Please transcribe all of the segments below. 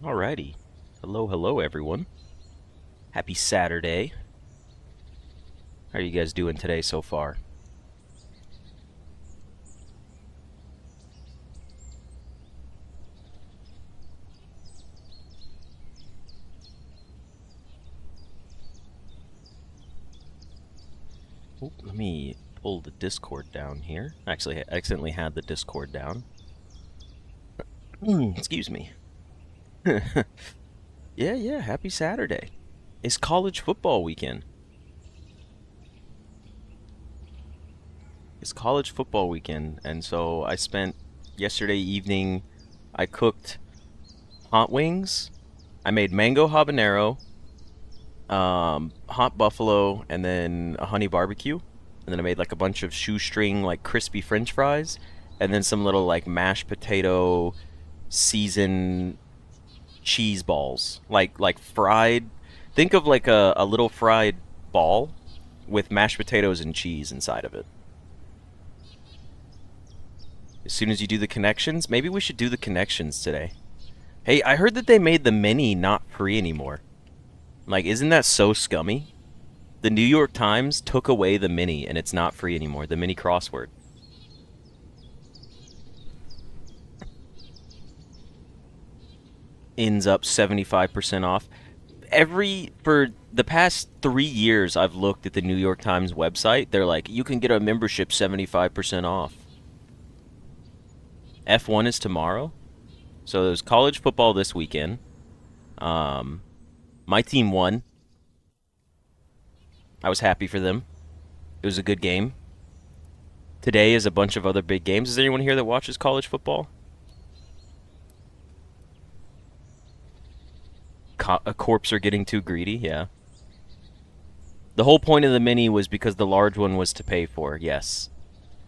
Alrighty. Hello, hello, everyone. Happy Saturday. How are you guys doing today so far? Oop, let me pull the Discord down here. Actually, I accidentally had the Discord down. Excuse me. Yeah, happy Saturday. It's college football weekend. It's college football weekend, and so I spent yesterday evening, I cooked hot wings. I made mango habanero, hot buffalo, and then a honey barbecue. And then I made like a bunch of shoestring, like crispy French fries, and then some little like mashed potato seasoned cheese balls, like fried. Think of like a little fried ball with mashed potatoes and cheese inside of it. As soon as you do the connections, maybe we should do the connections today. Hey, I heard that they made the mini not free anymore. Like, isn't that so scummy? The New York Times took away the mini and it's not free anymore, the mini crossword. Ends up 75% off. For the past 3 years, I've looked at the New York Times website. They're like, you can get a membership 75% off. F1 is tomorrow. So there's college football this weekend. My team won. I was happy for them. It was a good game. Today is a bunch of other big games. Is there anyone here that watches college football? A corpse are getting too greedy, yeah. The whole point of the mini was because the large one was to pay for, yes.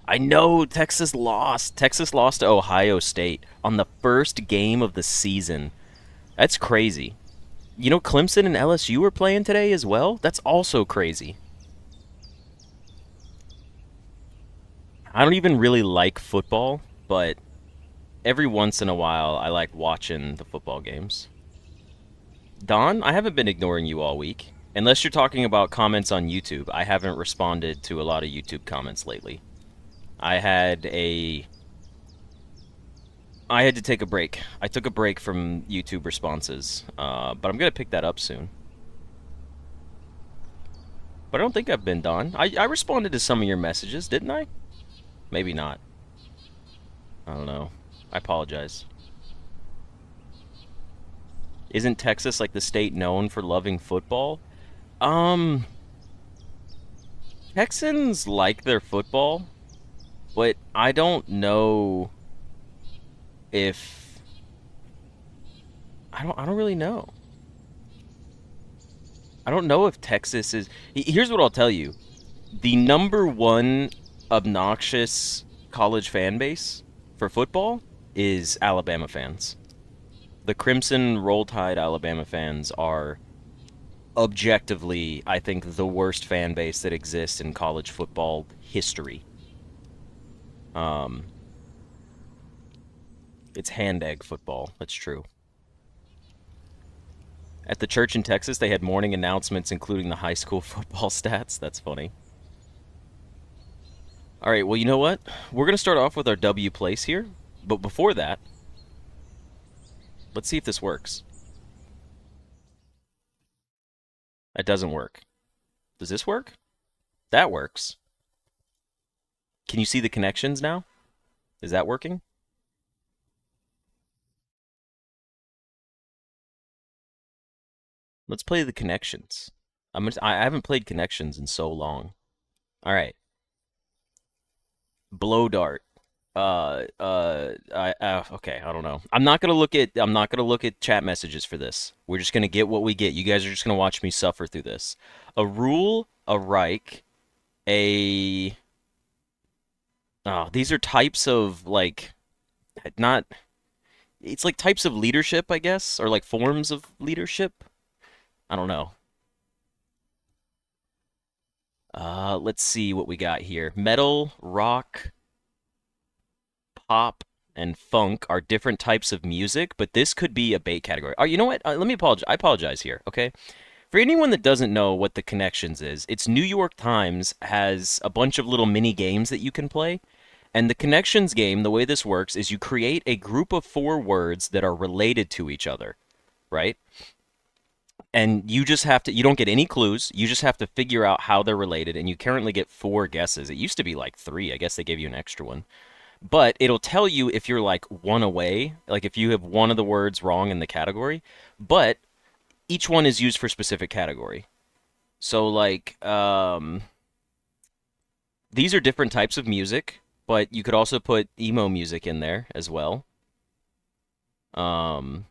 I know Texas lost. Texas lost to Ohio State on the first game of the season. That's crazy. You know, Clemson and LSU were playing today as well? That's also crazy. I don't even really like football, but every once in a while I like watching the football games. Don, I haven't been ignoring you all week. Unless you're talking about comments on YouTube, I haven't responded to a lot of YouTube comments lately. I had a I had to take a break. I took a break from YouTube responses, but I'm gonna pick that up soon. But I don't think I've been Don. I responded to some of your messages, didn't I? Maybe not. I don't know. I apologize. Isn't Texas like the state known for loving football? Um, Texans like their football, but I don't know if I don't really know. I don't know if Texas is. Here's what I'll tell you: the number one obnoxious college fan base for football is Alabama fans. The Crimson Roll Tide Alabama fans are objectively, I think, the worst fan base that exists in college football history. Um, it's hand egg football. That's true. At the church in Texas, they had morning announcements including the high school football stats. That's funny. All right, well, you know what? We're going to start off with our W place here. But before that, let's see if this works. That doesn't work. Does this work? That works. Can you see the connections now? Is that working? Let's play the connections. I haven't played connections in so long. All right. Blow dart. Okay, I don't know. I'm not gonna look at chat messages for this. We're just gonna get what we get. You guys are just gonna watch me suffer through this. A rule, a Reich, a oh, these are types of like not it's like types of leadership, I guess, or like forms of leadership. I don't know. Let's see what we got here. Metal, rock, pop, and funk are different types of music, but this could be a bait category. Oh, you know what? Let me apologize. I apologize here, okay? For anyone that doesn't know what the Connections is, it's New York Times has a bunch of little mini games that you can play. And the Connections game, the way this works is you create a group of four words that are related to each other, right? And you just have to, you don't get any clues. You just have to figure out how they're related. And you currently get four guesses. It used to be like three. I guess they gave you an extra one. But it'll tell you if you're like one away, like if you have one of the words wrong in the category. But each one is used for a specific category. So like these are different types of music, but you could also put emo music in there as well. Um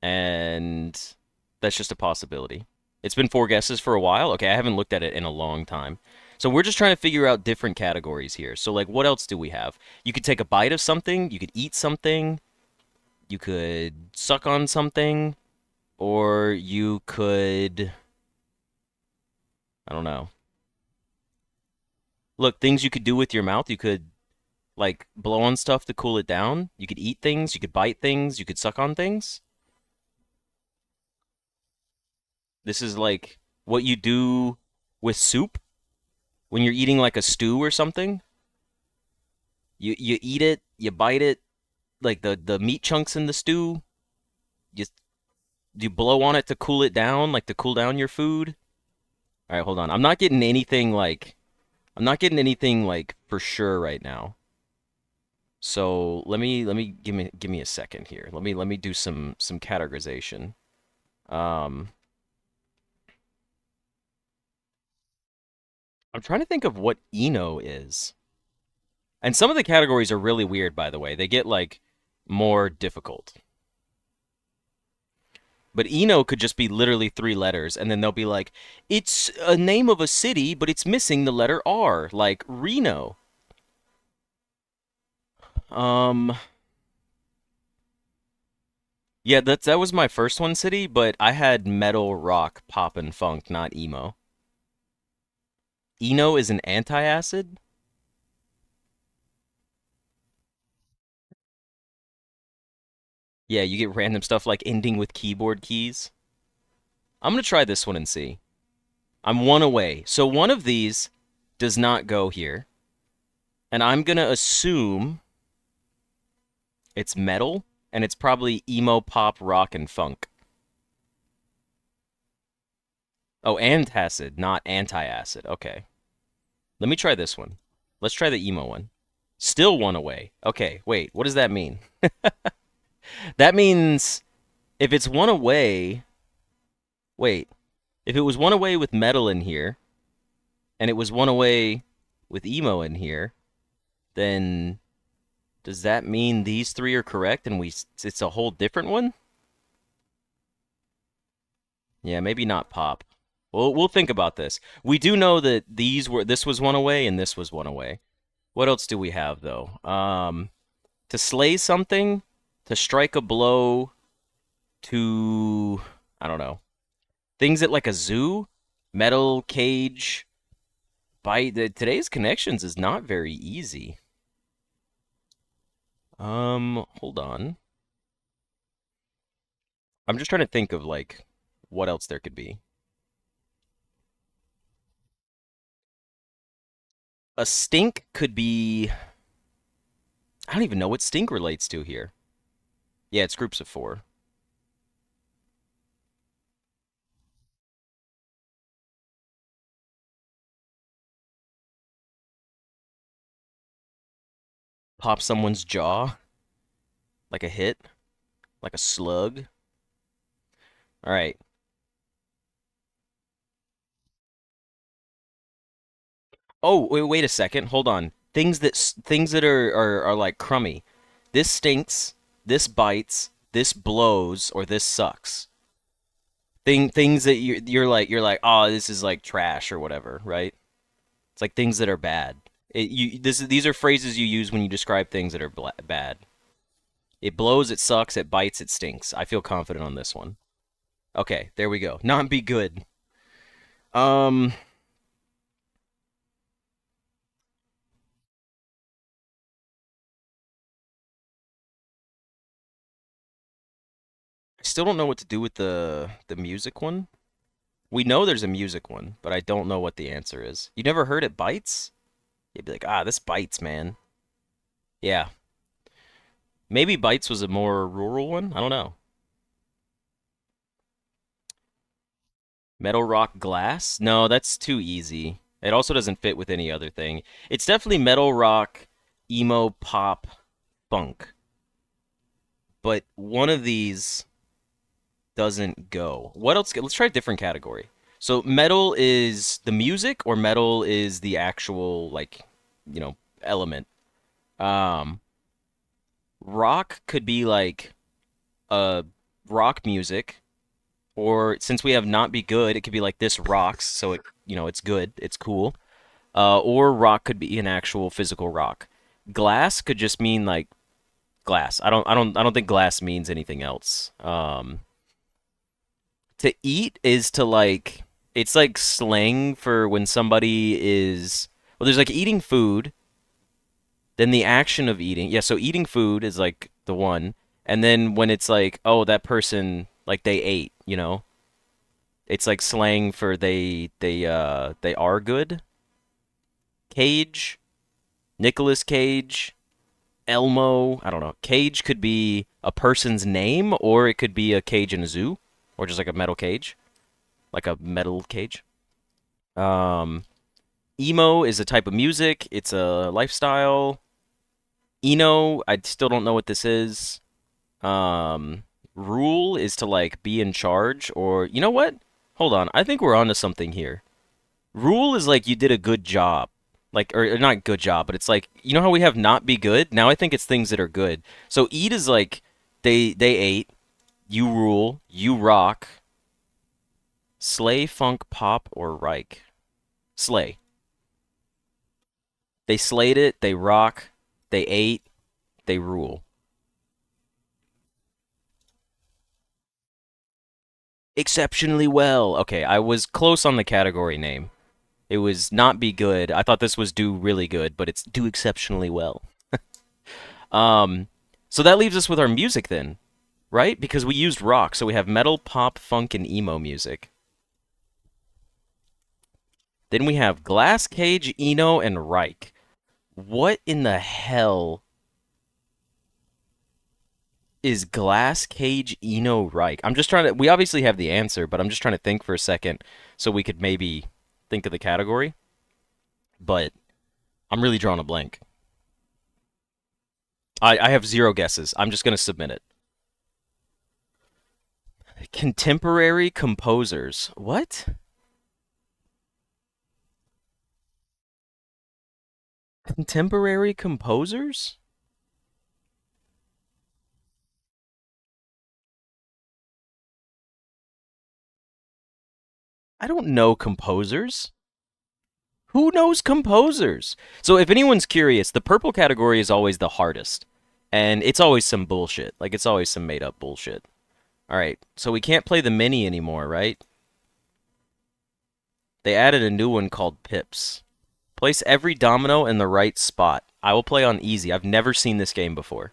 and that's just a possibility. It's been four guesses for a while. Okay, I haven't looked at it in a long time. So we're just trying to figure out different categories here. So like what else do we have? You could take a bite of something, you could eat something, you could suck on something, or you could I don't know. Look, things you could do with your mouth. You could like blow on stuff to cool it down. You could eat things, you could bite things, you could suck on things. This is like what you do with soup when you're eating like a stew or something. You eat it, you bite it, like the meat chunks in the stew. You you blow on it to cool it down, like to cool down your food. All right, hold on. I'm not getting anything like for sure right now. So let me give me a second here. Let me do some categorization. Um, I'm trying to think of what Eno is. And some of the categories are really weird, by the way. They get like more difficult. But Eno could just be literally three letters, and then they'll be like, it's a name of a city, but it's missing the letter R, like Reno. Um, yeah, that was my first one, city, but I had metal, rock, pop, and funk, not emo. Eno is an antacid? Yeah, you get random stuff like ending with keyboard keys. I'm gonna try this one and see. I'm one away. So one of these does not go here. And I'm gonna assume it's metal, and it's probably emo, pop, rock, and funk. Oh, antacid, not anti-acid. Okay. Let me try this one. Let's try the emo one. Still one away. Okay, wait, what does that mean? That means if it's one away, wait, if it was one away with metal in here, and it was one away with emo in here, then does that mean these three are correct and it's a whole different one? Yeah, maybe not pop. Well, we'll think about this. We do know that this was one away and this was one away. What else do we have though? To slay something, to strike a blow, to I don't know. Things at like a zoo, metal cage. Today's connections is not very easy. Hold on. I'm just trying to think of like what else there could be. A stink could be I don't even know what stink relates to here. Yeah, it's groups of four. Pop someone's jaw like a hit, like a slug. All right. Oh, wait a second. Hold on. Things that are like crummy. This stinks, this bites, this blows, or this sucks. Things that you're like, "Oh, this is like trash or whatever," right? It's like things that are bad. These are phrases you use when you describe things that are bad. It blows, it sucks, it bites, it stinks. I feel confident on this one. Okay, there we go. Not be good. Um, Still don't know what to do with the music one. We know there's a music one, but I don't know what the answer is. You never heard it bites? You'd be like, ah, this bites, man. Yeah. Maybe bites was a more rural one. I don't know. Metal rock glass? No, that's too easy. It also doesn't fit with any other thing. It's definitely metal rock, emo, pop, funk. But one of these doesn't go. What else? Let's try a different category. So metal is the music or metal is the actual like, element. Um Rock could be like rock music, or since we have not be good, it could be like this rocks, so it's good, it's cool. Or rock could be an actual physical rock. Glass could just mean like glass. I don't think glass means anything else. To eat is to like it's like slang for when somebody is well, there's like eating food, then the action of eating. Yeah, so eating food is like the one. And then when it's like, oh, that person like they ate, it's like slang for they are good. Cage, Nicolas Cage, Elmo, I don't know. Cage could be a person's name or it could be a cage in a zoo or just like a metal cage, like a metal cage. Um Emo is a type of music, it's a lifestyle. Eno, I still don't know what this is. Um, Rule is to like be in charge, or you know what? Hold on, I think we're onto something here. Rule is like you did a good job, like or not good job, but it's like you know how we have not be good. Now I think it's things that are good. So eat is like they ate, you rule, you rock. Slay, funk, pop, or Reich. Slay. They slayed it. They rock. They ate. They rule. Exceptionally well. Okay, I was close on the category name. It was not be good. I thought this was do really good, but it's do exceptionally well. Um, so that leaves us with our music then, right? Because we used rock, so we have metal, pop, funk, and emo music. Then we have Glass Cage, Eno, and Reich. What in the hell is Glass Cage, Eno, Reich? I'm just trying to. We obviously have the answer, but I'm just trying to think for a second so we could maybe think of the category. But I'm really drawing a blank. I have zero guesses. I'm just going to submit it. Contemporary composers. What? Contemporary composers? I don't know composers. Who knows composers? So if anyone's curious, the purple category is always the hardest. And it's always some bullshit. Like it's always some made up bullshit. All right. So we can't play the mini anymore, right? They added a new one called Pips. Place every domino in the right spot. I will play on easy. I've never seen this game before.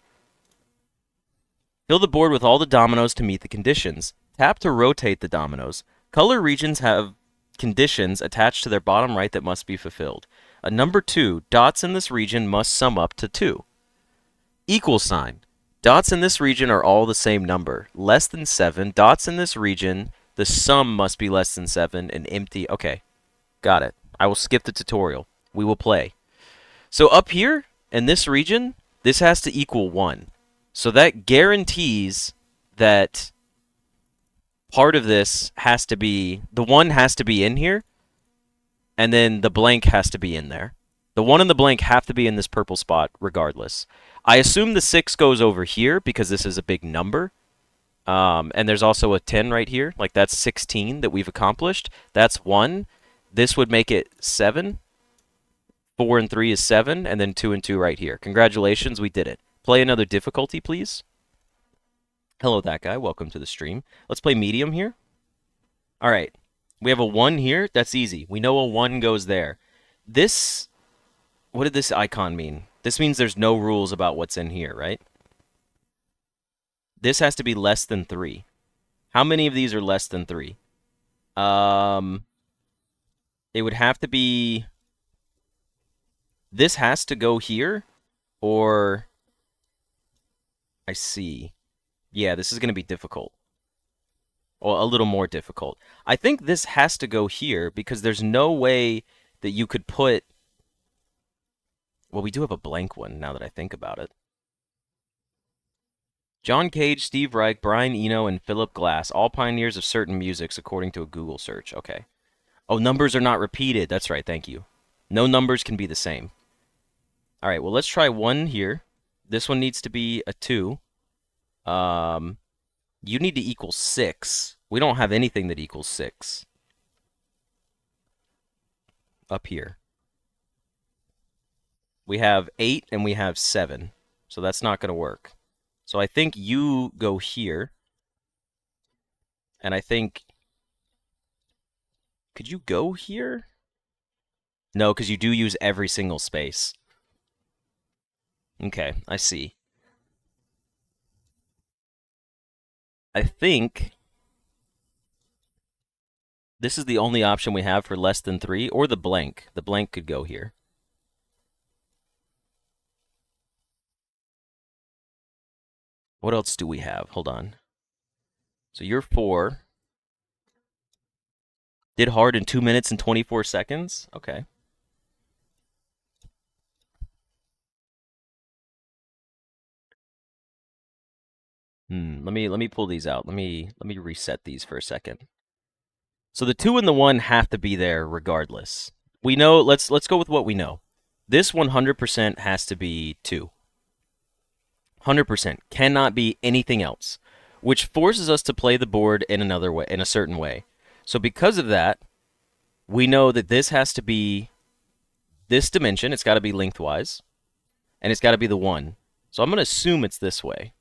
Fill the board with all the dominoes to meet the conditions. Tap to rotate the dominoes. Color regions have conditions attached to their bottom right that must be fulfilled. A number 2, dots in this region must sum up to 2. Equal sign. Dots in this region are all the same number. Less than 7. Dots in this region, the sum must be less than 7 and empty. Okay, got it. I will skip the tutorial. We will play. So up here, in this region, this has to equal 1. So that guarantees that part of this has to be, the 1 has to be in here, and then the blank has to be in there. The 1 and the blank have to be in this purple spot regardless. I assume the 6 goes over here because this is a big number. And there's also a 10 right here. Like that's 16 that we've accomplished. That's 1. This would make it 7. 4 and 3 is 7, and then 2 and 2 right here. Congratulations, we did it. Play another difficulty, please. Hello, that guy. Welcome to the stream. Let's play medium here. All right. We have a 1 here. That's easy. We know a 1 goes there. This, what did this icon mean? This means there's no rules about what's in here, right? This has to be less than 3. How many of these are less than 3? Um, it would have to be... This has to go here, or... I see. Yeah, this is going to be difficult. Well, a little more difficult. I think this has to go here because there's no way that you could put... Well, we do have a blank one now that I think about it. John Cage, Steve Reich, Brian Eno, and Philip Glass, all pioneers of certain musics according to a Google search. Okay. Oh, numbers are not repeated. That's right, thank you. No numbers can be the same. All right, well, let's try 1 here. This one needs to be a 2. You need to equal 6. We don't have anything that equals 6. Up here. We have 8 and we have 7. So that's not going to work. So I think you go here. And I think... Could you go here? No, because you do use every single space. Okay, I see. I think this is the only option we have for less than 3, or the blank. The blank could go here. What else do we have? Hold on. So you're 4. Did hard in 2 minutes and 24 seconds? Okay. Let me pull these out. Let me reset these for a second. So the 2 and the 1 have to be there regardless. We know, let's go with what we know. This 100% has to be 2. 100% cannot be anything else, which forces us to play the board in another way, in a certain way. So because of that, we know that this has to be this dimension. It's got to be lengthwise, and it's got to be the 1. So I'm going to assume it's this way.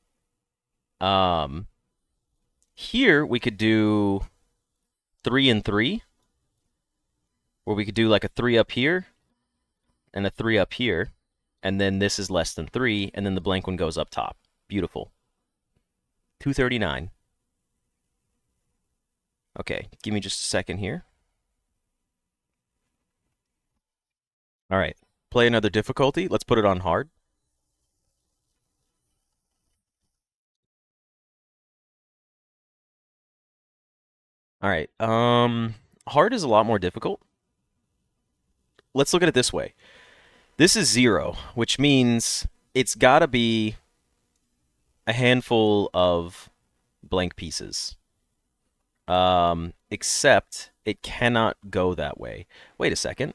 Here we could do 3 and 3, where we could do like a 3 up here and a 3 up here, and then this is less than 3, and then the blank one goes up top. Beautiful. 239. Okay, give me just a second here. All right, play another difficulty. Let's put it on hard. All right, hard is a lot more difficult. Let's look at it this way. This is 0, which means it's got to be a handful of blank pieces. Except it cannot go that way. Wait a second.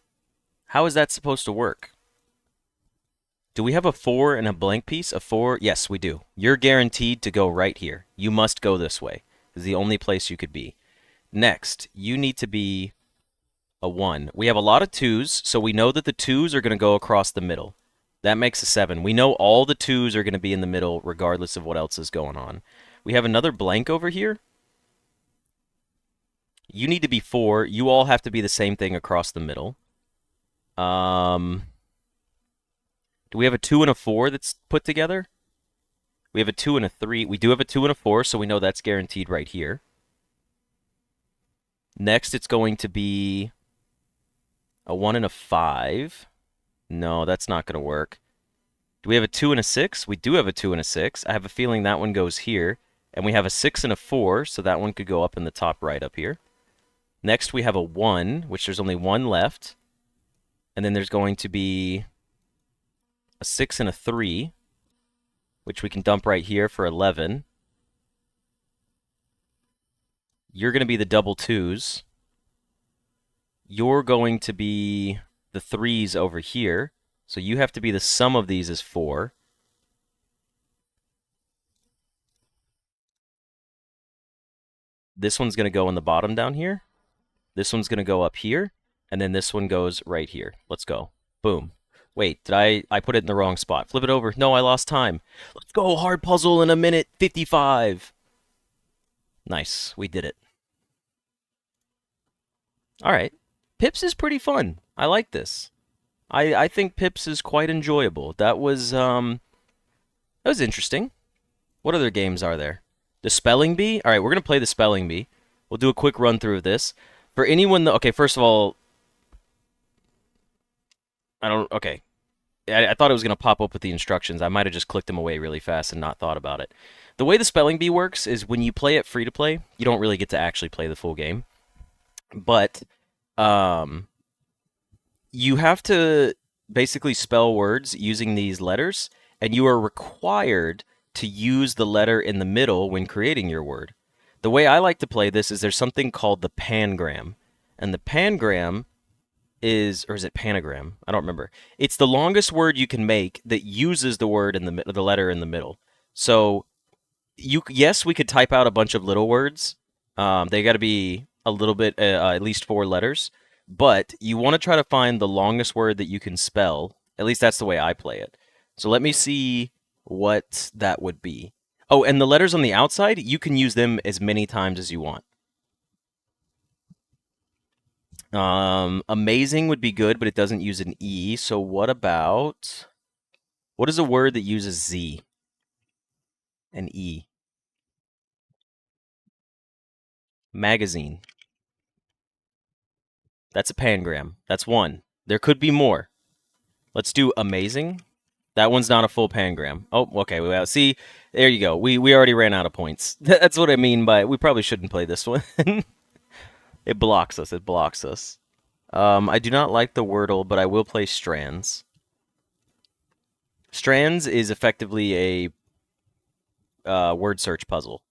How is that supposed to work? Do we have a 4 and a blank piece? A 4? Yes, we do. You're guaranteed to go right here. You must go this way. This is the only place you could be. Next, you need to be a 1. We have a lot of 2s, so we know that the 2s are going to go across the middle. That makes a 7. We know all the 2s are going to be in the middle regardless of what else is going on. We have another blank over here. You need to be 4. You all have to be the same thing across the middle. Do we have a 2 and a 4 that's put together? We have a 2 and a 3. We do have a 2 and a 4, so we know that's guaranteed right here. Next, it's going to be a 1 and a 5. No, that's not going to work. Do we have a 2 and a 6? We do have a 2 and a 6. I have a feeling that one goes here. And we have a 6 and a 4, so that one could go up in the top right up here. Next, we have a 1, which there's only 1 left. And then there's going to be a 6 and a 3, which we can dump right here for 11. You're going to be the double 2s. You're going to be the 3s over here. So you have to be the sum of these is 4. This one's going to go on the bottom down here. This one's going to go up here. And then this one goes right here. Let's go. Boom. Wait, did I put it in the wrong spot? Flip it over. No, I lost time. Let's go. Hard puzzle in a minute 55. Nice. We did it. All right. Pips is pretty fun. I like this. I think Pips is quite enjoyable. That was interesting. What other games are there? The spelling bee? All right, we're going to play the spelling bee. We'll do a quick run through of this. For anyone that, okay, first of all, okay. I thought it was going to pop up with the instructions. I might have just clicked them away really fast and not thought about it. The way the spelling bee works is when you play it free to play, you don't really get to actually play the full game. But um, you have to basically spell words using these letters, and you are required to use the letter in the middle when creating your word. The way I like to play this is there's something called the pangram. And the pangram is, or is it panagram? I don't remember. It's the longest word you can make that uses the word in the letter in the middle. So yes, we could type out a bunch of little words. They got to be a little bit, at least 4 letters. But you want to try to find the longest word that you can spell. At least that's the way I play it. So let me see what that would be. Oh, and the letters on the outside, you can use them as many times as you want. Amazing would be good, but it doesn't use an E. So what is a word that uses Z? An E. Magazine. That's a pangram. That's one. There could be more. Let's do amazing. That one's not a full pangram. Oh, okay. Well, see, there you go. We already ran out of points. That's what I mean by we probably shouldn't play this one. It blocks us. It blocks us. I do not like the Wordle, but I will play Strands. Strands is effectively a word search puzzle.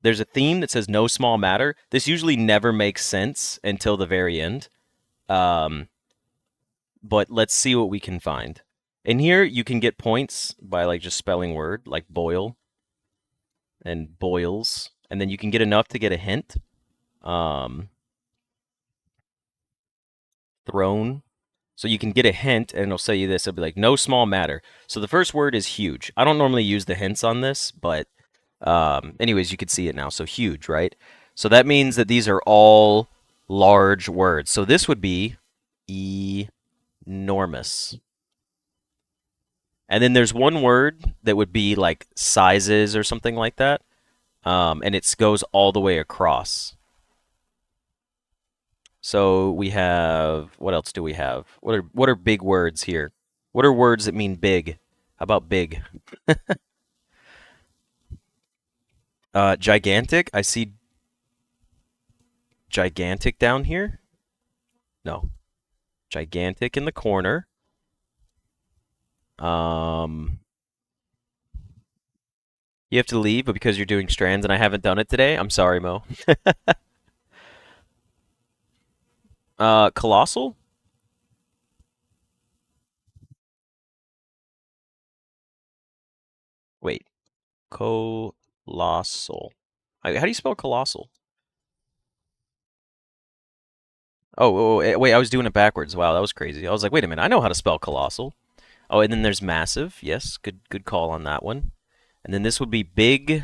There's a theme that says no small matter. This usually never makes sense until the very end. But let's see what we can find. In here, you can get points by like just spelling word, like boil and boils. And then you can get enough to get a hint. Throne. So you can get a hint, and it'll say you this. It'll be like, no small matter. So the first word is huge. I don't normally use the hints on this, but anyways, you can see it now. So huge, right? So that means that these are all large words. So this would be enormous. And then there's one word that would be like sizes or something like that. And it goes all the way across. So we have, what else do we have? What are big words here? What are words that mean big? How about big? Gigantic. I see gigantic down here. No. Gigantic in the corner. You have to leave, but because you're doing strands and I haven't done it today, I'm sorry, Mo. Colossal? Wait. Colossal. How do you spell colossal? Wait, I was doing it backwards. Wow, that was crazy. I was like, wait a minute, I know how to spell colossal. Oh, and then there's massive. Yes, good call on that one. And then this would be big.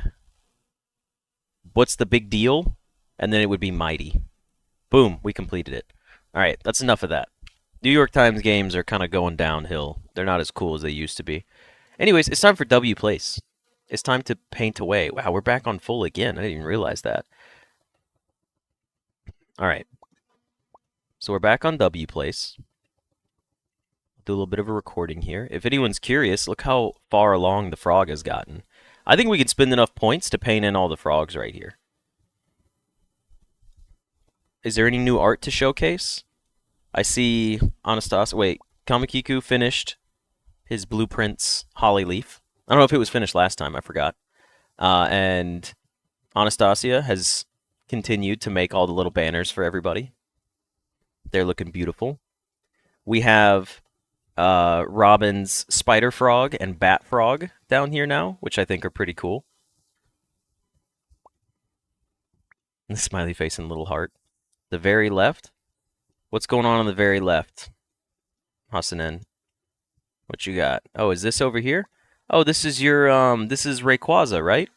What's the big deal? And then it would be mighty. Boom, we completed it. All right, that's enough of that. New York Times games are kind of going downhill. They're not as cool as they used to be. Anyways, it's time for W Place. It's time to paint away. Wow, we're back on full again. I didn't even realize that. All right. So we're back on W Place. Do a little bit of a recording here. If anyone's curious, look how far along the frog has gotten. I think we can spend enough points to paint in all the frogs right here. Is there any new art to showcase? I see Anastasia. Wait, Kamakiku finished his blueprints Holly Leaf. I don't know if it was finished last time. I forgot. And Anastasia has continued to make all the little banners for everybody. They're looking beautiful. We have Robin's Spider Frog and Bat Frog down here now, which I think are pretty cool. The smiley face and little heart. The very left. What's going on the very left? Hasanen. What you got? Oh, is this over here? Oh, this is your this is Rayquaza, right?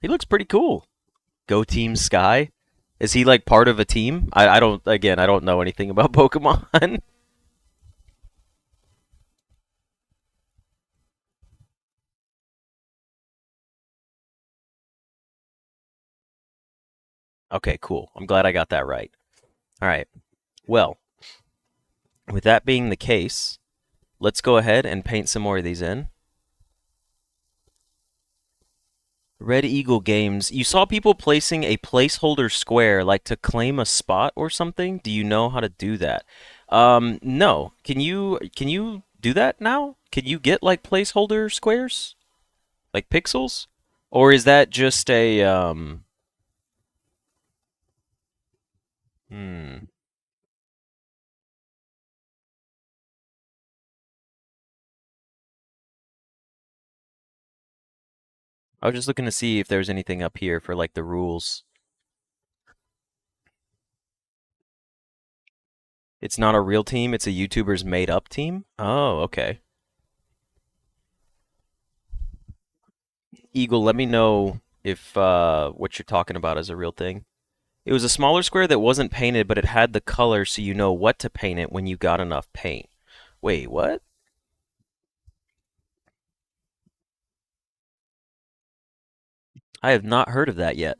He looks pretty cool. Go Team Sky. Is he like part of a team? I don't know anything about Pokemon. Okay, cool. I'm glad I got that right. All right. Well, with that being the case, let's go ahead and paint some more of these in. Red Eagle Games. You saw people placing a placeholder square like to claim a spot or something? Do you know how to do that? No. Can you do that now? Can you get like placeholder squares? Like pixels? Or is that just a hmm. I was just looking to see if there's anything up here for like the rules. It's not a real team, it's a YouTuber's made up team? Oh, okay. Eagle, let me know if what you're talking about is a real thing. It was a smaller square that wasn't painted, but it had the color so you know what to paint it when you got enough paint. Wait, what? I have not heard of that yet,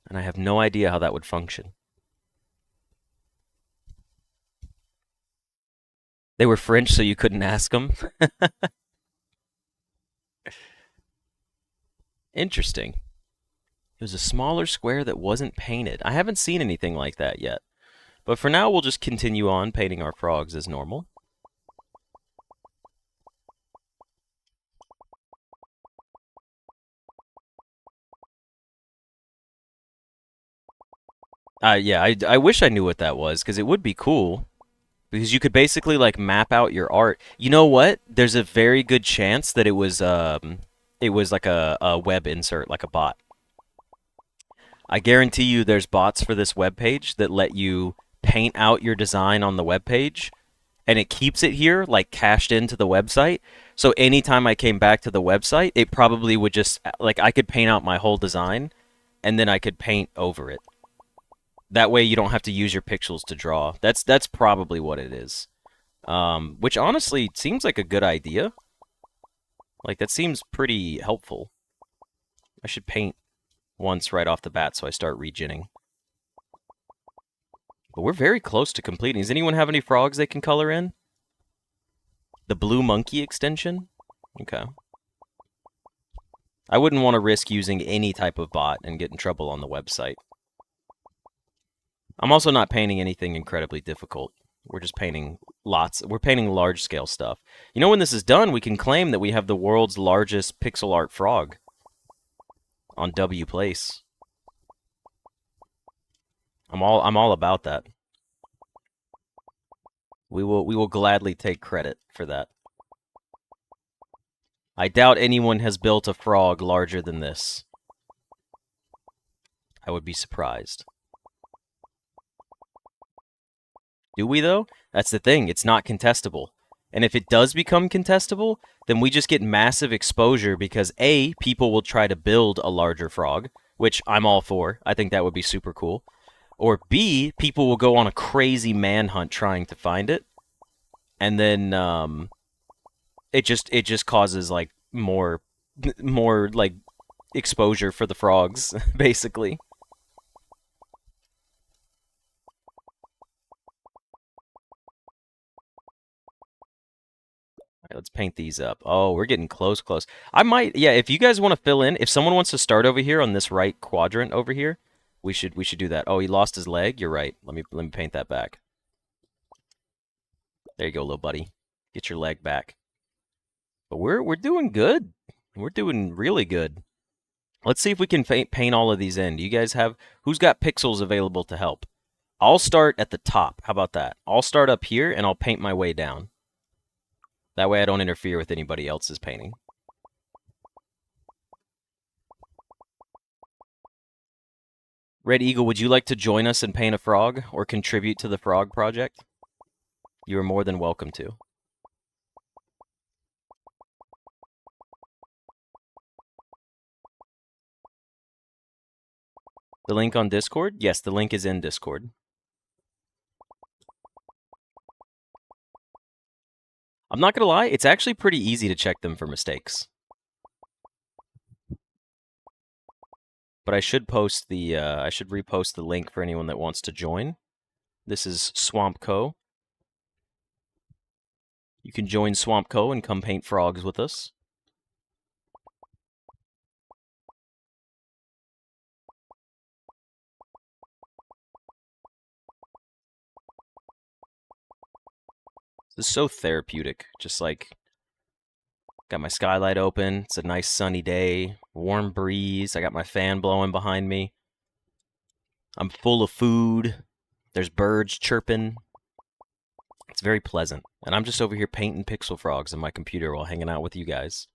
and I have no idea how that would function. They were French, so you couldn't ask them? Interesting. It was a smaller square that wasn't painted. I haven't seen anything like that yet. But for now, we'll just continue on painting our frogs as normal. Yeah, I wish I knew what that was, because it would be cool. Because you could basically like map out your art. You know what? There's a very good chance that it was like a web insert, like a bot. I guarantee you there's bots for this web page that let you paint out your design on the web page and it keeps it here like cached into the website. So anytime I came back to the website, it probably would just like I could paint out my whole design and then I could paint over it. That way you don't have to use your pixels to draw. That's probably what it is. Which honestly seems like a good idea. Like that seems pretty helpful. I should paint once right off the bat so I start regenning. But we're very close to completing. Does anyone have any frogs they can color in? The blue monkey extension? Okay. I wouldn't want to risk using any type of bot and get in trouble on the website. I'm also not painting anything incredibly difficult. We're just painting we're painting large scale stuff. You know, when this is done, we can claim that we have the world's largest pixel art frog on W Place. I'm all about that. We will gladly take credit for that. I doubt anyone has built a frog larger than this. I would be surprised. Do we, though? That's the thing. It's not contestable. And if it does become contestable, then we just get massive exposure because A, people will try to build a larger frog, which I'm all for. I think that would be super cool. Or B, people will go on a crazy manhunt trying to find it. And then it just causes like more like exposure for the frogs, basically. Right, let's paint these up. Oh, we're getting close, close. I might, yeah, if you guys want to fill in, if someone wants to start over here on this right quadrant over here, we should do that. Oh, he lost his leg. You're right. Let me paint that back. There you go, little buddy. Get your leg back. But we're doing good. We're doing really good. Let's see if we can paint all of these in. Do you guys have who's got pixels available to help? I'll start at the top. How about that? I'll start up here and I'll paint my way down. That way I don't interfere with anybody else's painting. Red Eagle, would you like to join us and paint a frog or contribute to the frog project? You are more than welcome to. The link on Discord? Yes, the link is in Discord. I'm not going to lie, it's actually pretty easy to check them for mistakes. But I should post the I should repost the link for anyone that wants to join. This is Swamp Co. You can join Swamp Co and come paint frogs with us. This is so therapeutic. Just like, got my skylight open. It's a nice sunny day, warm breeze. I got my fan blowing behind me. I'm full of food. There's birds chirping. It's very pleasant. And I'm just over here painting pixel frogs on my computer while hanging out with you guys.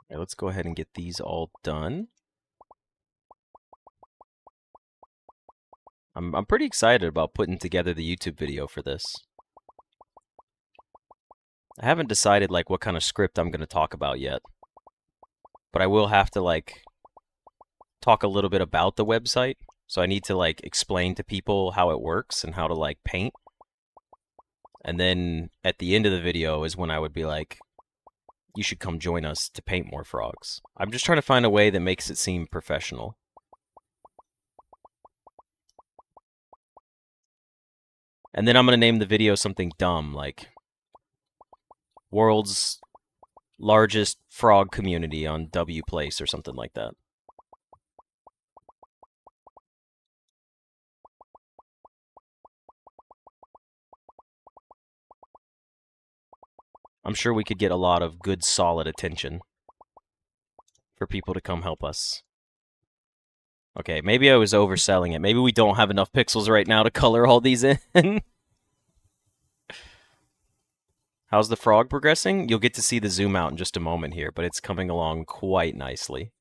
Okay, let's go ahead and get these all done. I'm pretty excited about putting together the YouTube video for this. I haven't decided like what kind of script I'm going to talk about yet. But I will have to like talk a little bit about the website. So I need to like explain to people how it works and how to like paint. And then at the end of the video is when I would be like, you should come join us to paint more frogs. I'm just trying to find a way that makes it seem professional. And then I'm going to name the video something dumb, like World's Largest Frog Community on W Place or something like that. I'm sure we could get a lot of good, solid attention for people to come help us. Okay, maybe I was overselling it. Maybe we don't have enough pixels right now to color all these in. How's the frog progressing? You'll get to see the zoom out in just a moment here, but it's coming along quite nicely.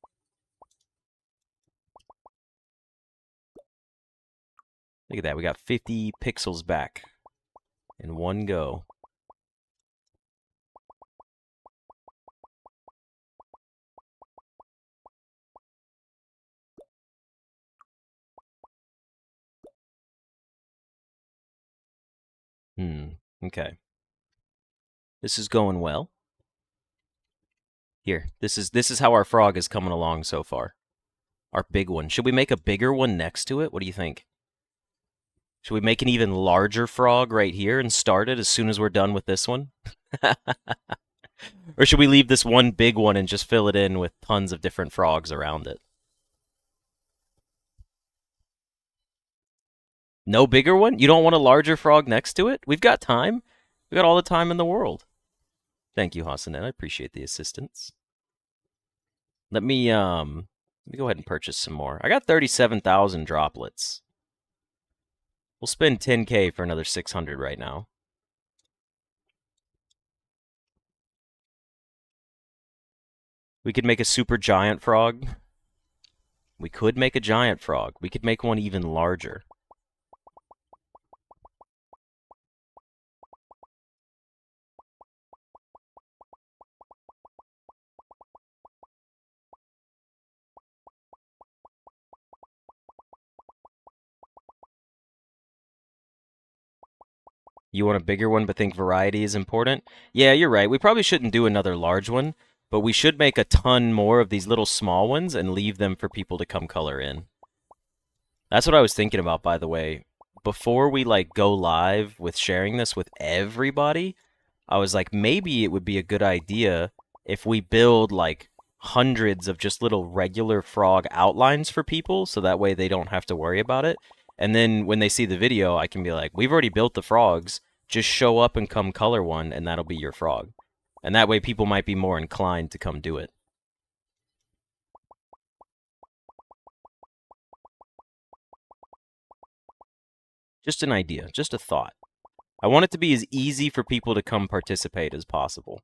Look at that, we got 50 pixels back in one go. Okay. This is going well. Here, this is how our frog is coming along so far. Our big one. Should we make a bigger one next to it? What do you think? Should we make an even larger frog right here and start it as soon as we're done with this one? Or should we leave this one big one and just fill it in with tons of different frogs around it? No bigger one? You don't want a larger frog next to it? We've got time. We've got all the time in the world. Thank you, Hasanet. I appreciate the assistance. Let me go ahead and purchase some more. I got 37,000 droplets. We'll spend 10K for another 600 right now. We could make a super giant frog. We could make a giant frog. We could make one even larger. You want a bigger one but think variety is important? Yeah, you're right. We probably shouldn't do another large one, but we should make a ton more of these little small ones and leave them for people to come color in. That's what I was thinking about, by the way. Before we like go live with sharing this with everybody, I was like, maybe it would be a good idea if we build like hundreds of just little regular frog outlines for people so that way they don't have to worry about it. And then when they see the video, I can be like, we've already built the frogs. Just show up and come color one, and that'll be your frog. And that way people might be more inclined to come do it. Just an idea, just a thought. I want it to be as easy for people to come participate as possible.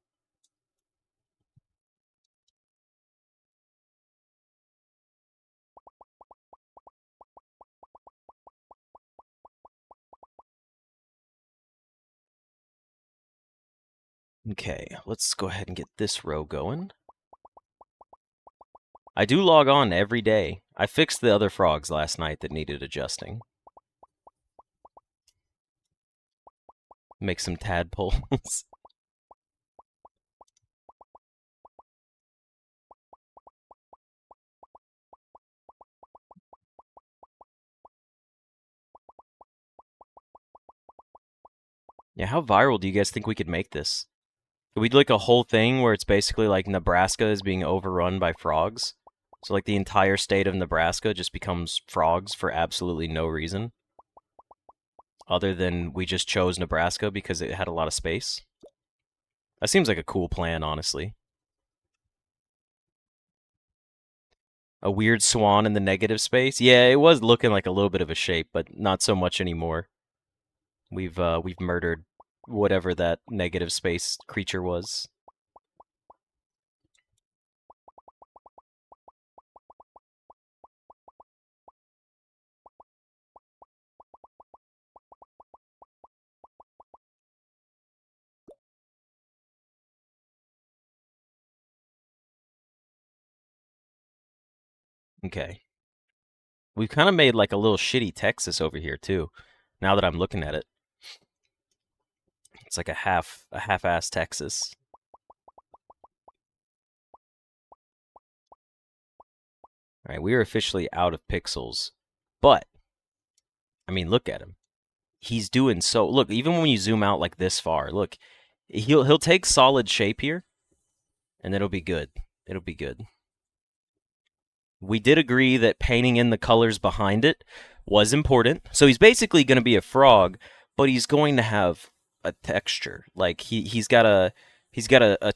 Okay, let's go ahead and get this row going. I do log on every day. I fixed the other frogs last night that needed adjusting. Make some tadpoles. Yeah, how viral do you guys think we could make this? Could we do like a whole thing where it's basically like Nebraska is being overrun by frogs? So like the entire state of Nebraska just becomes frogs for absolutely no reason other than we just chose Nebraska because it had a lot of space. That seems like a cool plan, honestly. A weird swan in the negative space. Yeah, it was looking like a little bit of a shape, but not so much anymore. We've murdered whatever that negative space creature was. Okay. We've kind of made like a little shitty Texas over here too. Now that I'm looking at it, it's like a half-ass Texas. All right, we are officially out of pixels, but I mean, look at him. He's doing so. Look, even when you zoom out like this far, look, he'll take solid shape here, and it'll be good. It'll be good. We did agree that painting in the colors behind it was important. So he's basically going to be a frog, but he's going to have a texture. Like he's got a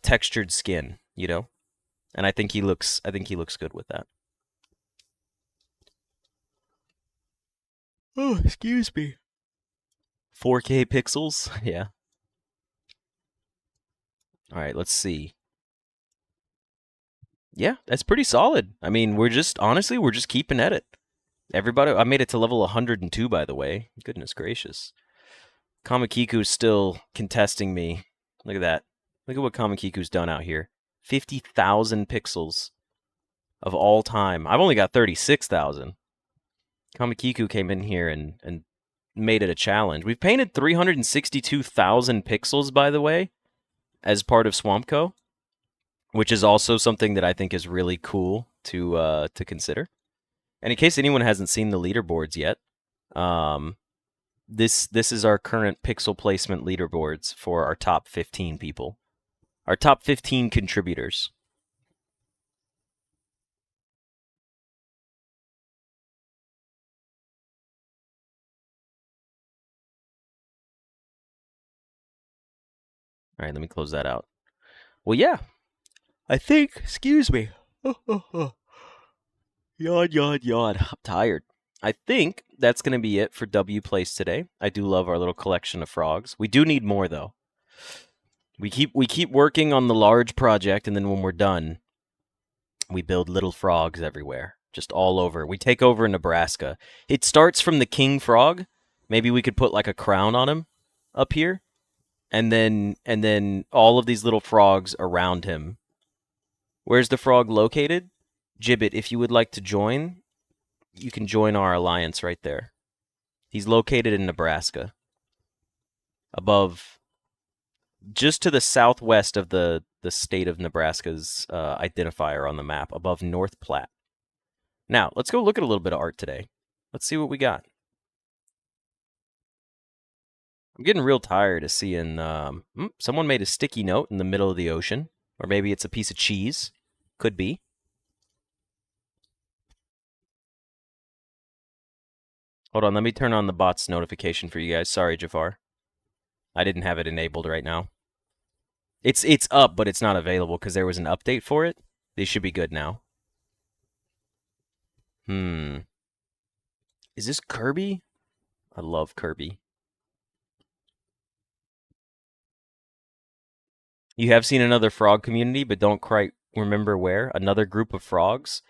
textured skin, you know? And I think he looks good with that. Oh, excuse me. 4K pixels? Yeah. All right, let's see. Yeah, that's pretty solid. I mean, we're just keeping at it. Everybody, I made it to level 102, by the way. Goodness gracious. Kamakiku's still contesting me. Look at that. Look at what Kamakiku's done out here. 50,000 pixels of all time. I've only got 36,000. Kamakiku came in here and made it a challenge. We've painted 362,000 pixels, by the way, as part of Swampco, which is also something that I think is really cool to consider. And in case anyone hasn't seen the leaderboards yet, this is our current pixel placement leaderboards for our top 15 people, our top 15 contributors. All right, let me close that out. Well, yeah, I think. Excuse me. Yawn, yawn, yawn. I'm tired. I think that's going to be it for W Place today. I do love our little collection of frogs. We do need more though. We keep working on the large project, and then when we're done, we build little frogs everywhere, just all over. We take over Nebraska. It starts from the king frog. Maybe we could put like a crown on him up here, and then all of these little frogs around him. Where's the frog located? Gibbet, if you would like to join, you can join our alliance right there. He's located in Nebraska, above, just to the southwest of the state of Nebraska's identifier on the map, above North Platte. Now, let's go look at a little bit of art today. Let's see what we got. I'm getting real tired of seeing someone made a sticky note in the middle of the ocean, or maybe it's a piece of cheese. Could be. Hold on, let me turn on the bot's notification for you guys. Sorry, Jafar. I didn't have it enabled right now. It's up, but it's not available because there was an update for it. They should be good now. Is this Kirby? I love Kirby. You have seen another frog community, but don't quite remember where. Another group of frogs.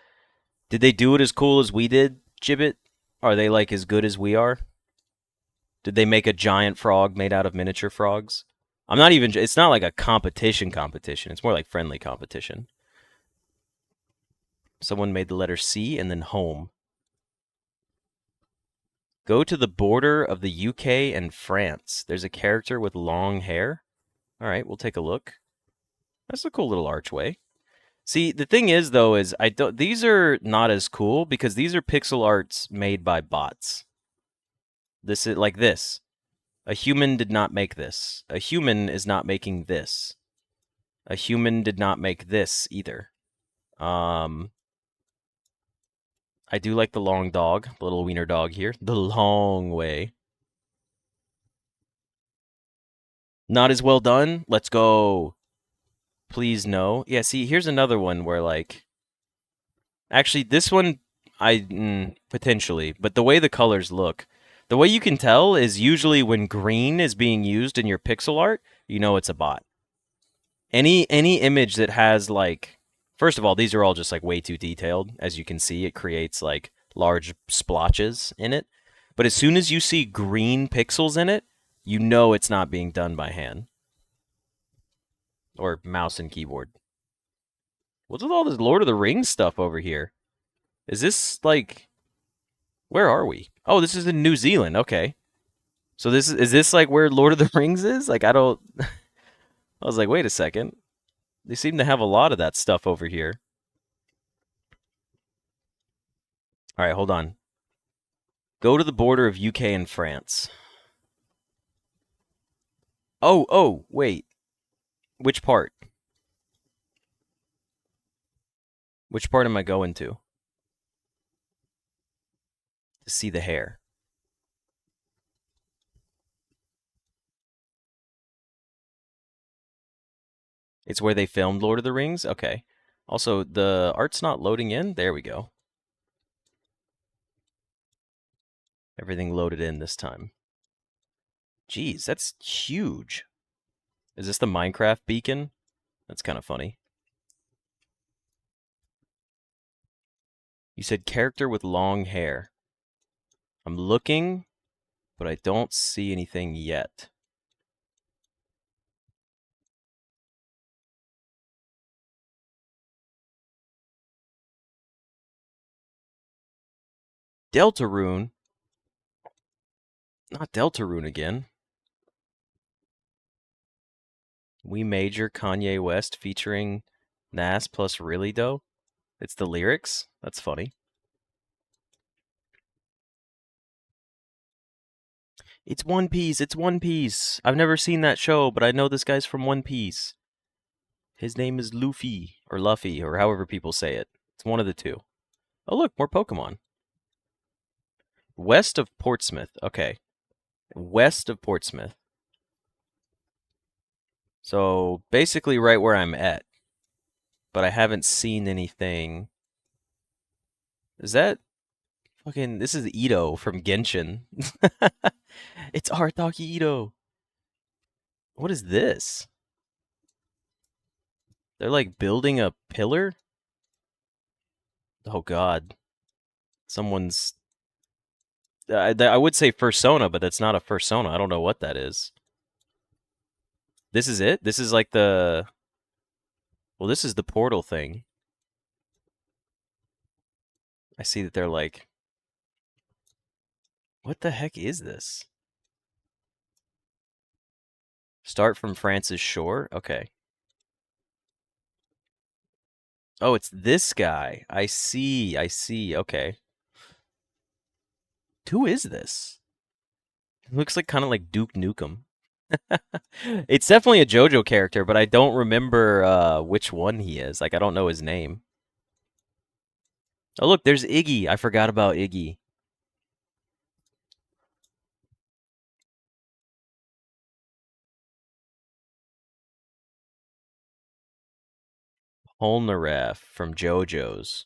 Did they do it as cool as we did, Gibbet? Are they like as good as we are? Did they make a giant frog made out of miniature frogs? I'm not even. It's not like a competition. It's more like friendly competition. Someone made the letter C and then home. Go to the border of the UK and France. There's a character with long hair. All right, we'll take a look. That's a cool little archway. See, the thing is though is I don't these are not as cool because these are pixel arts made by bots. This is like this. A human did not make this. A human is not making this. A human did not make this either. I do like the long dog, the little wiener dog here. The long way. Not as well done. Let's go. Please no. Yeah, see, here's another one where like actually this one potentially, but the way the colors look, the way you can tell is usually when green is being used in your pixel art, you know it's a bot. Any image that has like, first of all, these are all just like way too detailed. As you can see, it creates like large splotches in it. But as soon as you see green pixels in it, you know it's not being done by hand or mouse and keyboard. What's with all this Lord of the Rings stuff over here? Is this like, where are we? Oh, this is in New Zealand. Okay. So is this like where Lord of the Rings is? Like I don't I was like, wait a second. They seem to have a lot of that stuff over here. All right, hold on. Go to the border of UK and France. Oh, wait. Which part? Which part am I going to? To see the hair. It's where they filmed Lord of the Rings? Okay. Also, the art's not loading in. There we go. Everything loaded in this time. Jeez, that's huge. Is this the Minecraft beacon? That's kind of funny. You said character with long hair. I'm looking, but I don't see anything yet. Deltarune? Not Deltarune again. We Major Kanye West featuring Nas plus Really Doe. It's the lyrics. That's funny. It's One Piece. It's One Piece. I've never seen that show, but I know this guy's from One Piece. His name is Luffy or Luffy or however people say it. It's one of the two. Oh, look, more Pokemon. West of Portsmouth. Okay. West of Portsmouth. So basically right where I'm at. But I haven't seen anything. Is that fucking, this is Ito from Genshin. It's Artaki Ito. What is this? They're like building a pillar? Oh god. Someone's I would say Fursona, but that's not a Fursona. I don't know what that is. This is it? This is like the... Well, this is the portal thing. I see that they're like... What the heck is this? Start from France's shore? Okay. Oh, it's this guy. I see. Okay. Who is this? It looks like kind of like Duke Nukem. It's definitely a JoJo character, but I don't remember which one he is. Like, I don't know his name. Oh, look, there's Iggy. I forgot about Iggy. Polnareff from JoJo's.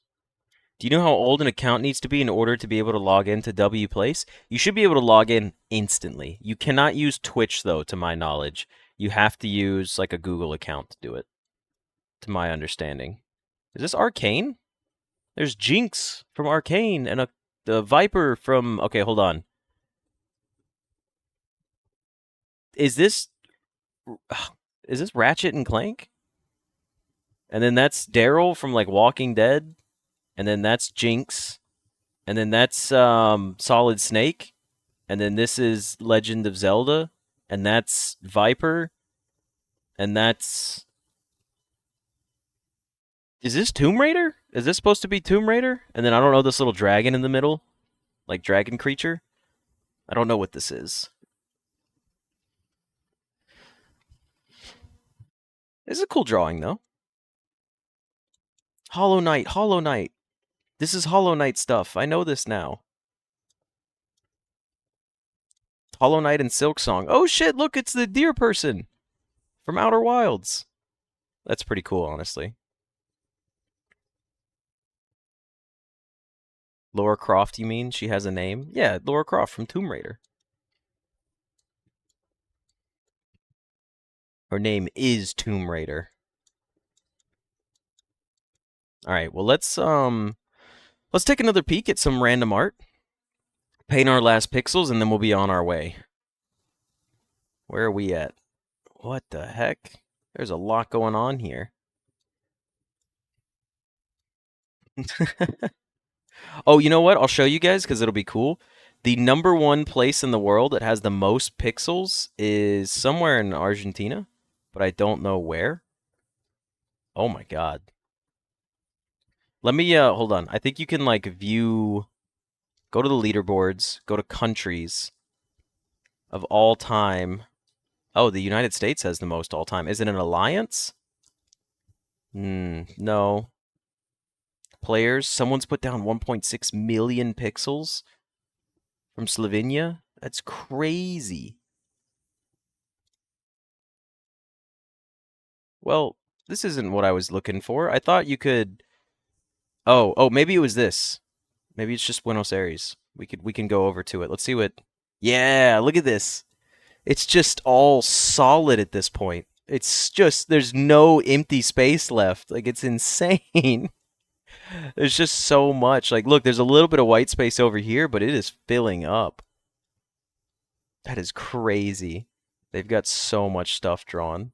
Do you know how old an account needs to be in order to be able to log into W Place? You should be able to log in instantly. You cannot use Twitch, though, to my knowledge. You have to use, like, a Google account to do it, to my understanding. Is this Arcane? There's Jinx from Arcane and the Viper from... Okay, hold on. Is this Ratchet and Clank? And then that's Daryl from, like, Walking Dead. And then that's Jinx. And then that's Solid Snake. And then this is Legend of Zelda, and that's Viper, and that's... Is this Tomb Raider? Is this supposed to be Tomb Raider? And then I don't know, this little dragon in the middle, like dragon creature. I don't know what this is. This is a cool drawing, though. Hollow Knight, Hollow Knight. This is Hollow Knight stuff. I know this now. Hollow Knight and Silksong. Oh shit, look, it's the deer person from Outer Wilds. That's pretty cool, honestly. Lara Croft, you mean? She has a name? Yeah, Lara Croft from Tomb Raider. Her name is Tomb Raider. All right, well let's take another peek at some random art. Paint our last pixels and then we'll be on our way. Where are we at? What the heck? There's a lot going on here. Oh, you know what? I'll show you guys because it'll be cool. The #1 place in the world that has the most pixels is somewhere in Argentina, but I don't know where. Oh my god. Let me hold on. I think you can like view, go to the leaderboards, go to countries of all time. Oh, the United States has the most all time. Is it an alliance? No. Players, someone's put down 1.6 million pixels from Slovenia. That's crazy. Well, this isn't what I was looking for. I thought you could... Oh, maybe it was this. Maybe it's just Buenos Aires. We can go over to it. Let's see what... Yeah, look at this. It's just all solid at this point. It's just, there's no empty space left. Like, it's insane. There's just so much. Like, look, there's a little bit of white space over here, but it is filling up. That is crazy. They've got so much stuff drawn.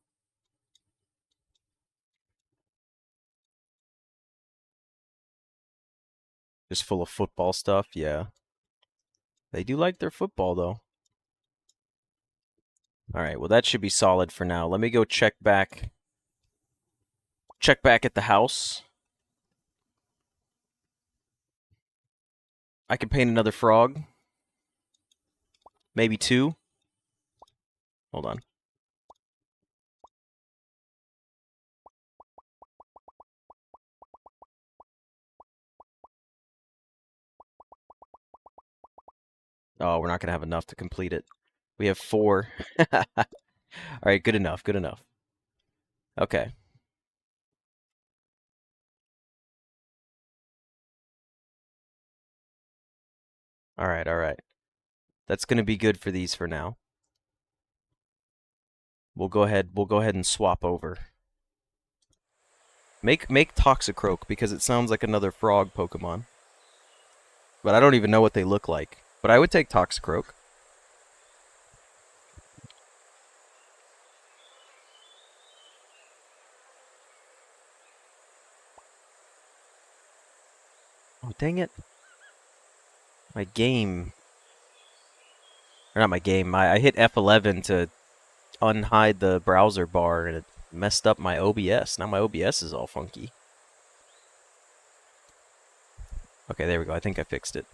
Just full of football stuff, yeah. They do like their football, though. All right, well, that should be solid for now. Let me go check back. Check back at the house. I can paint another frog. Maybe 2. Hold on. Oh, we're not going to have enough to complete it. We have 4. All right, good enough, good enough. Okay. All right, all right. That's going to be good for these for now. We'll go ahead and swap over. Make Toxicroak because it sounds like another frog Pokemon. But I don't even know what they look like. But I would take Toxicroak. Oh, dang it. My game. Or not my game. I hit F11 to unhide the browser bar and it messed up my OBS. Now my OBS is all funky. Okay, there we go. I think I fixed it.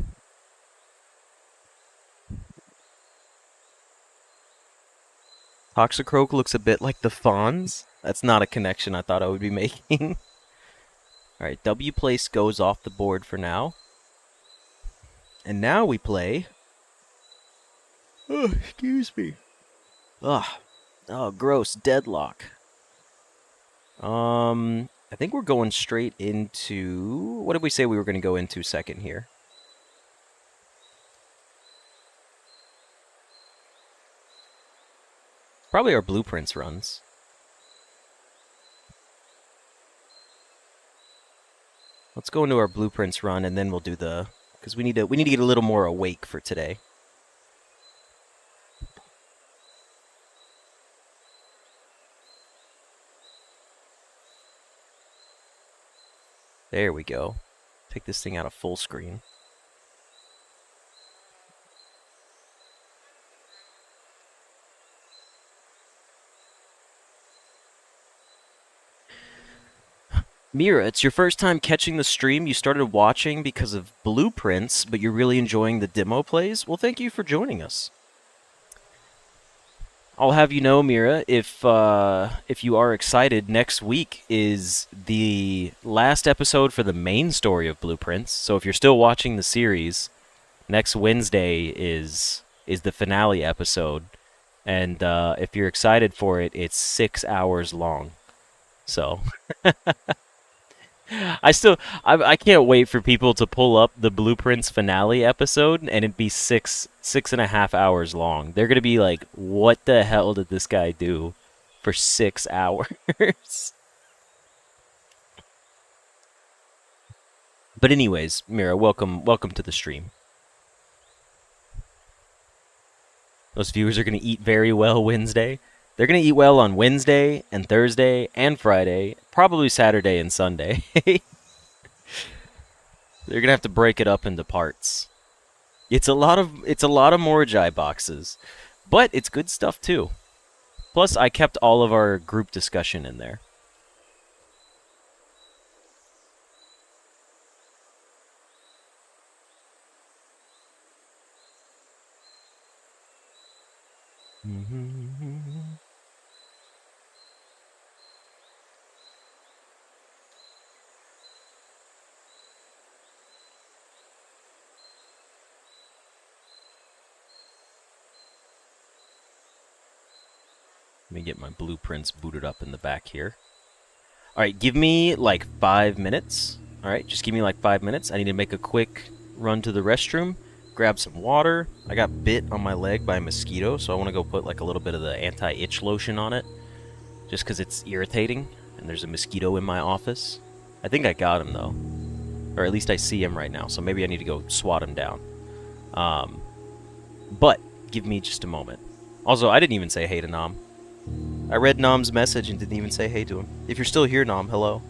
Toxicroak looks a bit like the Fawns. That's not a connection I thought I would be making. Alright, W place goes off the board for now. And now we play... Oh, excuse me. Ugh. Oh, gross. Deadlock. I think we're going straight into... What did we say we were going to go into second here? Probably our blueprints runs. Let's go into our blueprints run and then we'll do the... Because we need to get a little more awake for today. There we go. Take this thing out of full screen. Mira, it's your first time catching the stream. You started watching because of Blueprints, but you're really enjoying the demo plays. Well, thank you for joining us. I'll have you know, Mira, if you are excited, next week is the last episode for the main story of Blueprints. So if you're still watching the series, next Wednesday is the finale episode, and if you're excited for it, it's 6 hours long. So I can't wait for people to pull up the Blueprints finale episode and it'd be 6.5 hours long. They're gonna be like, "What the hell did this guy do for 6 hours?" But anyways, Mira, welcome to the stream. Those viewers are gonna eat very well Wednesday. They're gonna eat well on Wednesday and Thursday and Friday, probably Saturday and Sunday. They're gonna have to break it up into parts. It's a lot of Morjai boxes, but it's good stuff too. Plus, I kept all of our group discussion in there. Let me get my blueprints booted up in the back here. All right, give me like 5 minutes. All right, just give me like 5 minutes. I need to make a quick run to the restroom, grab some water. I got bit on my leg by a mosquito, so I want to go put like a little bit of the anti-itch lotion on it, just because it's irritating, and there's a mosquito in my office. I think I got him, though. Or at least I see him right now, so maybe I need to go swat him down. But give me just a moment. Also, I didn't even say hey to Nam. I read Nam's message and didn't even say hey to him. If you're still here, Nam, hello.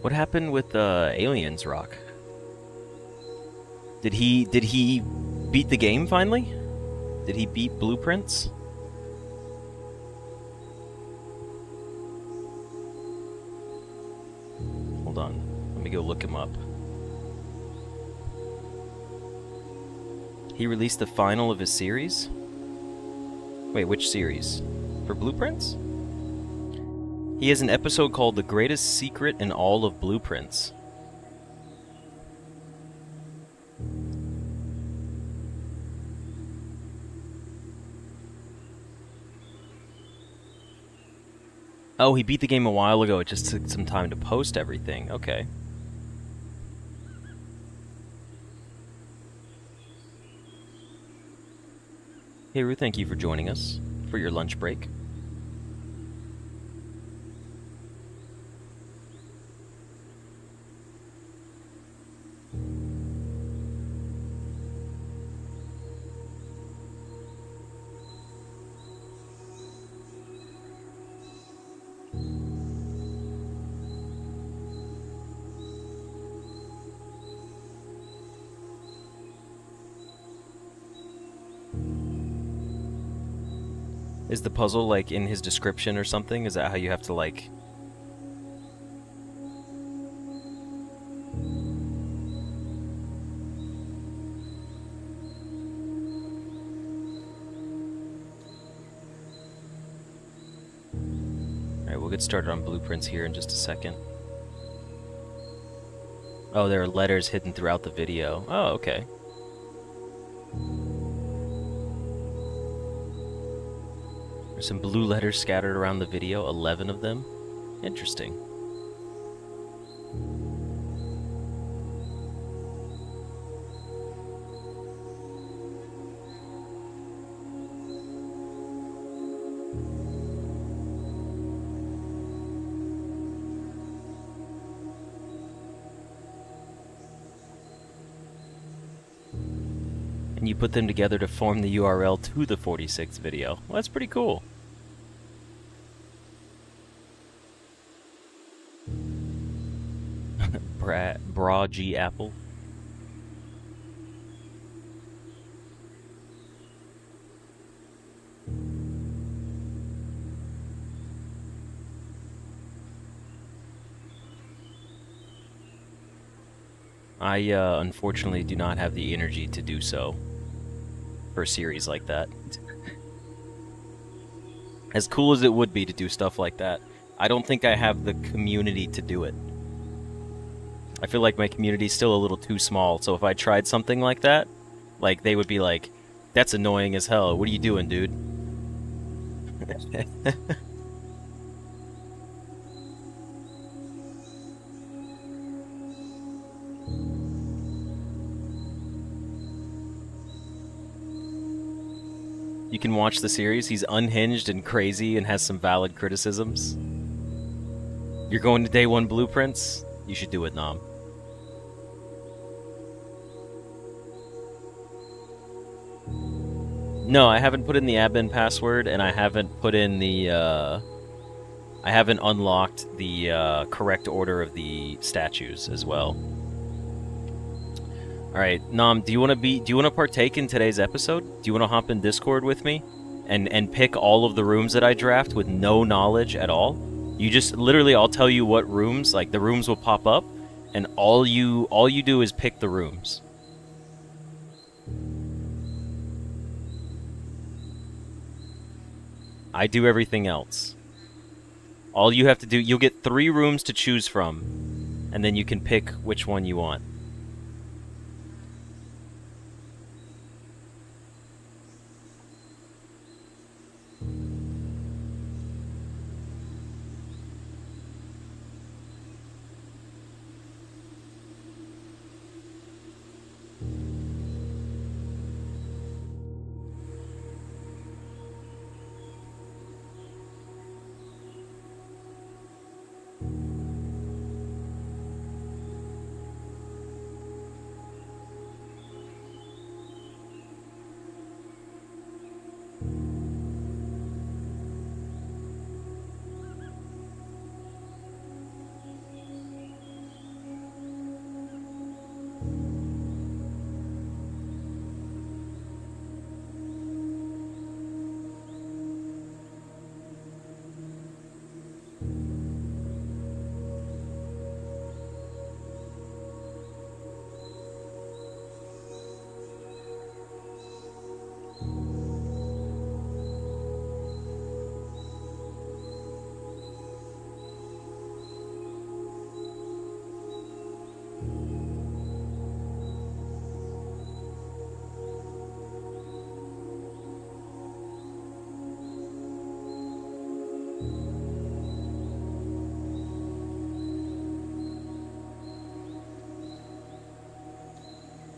What happened with Aliens Rock? Did he beat the game finally? Did he beat Blueprints? Hold on. Let me go look him up. He released the final of his series? Wait, which series? For Blueprints? He has an episode called The Greatest Secret in All of Blueprints. Oh, he beat the game a while ago. It just took some time to post everything. Okay. Hey, Rue, thank you for joining us for your lunch break. Is the puzzle, like, in his description or something? Is that how you have to, like... Alright, we'll get started on Blueprints here in just a second. Oh, there are letters hidden throughout the video. Oh, okay. There's some blue letters scattered around the video, 11 of them. Interesting. And you put them together to form the URL to the 46th video. Well, that's pretty cool. Bragapple. I unfortunately do not have the energy to do so for a series like that. As cool as it would be to do stuff like that, I don't think I have the community to do it. I feel like my community's still a little too small, so if I tried something like that, like, they would be like, that's annoying as hell, what are you doing, dude? You can watch the series. He's unhinged and crazy and has some valid criticisms. You're going to day one Blueprints? You should do it, Nom. No, I haven't put in the admin password, and I haven't put in the, I haven't unlocked the, correct order of the statues as well. Alright, Nom, do you want to partake in today's episode? Do you want to hop in Discord with me? And pick all of the rooms that I draft with no knowledge at all? You just, literally, I'll tell you what rooms, like, the rooms will pop up, and all you do is pick the rooms. I do everything else. All you have to do, you'll get 3 rooms to choose from, and then you can pick which one you want.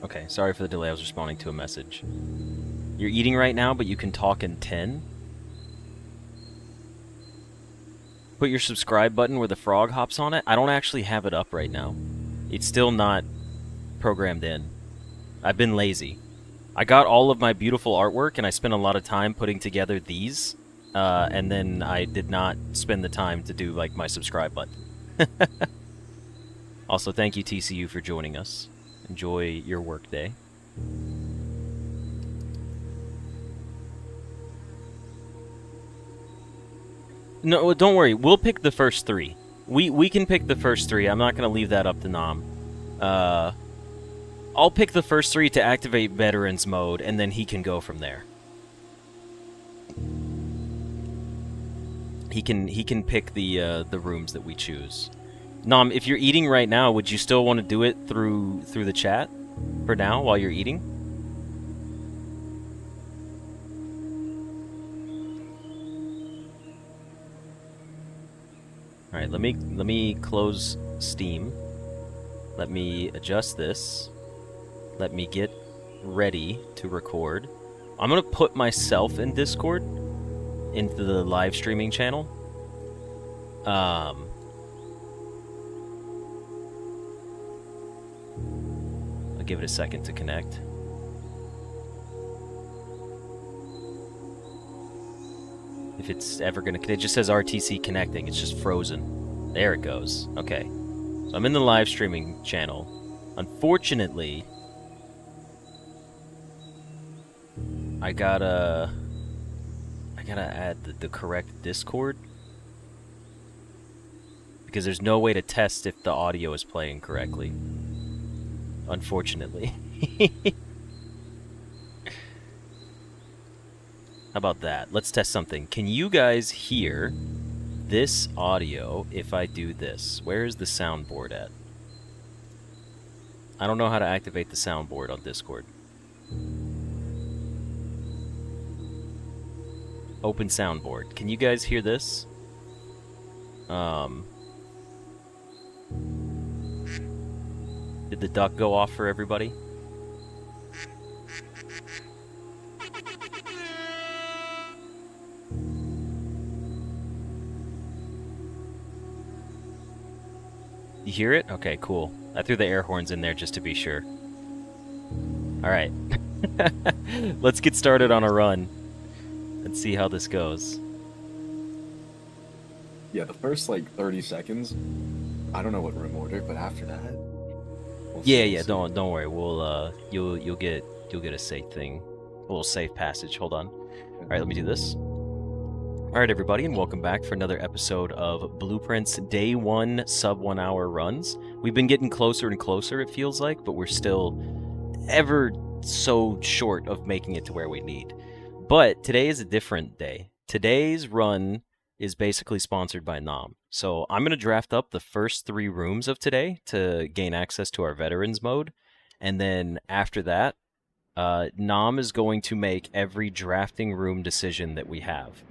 Okay, sorry for the delay. I was responding to a message. You're eating right now, but you can talk in 10. Put your subscribe button where the frog hops on it. I don't actually have it up right now. It's still not programmed in. I've been lazy. I got all of my beautiful artwork, and I spent a lot of time putting together these, and then I did not spend the time to do, like, my subscribe button. Also, thank you, TCU, for joining us. Enjoy your work day. No, don't worry. We'll pick the first 3. We can pick the first 3. I'm not going to leave that up to Nam. I'll pick the first 3 to activate Veterans Mode, and then he can go from there. He can pick the rooms that we choose. Nam, if you're eating right now, would you still want to do it through the chat for now while you're eating? All right, let me close Steam. Let me adjust this. Let me get ready to record. I'm gonna put myself in Discord into the live streaming channel. I'll give it a second to connect. If it's ever gonna connect, it just says RTC connecting. It's just frozen. There it goes. Okay. So I'm in the live streaming channel. Unfortunately, I gotta add the correct Discord, because there's no way to test if the audio is playing correctly. Unfortunately. How about that? Let's test something. Can you guys hear this audio if I do this? Where is the soundboard at? I don't know how to activate the soundboard on Discord. Open soundboard. Can you guys hear this? Did the duck go off for everybody? You hear it? Okay, cool. I threw the air horns in there just to be sure. Alright. Let's get started on a run. Let's see how this goes. Yeah, the first, like, 30 seconds, I don't know what room order, but after that... Yeah, don't worry. We'll, you'll get a safe thing. A little safe passage. Hold on. Alright, let me do this. Alright, everybody, and welcome back for another episode of Blueprint's Day 1 sub-1 hour runs. We've been getting closer and closer, it feels like, but we're still ever so short of making it to where we need. But today is a different day. Today's run is basically sponsored by Nam. So I'm going to draft up the first 3 rooms of today to gain access to our Veterans Mode. And then after that, Nam is going to make every drafting room decision that we have.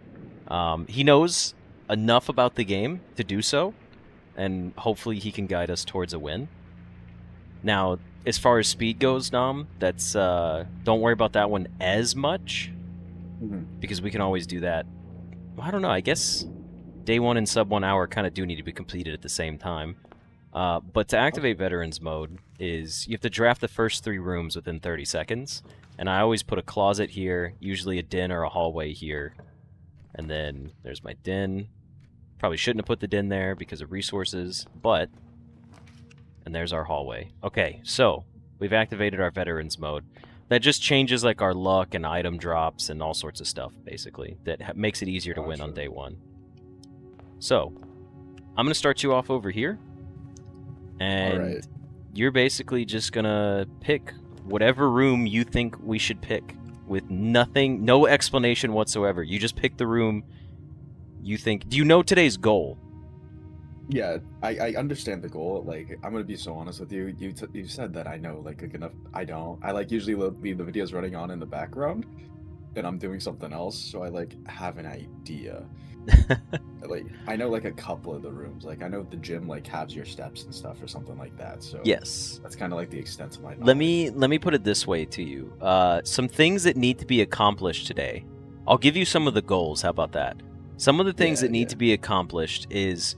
He knows enough about the game to do so, and hopefully he can guide us towards a win. Now, as far as speed goes, Nam, that's don't worry about that one as much, because we can always do that. Well, I don't know, I guess Day 1 and sub-1 hour kind of do need to be completed at the same time. But to activate Veterans Mode is you have to draft the first 3 rooms within 30 seconds, and I always put a closet here, usually a den or a hallway here. And then there's my den. Probably shouldn't have put the den there because of resources, but... And there's our hallway. Okay, so we've activated our Veterans Mode. That just changes like our luck and item drops and all sorts of stuff, basically. That makes it easier to win on Day 1. So, I'm going to start you off over here. And you're basically just going to pick whatever room you think we should pick. With nothing, no explanation whatsoever. You just pick the room you think... Do you know today's goal? Yeah, I understand the goal. Like, I'm gonna be so honest with you. You said that I know, like, enough. I don't. I, like, usually leave the videos running on in the background, and I'm doing something else, so I, like, have an idea. Like I know like a couple of the rooms. Like I know the gym like has your steps and stuff or something like that. So Yes. that's kind of like the extent of my Let knowledge. me put it this way to you. Some things that need to be accomplished today. I'll give you some of the goals. How about that? Some of the things Yeah, that need yeah. to be accomplished is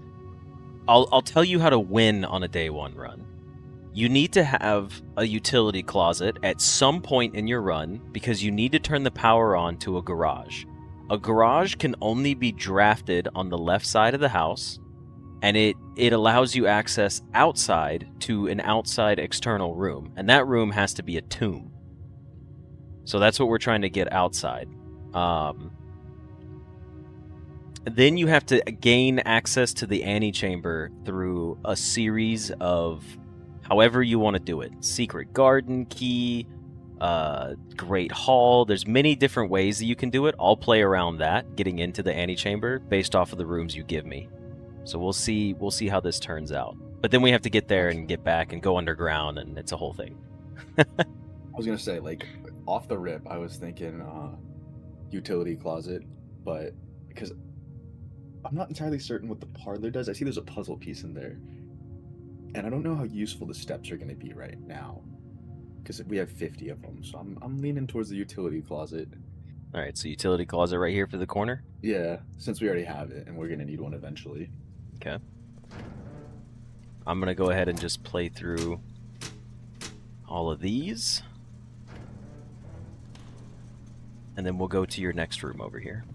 I'll tell you how to win on a day one run. You need to have a utility closet at some point in your run because you need to turn the power on to a garage. A garage can only be drafted on the left side of the house, and it allows you access outside to an outside external room, and that room has to be a tomb. So that's what we're trying to get outside. Then you have to gain access to the antechamber through a series of however you want to do it. Secret garden key, great hall. There's many different ways that you can do it. I'll play around that, getting into the antechamber based off of the rooms you give me. So we'll see how this turns out. But then we have to get there and get back and go underground, and it's a whole thing. I was gonna say like off the rip, I was thinking utility closet, but because I'm not entirely certain what the parlor does. I see there's a puzzle piece in there, and I don't know how useful the steps are gonna be right now because we have 50 of them. So I'm leaning towards the utility closet. All right, so utility closet right here for the corner. Yeah, since we already have it, and we're gonna need one eventually. Okay. I'm gonna go ahead and just play through all of these. And then we'll go to your next room over here.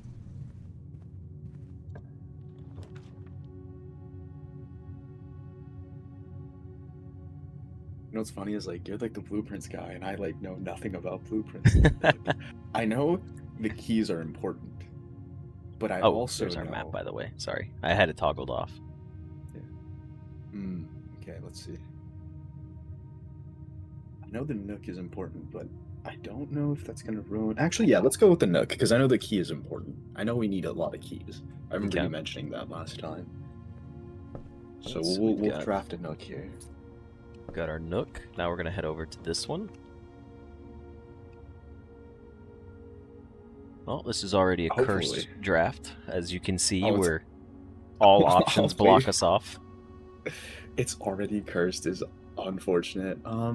You know what's funny is like you're like the blueprints guy, and I like know nothing about blueprints. I know the keys are important, but I also there's our know... map, by the way. Sorry, I had it toggled off. Yeah. Okay, let's see. I know the nook is important, but I don't know if that's gonna ruin... Actually, yeah, let's go with the nook, because I know the key is important. I know we need a lot of keys. I remember you mentioning that last time. So we'll craft a nook here. Got our nook. Now we're gonna head over to this one. Well, this is already a cursed draft. As you can see, where all options block us off. It's already cursed is unfortunate. I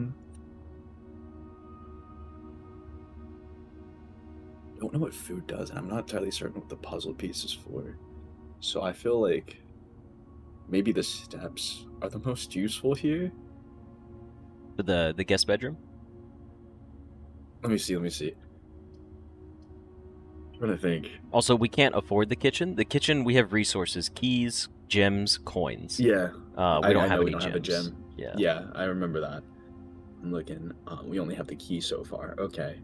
don't know what food does, and I'm not entirely certain what the puzzle piece is for. So I feel like maybe the steps are the most useful here. For the guest bedroom? Let me see. I'm trying to think. Also, we can't afford the kitchen. The kitchen, we have resources, keys, gems, coins. Yeah. We don't have any gems. Have a gem. Yeah, I remember that. I'm looking. We only have the key so far. Okay.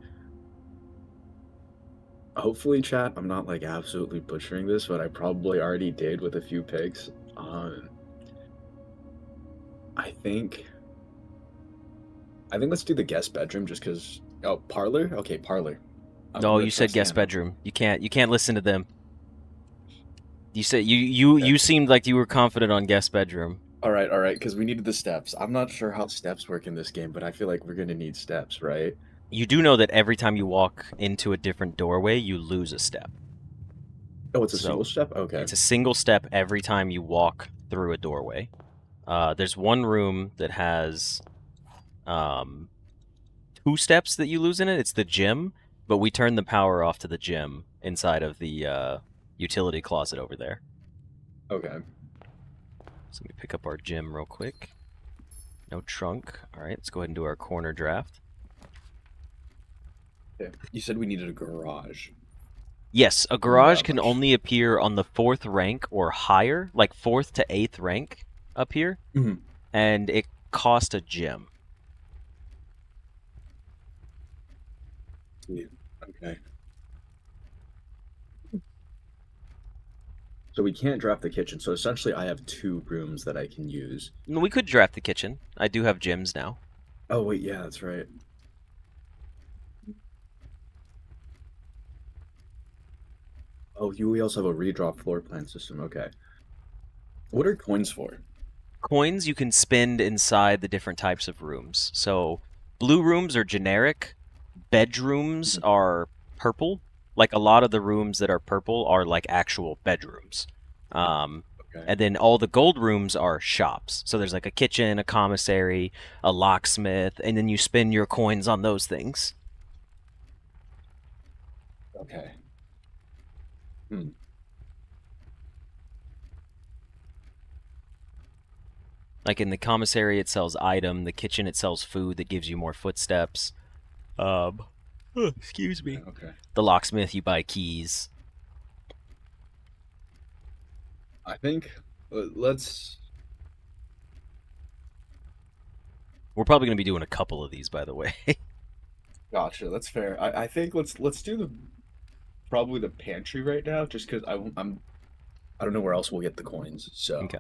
Hopefully, chat, I'm not like absolutely butchering this, but I probably already did with a few picks. I think let's do the guest bedroom just because... Oh, parlor? Okay, parlor. No, you said guest bedroom. You can't listen to them. You said you seemed like you were confident on guest bedroom. All right, because we needed the steps. I'm not sure how steps work in this game, but I feel like we're gonna need steps, right? You do know that every time you walk into a different doorway, you lose a step. Oh, it's a single step? Okay. It's a single step every time you walk through a doorway. There's one room that has 2 steps that you lose in it. It's the gym, but we turn the power off to the gym inside of the utility closet over there. Okay. So let me pick up our gym real quick. No trunk. All right, let's go ahead and do our corner draft. Yeah. You said we needed a garage. Yes, a garage can only appear on the 4th rank or higher, like 4th to 8th rank up here, and it costs a gem. Yeah. Okay. So we can't draft the kitchen. So essentially, I have 2 rooms that I can use. We could draft the kitchen. I do have gyms now. Oh wait, yeah, that's right. Oh, we also have a redraw floor plan system. Okay. What are coins for? Coins you can spend inside the different types of rooms. So blue rooms are generic. Bedrooms are purple. Like a lot of the rooms that are purple are like actual bedrooms. Um, Okay. and then all the gold rooms are shops. So there's like a kitchen, a commissary, a locksmith, and then you spend your coins on those things. Okay. Hmm. Like in the commissary, it sells item. The kitchen, it sells food that gives you more footsteps. Um, excuse Okay. me. Okay. The locksmith, you buy keys. I think let's. We're probably going to be doing a couple of these, by the way. Gotcha. That's fair. I think let's do the probably the pantry right now, just because I don't know where else we'll get the coins. So Okay.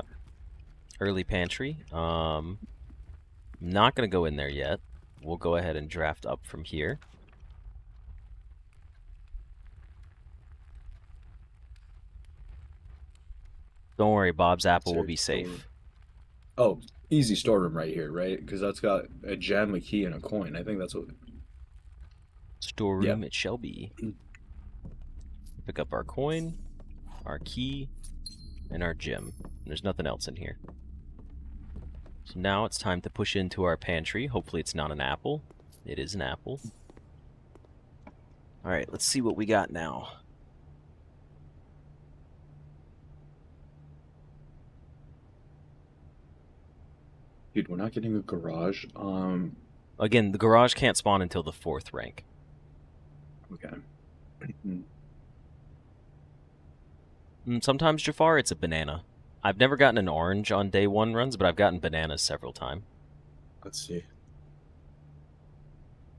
Early pantry. Not going to go in there yet. We'll go ahead and draft up from here. Don't worry, Bob's apple will be safe. Oh, easy storeroom right here, right? Because that's got a gem, a key, and a coin. I think that's what. Storeroom Yep. it shall be. Pick up our coin, our key, and our gem. There's nothing else in here. So now it's time to push into our pantry. Hopefully it's not an apple. It is an apple. Alright, let's see what we got now. Dude, we're not getting a garage. Again, the garage can't spawn until the 4th rank. Okay. Sometimes, Jafar, it's a banana. I've never gotten an orange on day 1 runs, but I've gotten bananas several times. Let's see.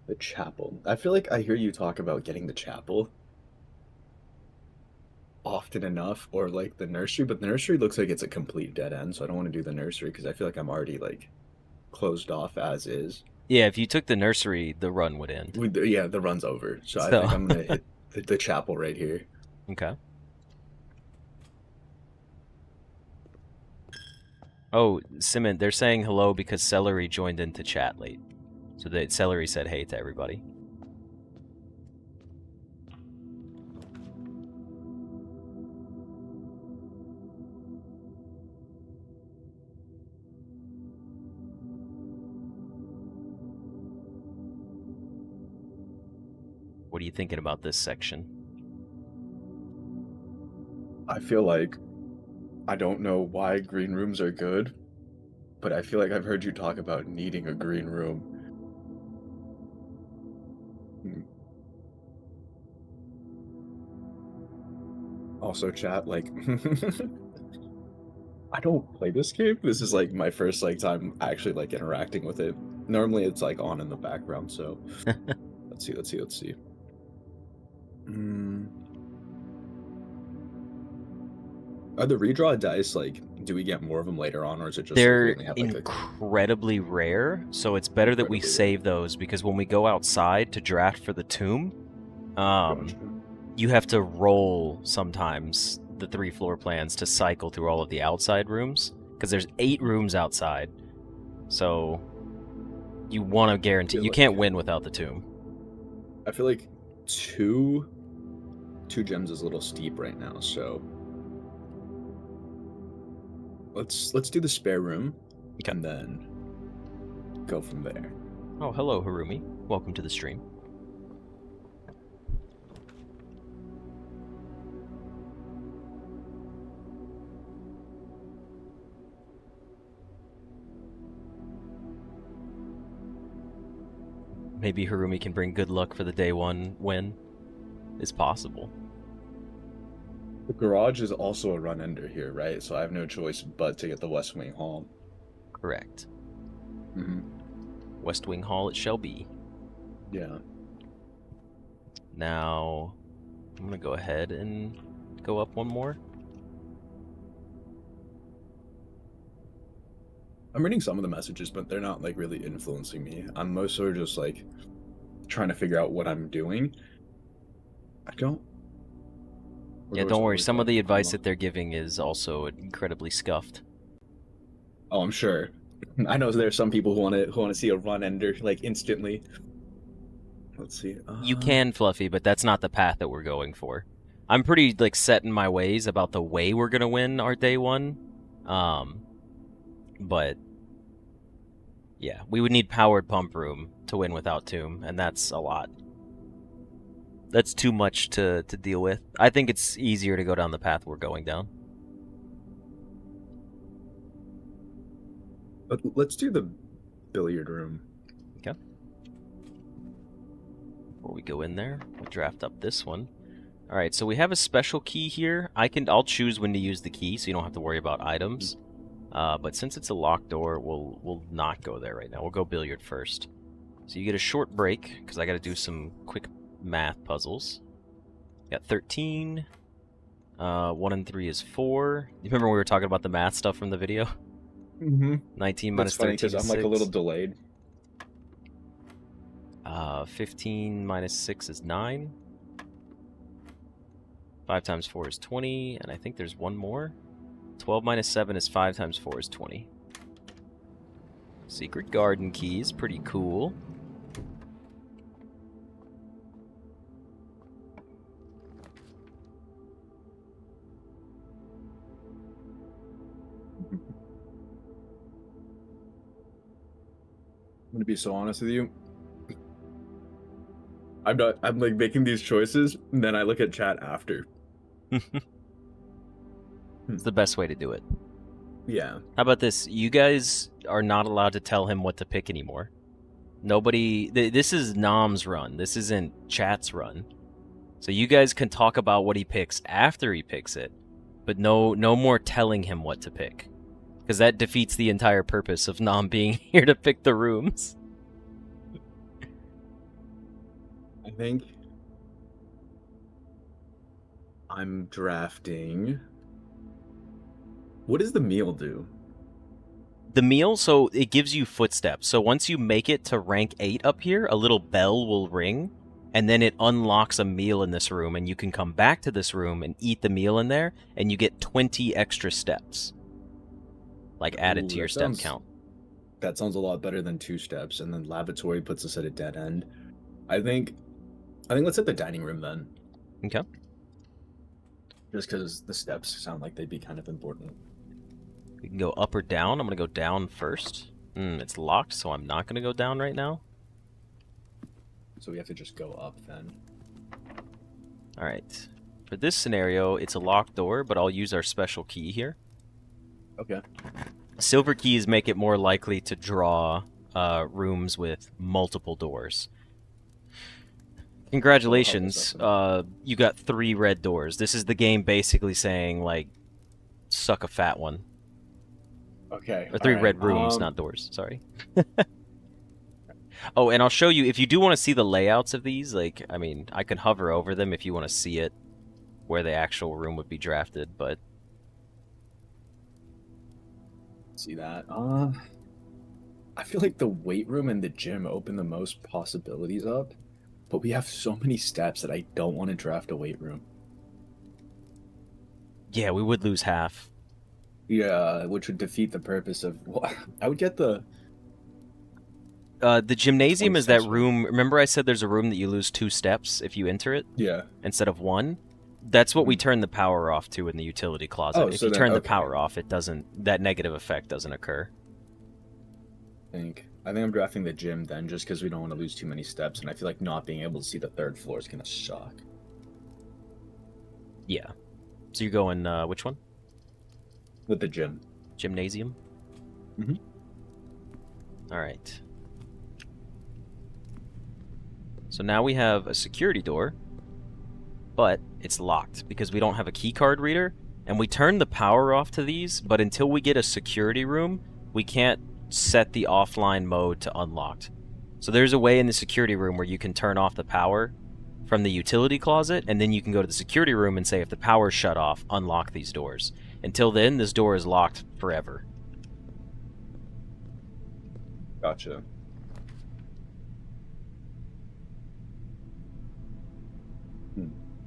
The chapel. I feel like I hear you talk about getting the chapel often enough, or like the nursery, but the nursery looks like it's a complete dead end, so I don't want to do the nursery because I feel like I'm already like closed off as is. Yeah, if you took the nursery, the run would end. Yeah, the run's over, so I So, think I'm gonna hit the chapel right here. okay. Oh, Simon, they're saying hello because Celery joined into chat late. So that Celery said hey to everybody. What are you thinking about this section? I feel like I don't know why green rooms are good, but I feel like I've heard you talk about needing a green room. Also, chat, like, I don't play this game. This is like my first like time actually like interacting with it. Normally it's like on in the background, so let's see. Mm. Are the redraw dice like, do we get more of them later on, or is it just like, we They're only have like incredibly rare, so it's better that we save those because when we go outside to draft for the tomb, Gotcha. you have to roll sometimes the 3 floor plans to cycle through all of the outside rooms because there's 8 rooms outside. So you want to guarantee you can't win without the tomb. I feel like two gems is a little steep right now, so let's do the spare room and then go from there. Oh, hello, Harumi. Welcome to the stream. Maybe Harumi can bring good luck for the day 1 win. It's possible. The garage is also a run ender here, right? So I have no choice but to get the West Wing Hall. Correct. Mm-hmm. West Wing Hall it shall be. Yeah. Now, I'm going to go ahead and go up one more. I'm reading some of the messages, but they're not like really influencing me. I'm most sort of just like trying to figure out what I'm doing. I don't. Yeah, don't worry. Some of the advice that they're giving is also incredibly scuffed. Oh, I'm sure. I know there's some people who want to see a run ender like instantly. Let's see. You can, Fluffy, but that's not the path that we're going for. I'm pretty like set in my ways about the way we're gonna win our day one. But yeah, we would need powered pump room to win without tomb, and that's a lot. That's too much to deal with. I think it's easier to go down the path we're going down. But let's do the billiard room. Okay. Before we go in there, we'll draft up this one. All right, so we have a special key here. I'll choose when to use the key, so you don't have to worry about items. But since it's a locked door, we'll not go there right now. We'll go billiard first. So you get a short break because I got to do some quick math puzzles. Got 13. 1 and 3 is 4. You remember we were talking about the math stuff from the video? Mm-hmm. 19 minus 13 is 6. I'm like a little delayed. 15 minus 6 is 9. 5 times 4 is 20, and I think there's one more. 12 minus 7 is 5 times 4 is 20. Secret garden keys, pretty cool. I'm gonna be so honest with you. I'm like making these choices, and then I look at chat after. It's the best way to do it. Yeah. How about this? You guys are not allowed to tell him what to pick anymore. Nobody... This is Nom's run. This isn't chat's run. So you guys can talk about what he picks after he picks it, but no more telling him what to pick. Because that defeats the entire purpose of Nom being here to pick the rooms. I think I'm drafting... What does the meal do? The meal, so it gives you footsteps. So once you make it to rank 8 up here, a little bell will ring, and then it unlocks a meal in this room, and you can come back to this room and eat the meal in there, and you get 20 extra steps. Like added to your step count. That sounds a lot better than 2 steps, and then lavatory puts us at a dead end. I think let's hit the dining room then. Okay. Just because the steps sound like they'd be kind of important. We can go up or down. I'm going to go down first. It's locked, so I'm not going to go down right now. So we have to just go up then. Alright. For this scenario, it's a locked door, but I'll use our special key here. Okay. Silver keys make it more likely to draw rooms with multiple doors. Congratulations, you got 3 red doors. This is the game basically saying, like, suck a fat one. Okay. Or 3 red rooms, not doors, sorry. Oh, and I'll show you, if you do want to see the layouts of these, like, I mean, I can hover over them if you want to see it, where the actual room would be drafted, but... See that? I feel like the weight room and the gym open the most possibilities up, but we have so many steps that I don't want to draft a weight room. Yeah, we would lose half. Yeah, which would defeat the purpose of... Well, I would get the... The gymnasium is that room... Remember I said there's a room that you lose 2 steps if you enter it? Yeah. Instead of 1? That's what we turn the power off to in the utility closet. Oh, if so you then, turn the okay. power off, it doesn't... That negative effect doesn't occur. I think I'm drafting the gym then, just because we don't want to lose too many steps, and I feel like not being able to see the 3rd floor is going to suck. Yeah. So you're going, which one? With the gym. Gymnasium? Mm-hmm. Alright. So now we have a security door, but it's locked because we don't have a key card reader, and we turn the power off to these, but until we get a security room, we can't set the offline mode to unlocked. So there's a way in the security room where you can turn off the power from the utility closet, and then you can go to the security room and say, if the power's shut off, unlock these doors. Until then, this door is locked forever. Gotcha.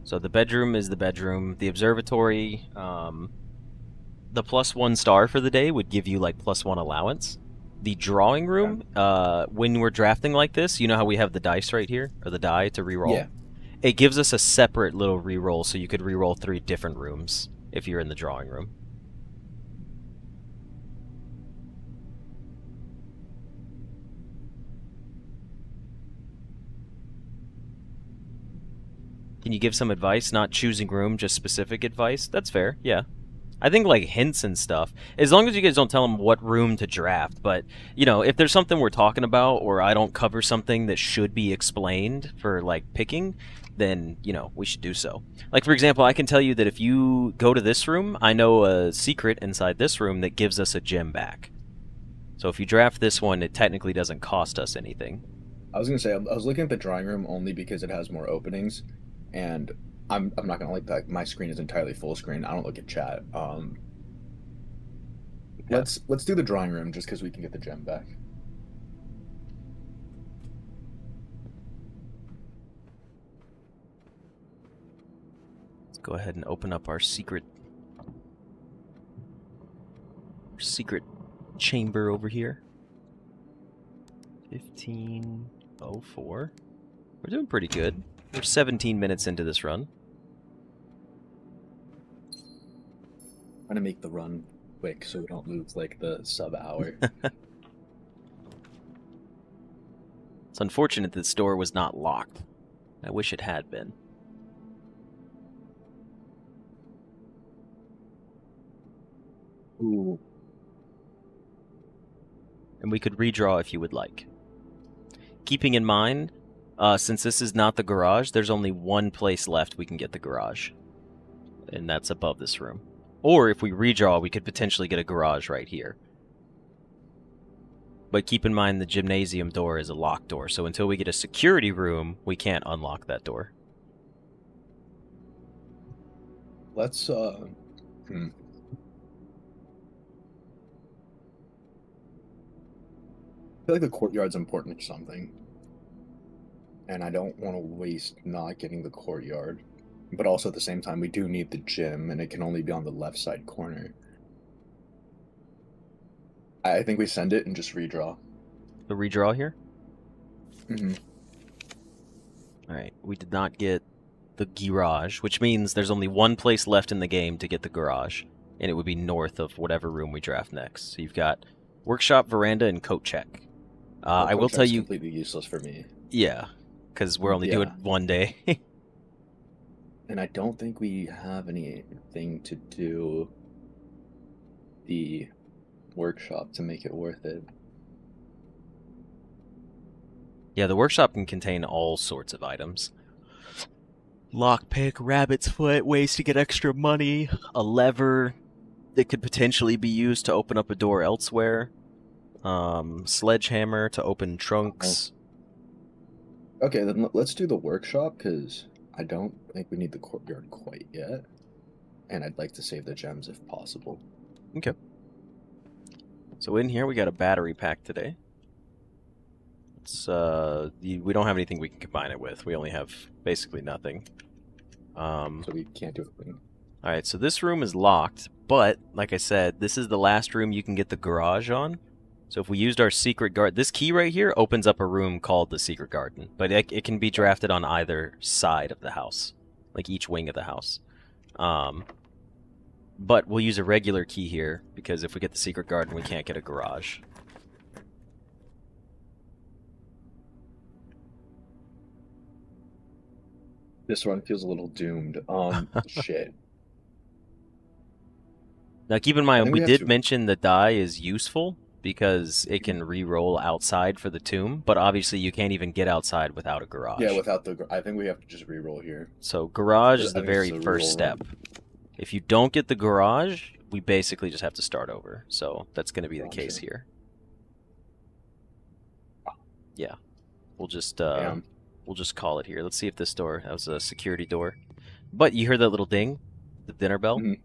So the bedroom is the bedroom. The observatory, the +1 star for the day would give you like +1 allowance. The drawing Okay. room, when we're drafting like this, you know how we have the dice right here, or the die to reroll? Yeah. It gives us a separate little reroll, so you could reroll 3 different rooms if you're in the drawing room. Can you give some advice? Not choosing room, just specific advice? That's fair, yeah. I think like hints and stuff, as long as you guys don't tell them what room to draft, but you know, if there's something we're talking about or I don't cover something that should be explained for like picking, then, you know, we should do so. Like for example, I can tell you that if you go to this room, I know a secret inside this room that gives us a gem back. So if you draft this one, it technically doesn't cost us anything. I was gonna say I was looking at the drawing room only because it has more openings, and I'm not gonna like that. My screen is entirely full screen. I don't look at chat. Yeah. Let's do the drawing room just because we can get the gem back. Let's go ahead and open up our secret chamber over here. 15:04. We're doing pretty good. We're 17 minutes into this run. Trying to make the run quick so we don't lose like the sub hour. It's unfortunate that this door was not locked. I wish it had been. Ooh. And we could redraw if you would like. Keeping in mind, since this is not the garage, there's only one place left we can get the garage. And that's above this room. Or if we redraw, we could potentially get a garage right here. But keep in mind the gymnasium door is a locked door, so until we get a security room, we can't unlock that door. Let's I feel like the courtyard's important or something. And I don't want to waste not getting the courtyard. But also at the same time, we do need the gym, and it can only be on the left side corner. I think we send it and just redraw. The redraw here? Mm-hmm. Alright, we did not get the garage, which means there's only one place left in the game to get the garage, and it would be north of whatever room we draft next. So you've got workshop, veranda, and coat check. I will tell you... completely useless for me. Yeah, because we're only doing one day. And I don't think we have anything to do the workshop to make it worth it. Yeah, the workshop can contain all sorts of items. Lockpick, rabbit's foot, ways to get extra money, a lever that could potentially be used to open up a door elsewhere, sledgehammer to open trunks. Okay, then let's do the workshop, because I don't think we need the courtyard quite yet. And I'd like to save the gems if possible. Okay. So in here we got a battery pack today. It's we don't have anything we can combine it with. We only have basically nothing. So we can't do anything. Alright, so this room is locked, but like I said, this is the last room you can get the garage on. So if we used our secret garden, this key right here opens up a room called the secret garden, but it can be drafted on either side of the house, like each wing of the house. But we'll use a regular key here, because if we get the secret garden, we can't get a garage. This one feels a little doomed. Shit. Now keep in mind, we did mention the die is useful, because it can re-roll outside for the tomb, but obviously you can't even get outside without a garage. Yeah, without the... I think we have to just re-roll here. So garage is the very first step. If you don't get the garage, we basically just have to start over. So that's going to be the case here. Yeah. We'll just call it here. Let's see if this door... That was a security door. But you hear that little ding? The dinner bell? Mm-hmm.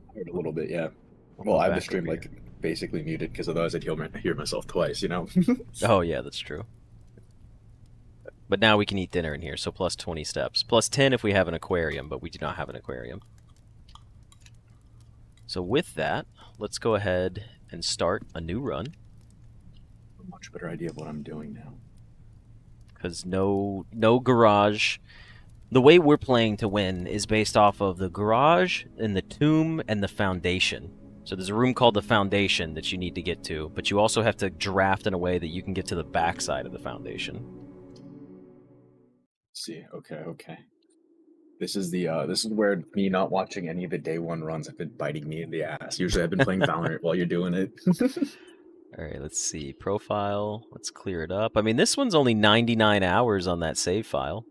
I heard a little bit, yeah. Well, I have the stream like basically muted, because otherwise I'd hear myself twice, you know? Oh yeah, that's true. But now we can eat dinner in here, so plus 20 steps. Plus 10 if we have an aquarium, but we do not have an aquarium. So with that, let's go ahead and start a new run. A much better idea of what I'm doing now. Because no garage. The way we're playing to win is based off of the garage and the tomb and the foundation. So there's a room called the foundation that you need to get to, but you also have to draft in a way that you can get to the backside of the foundation. Let's see, okay. This is where me not watching any of the day one runs have been biting me in the ass. Usually I've been playing Valorant while you're doing it. All right, let's see. Profile. Let's clear it up. I mean, this one's only 99 hours on that save file.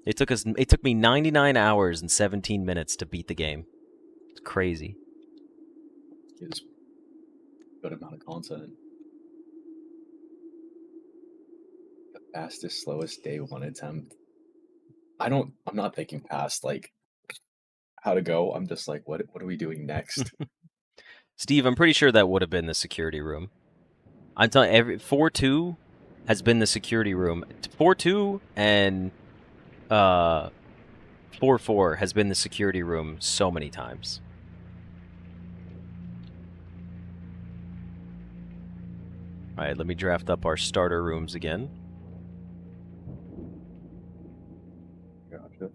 It took me 99 hours and 17 minutes to beat the game. It's crazy. It's a good amount of content. The fastest, slowest day one attempt. I'm not thinking past like how to go. I'm just like, what are we doing next? Steve, I'm pretty sure that would have been the security room. I'm telling you, 4-2 has been the security room. 4-2 and 4-4 has been the security room so many times. All right, let me draft up our starter rooms again. Gotcha.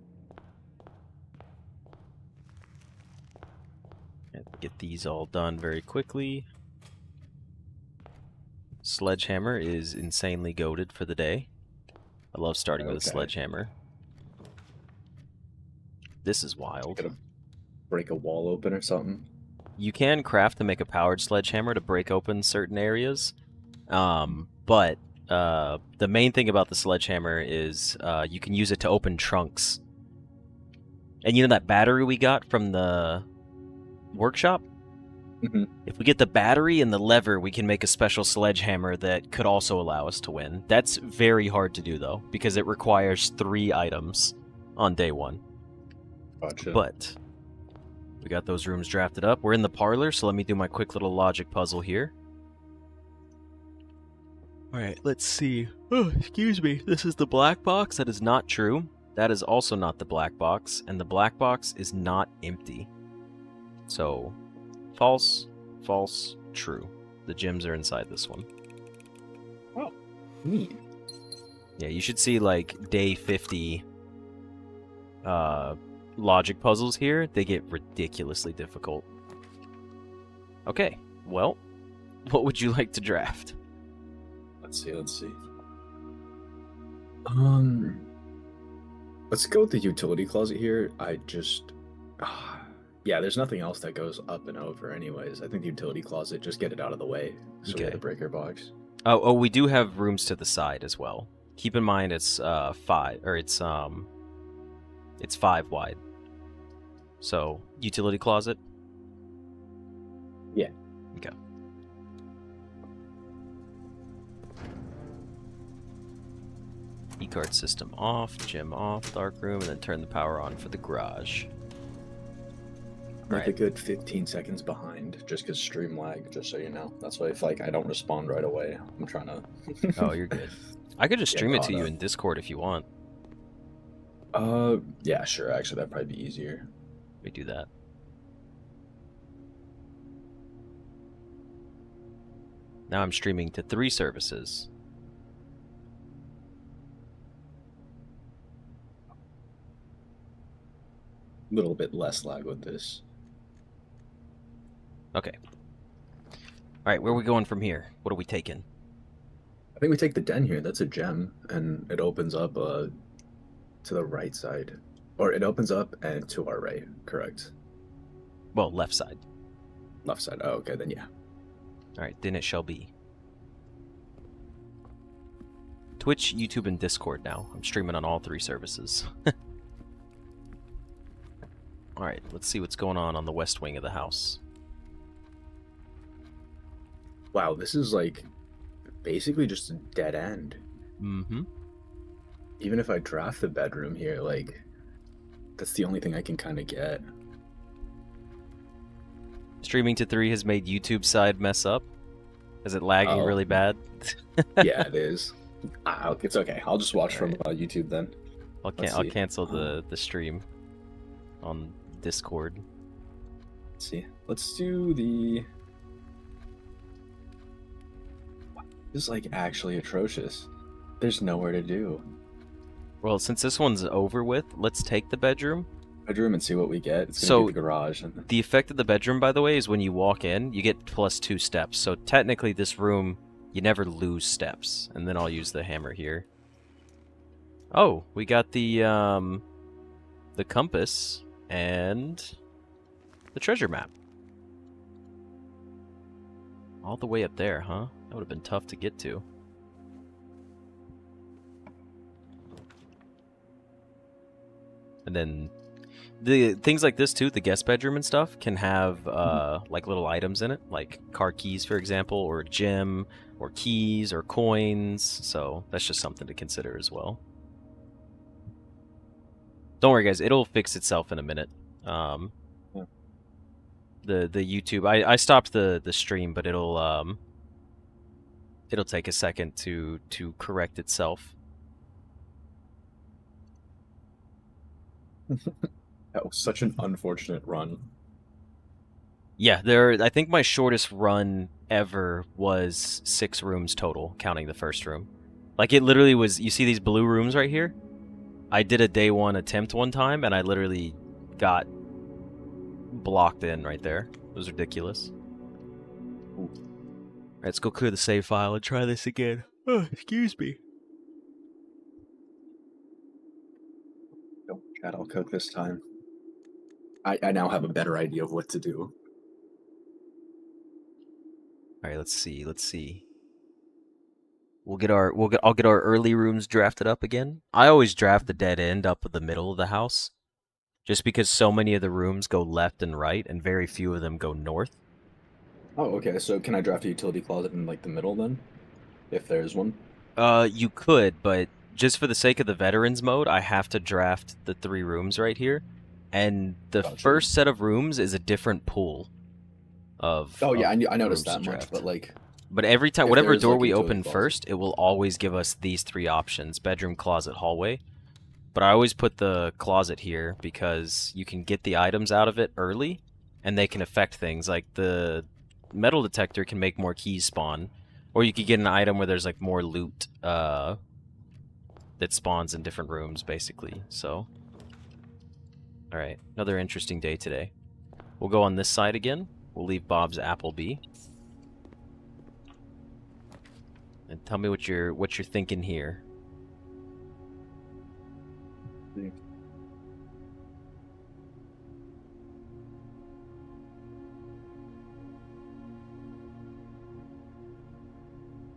And get these all done very quickly. Sledgehammer is insanely goated for the day. I love starting with a sledgehammer. This is wild. Gotta break a wall open or something. You can craft to make a powered sledgehammer to break open certain areas. But the main thing about the sledgehammer is you can use it to open trunks. And you know that battery we got from the workshop? Mm-hmm. If we get the battery and the lever, we can make a special sledgehammer that could also allow us to win. That's very hard to do, though, because it requires 3 items on day 1. Gotcha. But we got those rooms drafted up. We're in the parlor, so let me do my quick little logic puzzle here. Alright, let's see. Oh, excuse me. This is the black box. That is not true. That is also not the black box. And the black box is not empty. So, false, false, true. The gems are inside this one. Oh, neat. Yeah, you should see, like, day 50 logic puzzles here. They get ridiculously difficult. Okay, well, what would you like to draft? Let's see. Let's go with the utility closet here. Yeah, there's nothing else that goes up and over anyways. I think the utility closet, just get it out of the way. So we have the breaker box. Oh, we do have rooms to the side as well. Keep in mind it's 5, or it's 5 wide. So, utility closet? Yeah. Okay. E-card system off, gym off, dark room, and then turn the power on for the garage. Like a good 15 seconds behind, just because stream lag, just so you know. That's why if like I don't respond right away, I'm trying to... Oh, you're good. I could just stream it to you in Discord if you want. Yeah, sure. Actually, that'd probably be easier. Let me do that. Now I'm streaming to 3 services. A little bit less lag with this. Okay. Alright, where are we going from here? What are we taking? I think we take the den here. That's a gem, and it opens up to the right side. Or it opens up and to our right, correct? Well, left side. Left side. Oh, okay, then yeah. Alright, then it shall be. Twitch, YouTube, and Discord now. I'm streaming on all 3 services. Alright, let's see what's going on the west wing of the house. Wow, this is like basically just a dead end. Mm-hmm. Even if I draft the bedroom here, like, that's the only thing I can kind of get. Streaming to 3 has made YouTube side mess up. Is it lagging really bad? Yeah, it is. It's okay. I'll just watch from YouTube then. I'll cancel the stream on Discord. Let's see. Let's do the This is like actually atrocious. There's nowhere to do. Well, since this one's over with, let's take the bedroom. Bedroom and see what we get. It's gonna be So the garage. And the effect of the bedroom, by the way, is when you walk in, you get +2 steps. So technically this room, you never lose steps. And then I'll use the hammer here. Oh, we got the compass and the treasure map. All the way up there, huh? That would have been tough to get to. And then the things like this too, the guest bedroom and stuff, can have like little items in it, like car keys, for example, or gem, or keys, or coins. So that's just something to consider as well. Don't worry, guys. It'll fix itself in a minute. Yeah. The YouTube, I stopped the stream, but it'll take a second to correct itself. That was such an unfortunate run. Yeah, I think my shortest run ever was 6 rooms total, counting the first room. Like, it literally was, you see these blue rooms right here? I did a day 1 attempt one time, and I literally got blocked in right there. It was ridiculous. Alright, let's go clear the save file and try this again. Oh, excuse me. Don't chat, I'll cook this time. I now have a better idea of what to do. Alright, let's see. I'll get our early rooms drafted up again. I always draft the dead end up at the middle of the house, just because so many of the rooms go left and right, and very few of them go north. Oh, okay. So can I draft a utility closet in like the middle then, if there's one? You could, but just for the sake of the veterans mode, I have to draft the 3 rooms right here, and the Gotcha. first set of rooms is a different pool. Oh yeah, I noticed rooms to that much, draft. but like, But every time, if whatever there's, door like, a we utility open closet. first, it will always give us these 3 options: bedroom, closet, hallway. But I always put the closet here because you can get the items out of it early, and they can affect things. Like the metal detector can make more keys spawn, or you could get an item where there's like more loot that spawns in different rooms, basically. So, all right, another interesting day today. We'll go on this side again. We'll leave Bob's apple be. And tell me what you're thinking here.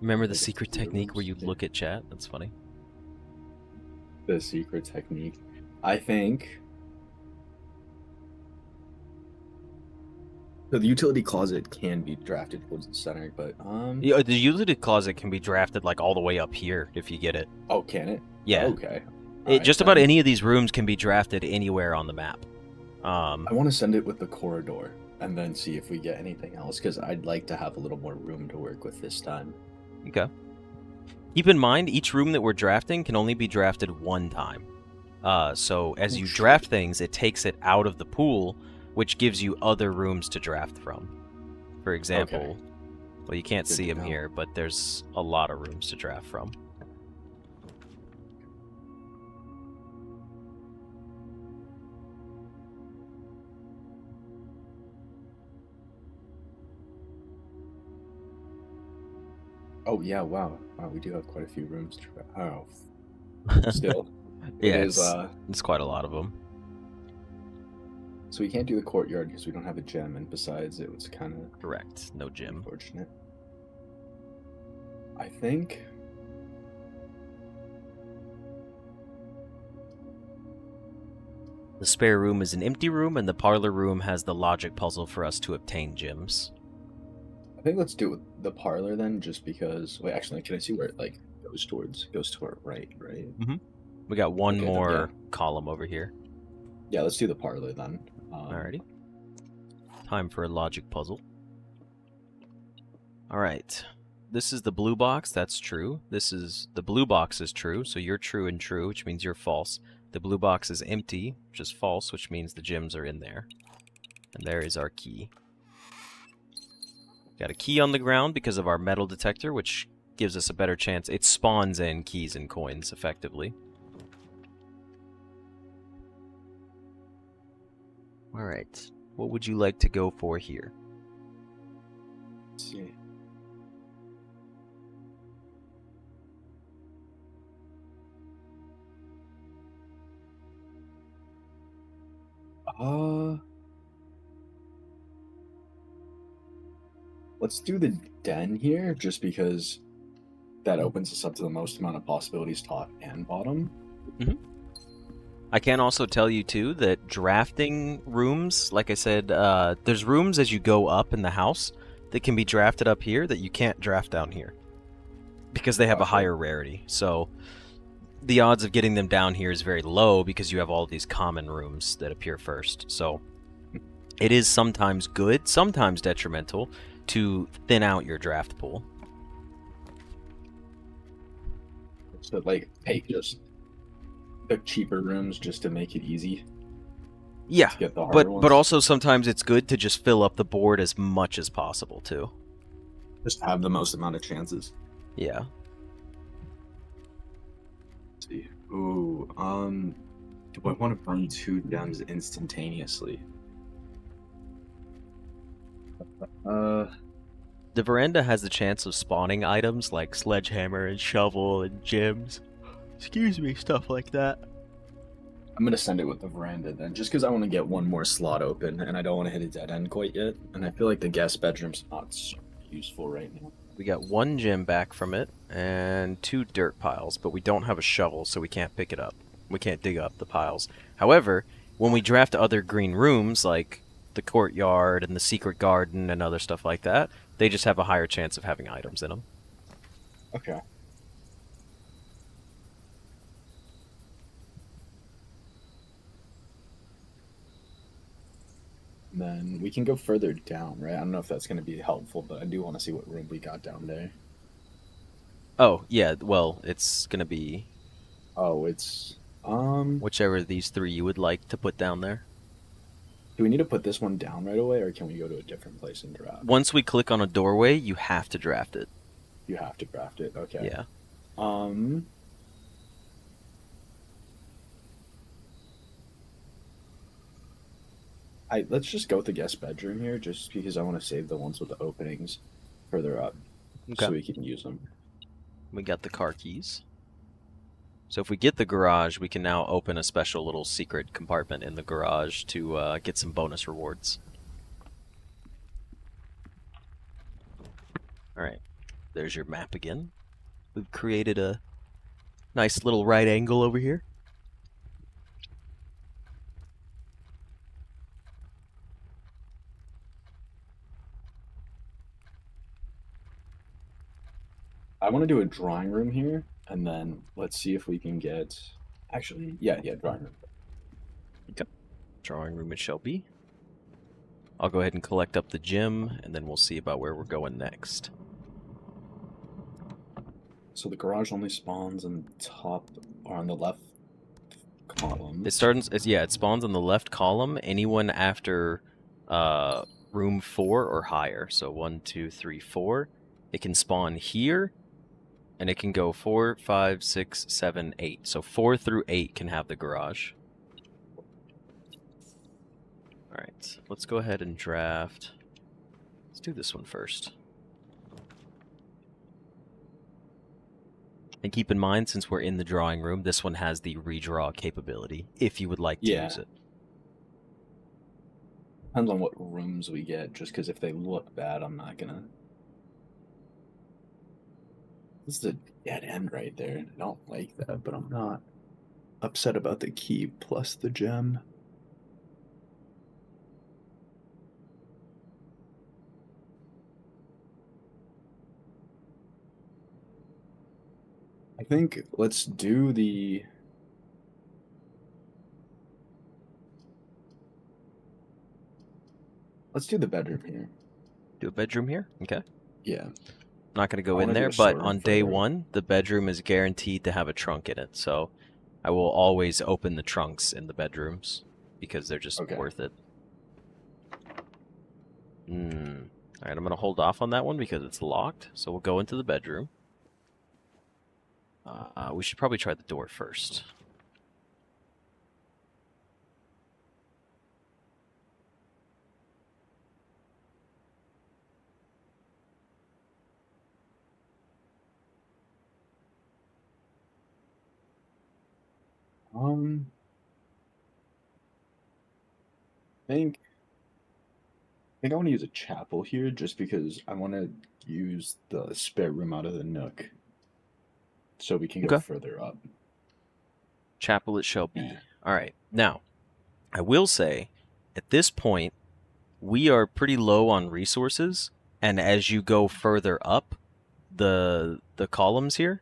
Remember the secret technique where you look at chat? That's funny. The secret technique, I think. So the utility closet can be drafted towards the center, but Yeah, the utility closet can be drafted like all the way up here if you get it. Oh, can it? Yeah. Okay. Just about any of these rooms can be drafted anywhere on the map. I want to send it with the corridor and then see if we get anything else, because I'd like to have a little more room to work with this time. Okay. Keep in mind, each room that we're drafting can only be drafted 1 time. So as you draft things, it takes it out of the pool, which gives you other rooms to draft from. For example, well, you can't see them here, but there's a lot of rooms to draft from. Oh yeah, wow. We do have quite a few rooms to draft. Oh, still. Yeah, it is, it's quite a lot of them. So we can't do the courtyard because we don't have a gem, and besides, it was kind of correct. No gem. Unfortunate. I think. The spare room is an empty room, and the parlor room has the logic puzzle for us to obtain gems. I think let's do it with the parlor then, just because. Wait, actually, can I see where it like goes towards? Goes to our right? Mm-hmm. We got one more column over here. Yeah, let's do the parlor then. Alrighty. Time for a logic puzzle. Alright. This is the blue box, that's true. The blue box is true, so you're true and true, which means you're false. The blue box is empty, which is false, which means the gems are in there. And there is our key. Got a key on the ground because of our metal detector, which gives us a better chance. It spawns in keys and coins, effectively. Alright. What would you like to go for here? Let's see. Let's do the den here, just because that opens us up to the most amount of possibilities, top and bottom. I can also tell you, too, that drafting rooms, like I said, there's rooms as you go up in the house that can be drafted up here that you can't draft down here. Because they have a higher rarity. So the odds of getting them down here is very low because you have all these common rooms that appear first. So it is sometimes good, sometimes detrimental to thin out your draft pool. So, like, take just the cheaper rooms just to make it easy. Yeah, To get the harder ones. but also sometimes it's good to just fill up the board as much as possible, too. Just have the most amount of chances. Yeah. Let's see. Ooh, do I want to burn 2 gems instantaneously? The veranda has the chance of spawning items like sledgehammer and shovel and gems. Excuse me, stuff like that. I'm gonna send it with the veranda then, just because I want to get one more slot open, and I don't want to hit a dead end quite yet. And I feel like the guest bedroom's not so useful right now. We got 1 gem back from it and 2 dirt piles, but we don't have a shovel, so we can't pick it up. We can't dig up the piles. However, when we draft other green rooms, like the courtyard and the secret garden and other stuff like that, they just have a higher chance of having items in them. Okay. Then we can go further down, right? I don't know if that's going to be helpful, but I do want to see what room we got down there. Oh, yeah, well, it's going to be Oh, it's whichever of these 3 you would like to put down there. do we need to put this one down right away, or can we go to a different place and draft? Once we click on a doorway, you have to draft it. You have to draft it. Okay. Yeah. Let's just go with the guest bedroom here, just because I want to save the ones with the openings further up, Okay. so we can use them. We got the car keys. So if we get the garage, we can now open a special little secret compartment in the garage to get some bonus rewards. Alright, there's your map again. We've created a nice little right angle over here. I want to do a drawing room here, and then let's see if we can get. Actually, yeah, drawing room. Okay. Drawing room it shall be. I'll go ahead and collect up the gem, and then we'll see about where we're going next. So the garage only spawns on the top or on the left column. It spawns on the left column. Anyone after room 4 or higher. So 1, 2, 3, 4. It can spawn here, and it can go 4, 5, 6, 7, 8. So 4 through 8 can have the garage. Alright, let's go ahead and draft. Let's do this one first. And keep in mind, since we're in the drawing room, this one has the redraw capability, if you would like to use it. Depends on what rooms we get, just because if they look bad, I'm not gonna... This is a dead end right there, and I don't like that, but I'm not upset about the key plus the gem. I think let's do the... Let's do the bedroom here. Do a bedroom here? Okay. Yeah. Not going to go in wanna do there, a but storeroom on day further. 1, the bedroom is guaranteed to have a trunk in it. So I will always open the trunks in the bedrooms because they're just Okay. worth it. Alright, I'm going to hold off on that one because it's locked. So we'll go into the bedroom. We should probably try the door first. Um, I think I want to use a chapel here just because I want to use the spare room out of the nook so we can go Okay. further up. Chapel it shall be. All right. Now, I will say, at this point, we are pretty low on resources, and as you go further up the columns here,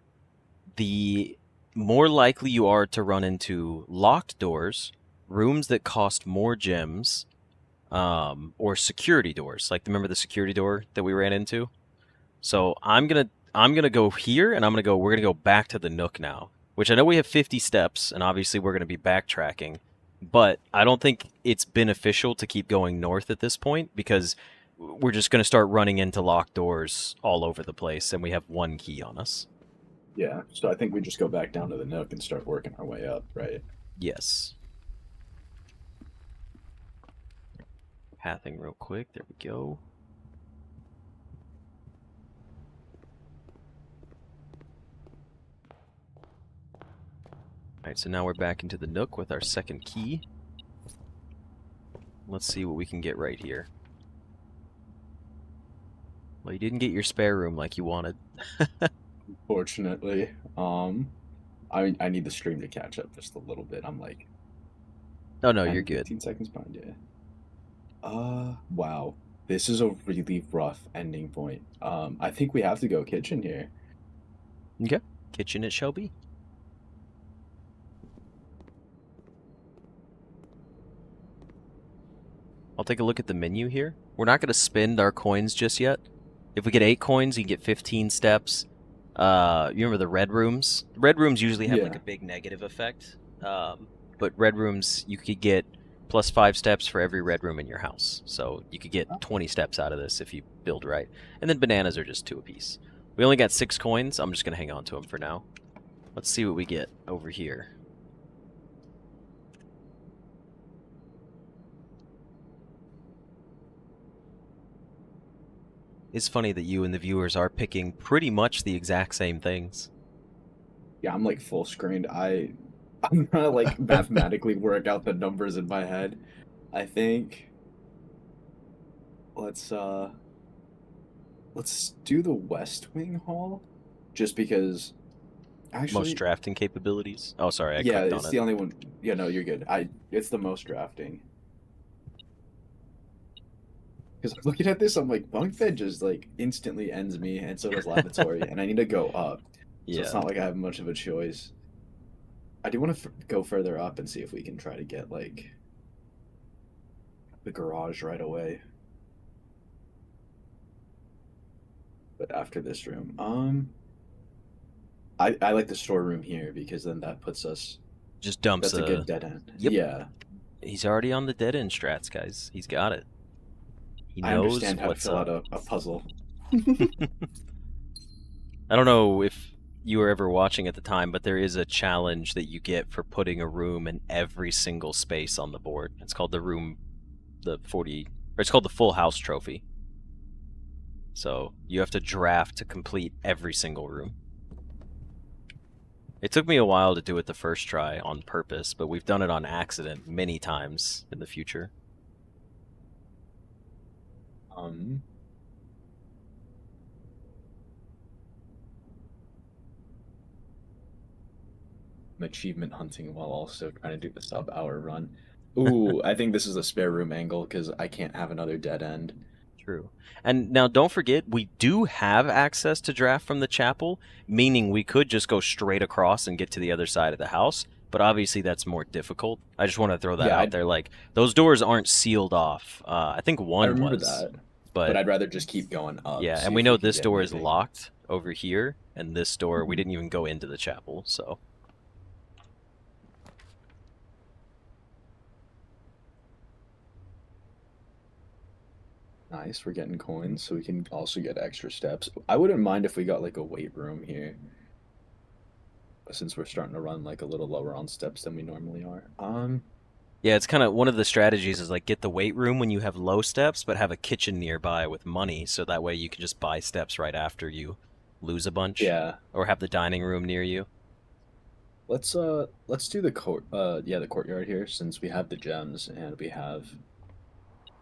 the more likely you are to run into locked doors, rooms that cost more gems, or security doors. Like remember the security door that we ran into? So I'm gonna go here, and we're gonna go back to the Nook now, which I know we have 50 steps, and obviously we're gonna be backtracking, but I don't think it's beneficial to keep going north at this point because we're just gonna start running into locked doors all over the place, and we have one key on us. Yeah, so I think we just go back down to the nook and start working our way up, right? Yes. Pathing real quick. There we go. Alright, so now we're back into the Nook with our second key. Let's see what we can get right here. Well, you didn't get your spare room like you wanted. Fortunately, I need the stream to catch up just a little bit. I'm like Oh no, 10, you're good. 15 seconds behind, yeah. Wow. This is a really rough ending point. I think we have to go kitchen here. Okay. Kitchen it shall be. I'll take a look at the menu here. We're not going to spend our coins just yet. If we get 8 coins, you can get 15 steps. You remember the red rooms? Red rooms usually have like Yeah. a big negative effect. But red rooms, you could get plus 5 steps for every red room in your house. So you could get 20 steps out of this if you build right. And then bananas are just 2 apiece. We only got 6 coins. I'm just going to hang on to them for now. Let's see what we get over here. It's funny that you and the viewers are picking pretty much the exact same things. Yeah, I'm like full screened. I'm trying to like mathematically work out the numbers in my head. I think let's uh let's do the West Wing Hall just because Most actually drafting capabilities. Oh, sorry, I yeah, clicked on it's it. the only one. Yeah, no, you're good. It's the most drafting. Because looking at this, I'm like, bunk bed just like instantly ends me, and so does lavatory, and I need to go up. So it's Yeah. not like I have much of a choice. I do want to go further up and see if we can try to get like the garage right away. But after this room, I like the storeroom here because then that puts us. Just dumps That's a good a. dead end. Yep. Yeah, He's already on the dead end strats, guys. He's got it. He I knows understand how to what's fill out up. a puzzle. I don't know if you were ever watching at the time, but there is a challenge that you get for putting a room in every single space on the board. It's called the 40, or it's called the Full House Trophy. So you have to draft to complete every single room. It took me a while to do it the first try on purpose, but we've done it on accident many times in the future. Um, I'm achievement hunting while also trying to do the sub-hour run. Ooh, I think this is a spare room angle because I can't have another dead end. True. And now don't forget, we do have access to draft from the chapel, meaning we could just go straight across and get to the other side of the house. But obviously that's more difficult. I just want to throw that Yeah, out there. Like, those doors aren't sealed off. I think I one remember was. that, but But I'd rather just keep going up, yeah, and see we if we know can this get door is maybe. locked over here, and this door, we Mhm. didn't even go into the chapel, so. Nice, we're getting coins, so we can also get extra steps. I wouldn't mind if we got like a weight room here. since we're starting to run like a little lower on steps than we normally are. Yeah, it's kind of one of the strategies is like get the weight room when you have low steps, but have a kitchen nearby with money, so that way you can just buy steps right after you lose a bunch, Yeah. or have the dining room near you. Let's do the the courtyard here since we have the gems and we have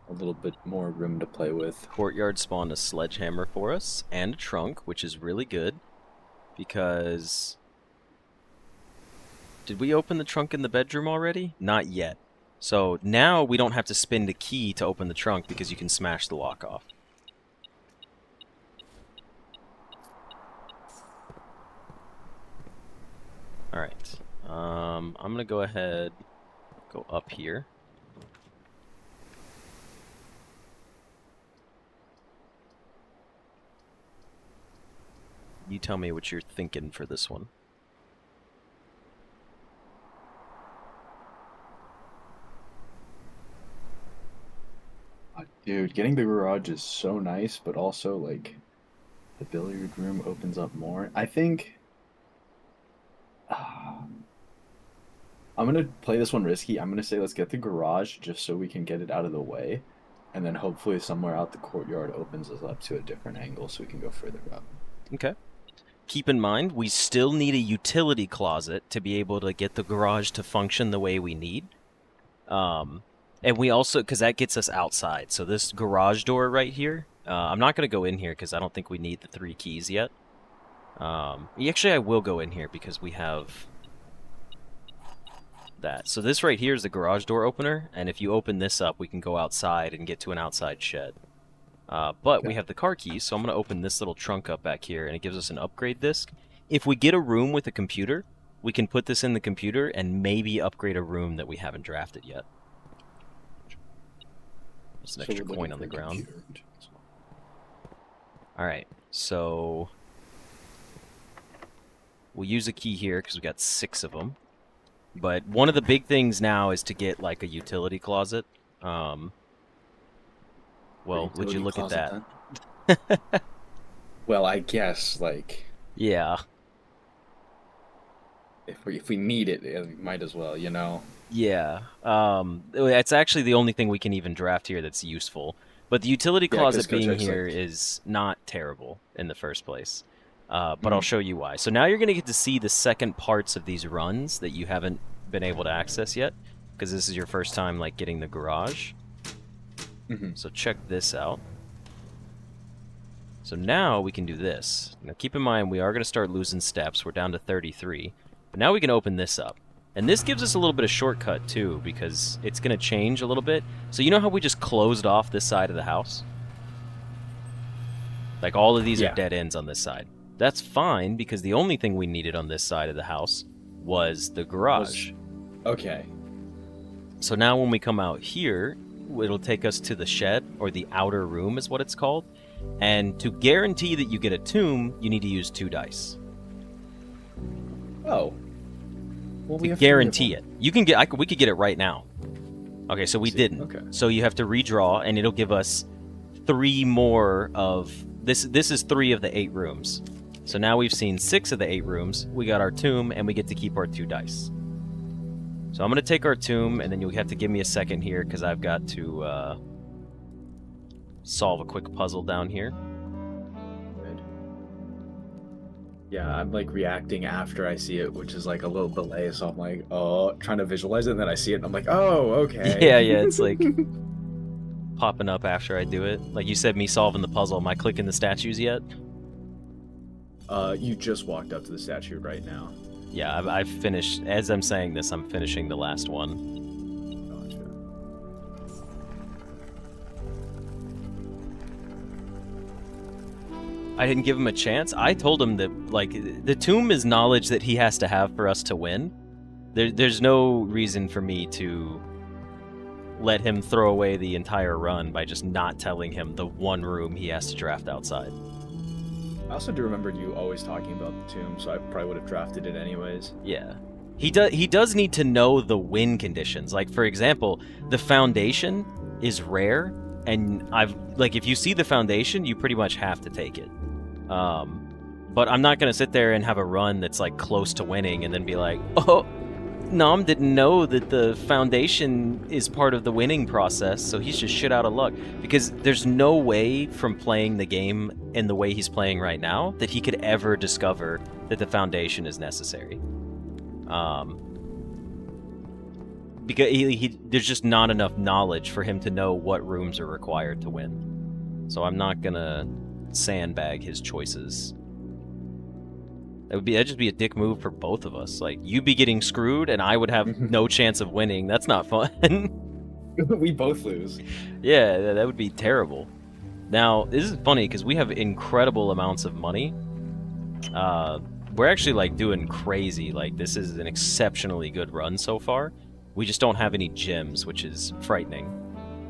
a little bit more room to play with. Courtyard spawned a sledgehammer for us and a trunk, which is really good because did we open the trunk in the bedroom already? Not yet. So now we don't have to spend a key to open the trunk because you can smash the lock off. Alright. I'm gonna go ahead, go up here. You tell me what you're thinking for this one. Dude, getting the garage is so nice, but also like the billiard room opens up more. I think I'm gonna play this one risky. I'm gonna say let's get the garage just so we can get it out of the way, and then hopefully somewhere out the courtyard opens us up to a different angle so we can go further up. Okay. Keep in mind, we still need a utility closet to be able to get the garage to function the way we need. And we also, because that gets us outside. So this garage door right here, I'm not going to go in here because I don't think we need the 3 keys yet. Actually, I will go in here because we have that. So this right here is the garage door opener, and if you open this up, we can go outside and get to an outside shed. But we have the car keys, so I'm going to open this little trunk up back here, and it gives us an upgrade disc. If we get a room with a computer, we can put this in the computer and maybe upgrade a room that we haven't drafted yet. There's an extra coin on the ground. Alright, so we'll use a key here because we got 6 of them. But one of the big things now is to get like a utility closet. Well, would you look at that? Well, I guess like yeah. If we need it, we might as well, you know. Yeah. It's actually the only thing we can even draft here that's useful. But the utility closet being here is not terrible in the first place. But I'll show you why. So now you're going to get to see the second parts of these runs that you haven't been able to access yet, because this is your first time like getting the garage. So check this out. So now we can do this. Now keep in mind we are going to start losing steps. We're down to 33. But now we can open this up. And this gives us a little bit of shortcut too, because it's going to change a little bit. So you know how we just closed off this side of the house? Like all of these are dead ends on this side. That's fine, because the only thing we needed on this side of the house was the garage. Okay. So now when we come out here, it'll take us to the shed, or the outer room is what it's called. And to guarantee that you get a tomb, you need to use 2 dice. Oh. Well, to guarantee it. You can get. We could get it right now. Okay, so we didn't. Okay. So you have to redraw, and it'll give us 3 more of this. This is 3 of the 8 rooms. So now we've seen 6 of the 8 rooms. We got our tomb, and we get to keep our 2 dice. So I'm going to take our tomb, and then you'll have to give me a second here, because I've got to solve a quick puzzle down here. Good. Yeah, I'm like reacting after I see it, which is like a little delay, so I'm like, oh, trying to visualize it, and then I see it, and I'm like, oh, okay. Yeah, it's like popping up after I do it. Like you said, me solving the puzzle. Am I clicking the statues yet? You just walked up to the statue right now. Yeah, I've finished. As I'm saying this, I'm finishing the last one. I didn't give him a chance. I told him that, like, the tomb is knowledge that he has to have for us to win. There's no reason for me to let him throw away the entire run by just not telling him the one room he has to draft outside. I also do remember you always talking about the tomb, so I probably would have drafted it anyways. Yeah. He does need to know the win conditions. Like, for example, the foundation is rare, and if you see the foundation, you pretty much have to take it. But I'm not gonna sit there and have a run that's like close to winning and then be like, oh, Nom didn't know that the foundation is part of the winning process, so he's just shit out of luck. Because there's no way from playing the game in the way he's playing right now that he could ever discover that the foundation is necessary. Because there's just not enough knowledge for him to know what rooms are required to win. So I'm not gonna sandbag his choices. That'd just be a dick move for both of us. Like, you'd be getting screwed, and I would have no chance of winning. That's not fun. We both lose. Yeah, that would be terrible. Now, this is funny, because we have incredible amounts of money. We're actually, like, doing crazy. Like, this is an exceptionally good run so far. We just don't have any gems, which is frightening.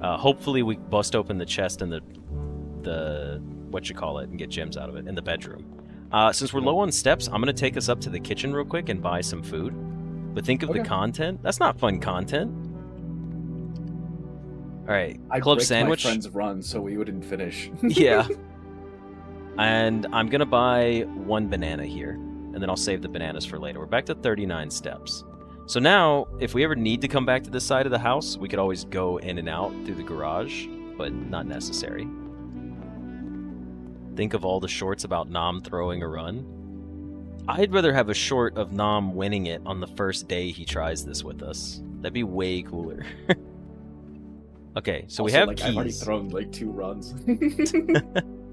Hopefully we bust open the chest in the whatchamacallit and get gems out of it in the bedroom. Since we're low on steps, I'm going to take us up to the kitchen real quick and buy some food. But think of the content. That's not fun content. All right, club sandwich. My friend's run so we wouldn't finish. Yeah. And I'm going to buy 1 banana here, and then I'll save the bananas for later. We're back to 39 steps. So now, if we ever need to come back to this side of the house, we could always go in and out through the garage, but not necessary. Think of all the shorts about Nom throwing a run. I'd rather have a short of Nom winning it on the first day he tries this with us. That'd be way cooler. Okay, so also, we have like, keys. I've already thrown like 2 runs.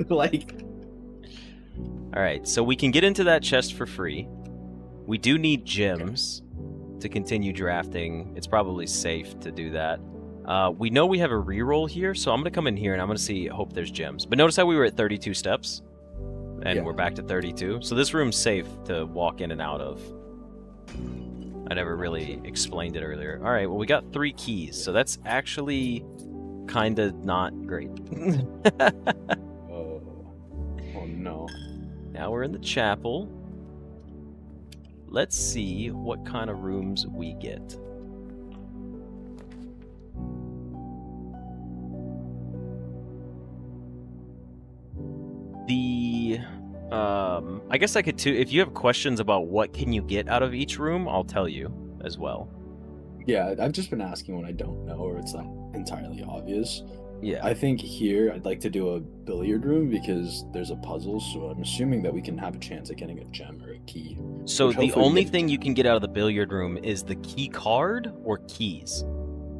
Like, all right, so we can get into that chest for free. We do need gems to continue drafting. It's probably safe to do that. We know we have a reroll here, so I'm going to come in here and I'm going to see, hope there's gems. But notice how we were at 32 steps, and we're back to 32. So this room's safe to walk in and out of. I never really explained it earlier. All right, well, we got 3 keys, so that's actually kind of not great. oh no. Now we're in the chapel. Let's see what kind of rooms we get. I guess I could too. If you have questions about what can you get out of each room, I'll tell you as well. Yeah, I've just been asking when I don't know or it's not entirely obvious. Yeah. I think here I'd like to do a billiard room because there's a puzzle, so I'm assuming that we can have a chance at getting a gem or a key. So the only thing you can get out of the billiard room is the key card or keys.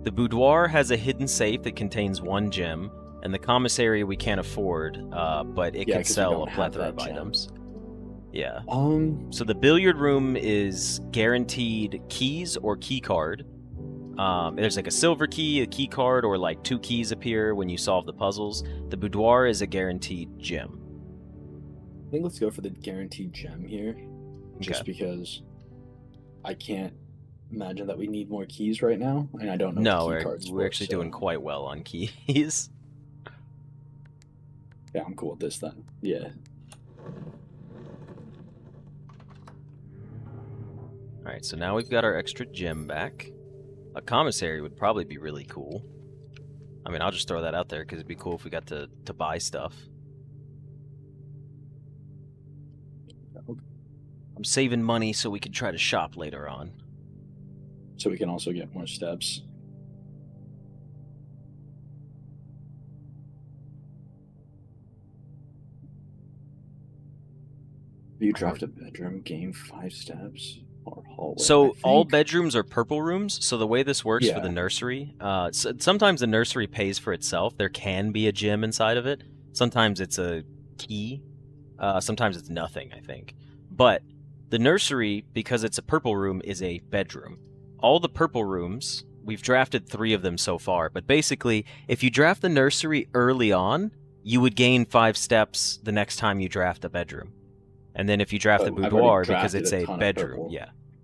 The boudoir has a hidden safe that contains 1 gem, and the commissary we can't afford, but it can sell a plethora of items. Yeah. So the billiard room is guaranteed keys or key card. There's like a silver key, a key card, or like 2 keys appear when you solve the puzzles. The boudoir is a guaranteed gem. I think let's go for the guaranteed gem here, just because I can't imagine that we need more keys right now, and I don't know. No, what key cards we're actually doing quite well on keys. Yeah, I'm cool with this then. Yeah. All right, so now we've got our extra gem back. A commissary would probably be really cool. I mean, I'll just throw that out there because it'd be cool if we got to buy stuff. I'm saving money so we can try to shop later on. So we can also get more steps. You draft a bedroom, gain 5 steps, or hallway. So all bedrooms are purple rooms. So the way this works for the nursery, sometimes the nursery pays for itself. There can be a gem inside of it. Sometimes it's a key. Sometimes it's nothing, I think. But the nursery, because it's a purple room, is a bedroom. All the purple rooms, we've drafted 3 of them so far. But basically, if you draft the nursery early on, you would gain 5 steps the next time you draft a bedroom. And then if you draft the boudoir, because it's a bedroom,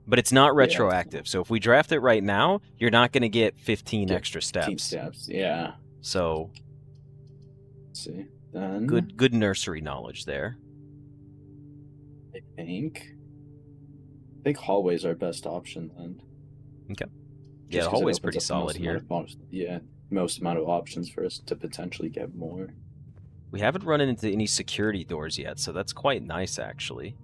but it's not retroactive. So if we draft it right now, you're not going to get 15 extra steps. 15 steps, yeah. So, let's see. Then good nursery knowledge there. I think hallways are best option then. Okay. Yeah, the hallway's pretty solid here. Most amount of options for us to potentially get more. We haven't run into any security doors yet, so that's quite nice, actually.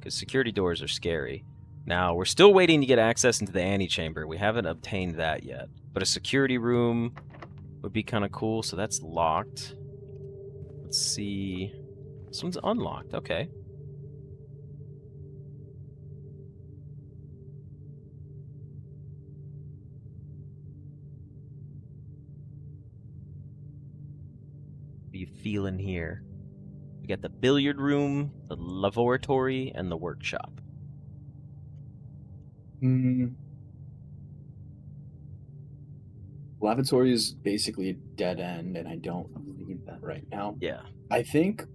Because security doors are scary. Now, we're still waiting to get access into the antechamber. We haven't obtained that yet. But a security room would be kind of cool, so that's locked. Let's see. This one's unlocked, okay. What are you feeling here? We got the billiard room, the laboratory, and the workshop. Lavatory is basically a dead end, and I don't need that right now. Yeah. I think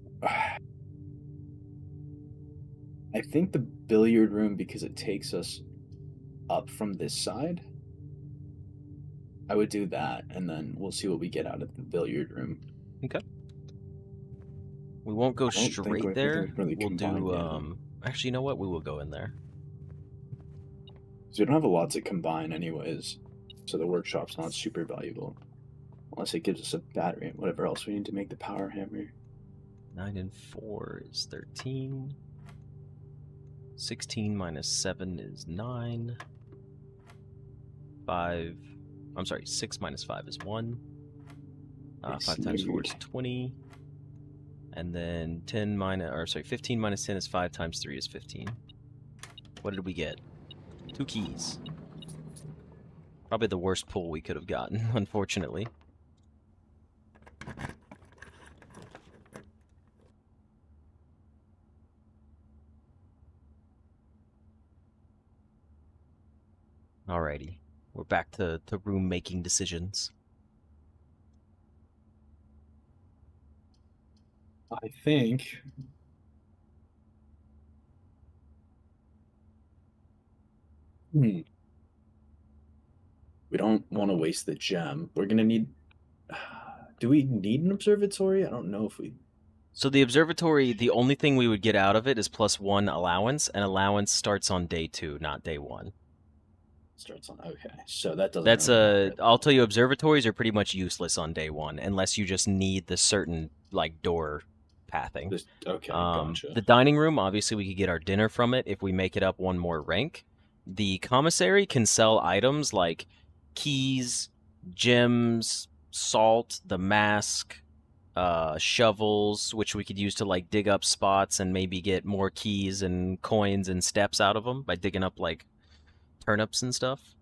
the billiard room, because it takes us up from this side. I would do that, and then we'll see what we get out of the billiard room. Okay. We won't go I don't think straight we there. can really We'll combine, do, yeah. actually, you know what? We will go in there. So we don't have a lot to combine anyways, so the workshop's not super valuable. Unless it gives us a battery and whatever else we need to make the power hammer. 9 and 4 is 13. 16 minus 7 is 9. 5... I'm sorry, 6 minus 5 is 1. 5 times 4 is 20. And then 10 minus... Or, sorry, 15 minus 10 is 5 times 3 is 15. What did we get? 2 keys. Probably the worst pull we could have gotten, unfortunately. Alrighty. We're back to room making decisions. I think... We don't want to waste the gem. We're going to need... Do we need an observatory? I don't know if we... So the observatory, the only thing we would get out of it is +1 allowance, and allowance starts on day 2, not day 1. Starts on... Okay, so that doesn't... That's really matter. I'll tell you, observatories are pretty much useless on day 1, unless you just need the certain, like, door pathing. Okay, gotcha. The dining room, obviously we could get our dinner from it if we make it up 1 more rank. The commissary can sell items like keys, gems, salt, the mask, shovels, which we could use to like dig up spots and maybe get more keys and coins and steps out of them by digging up like turnips and stuff.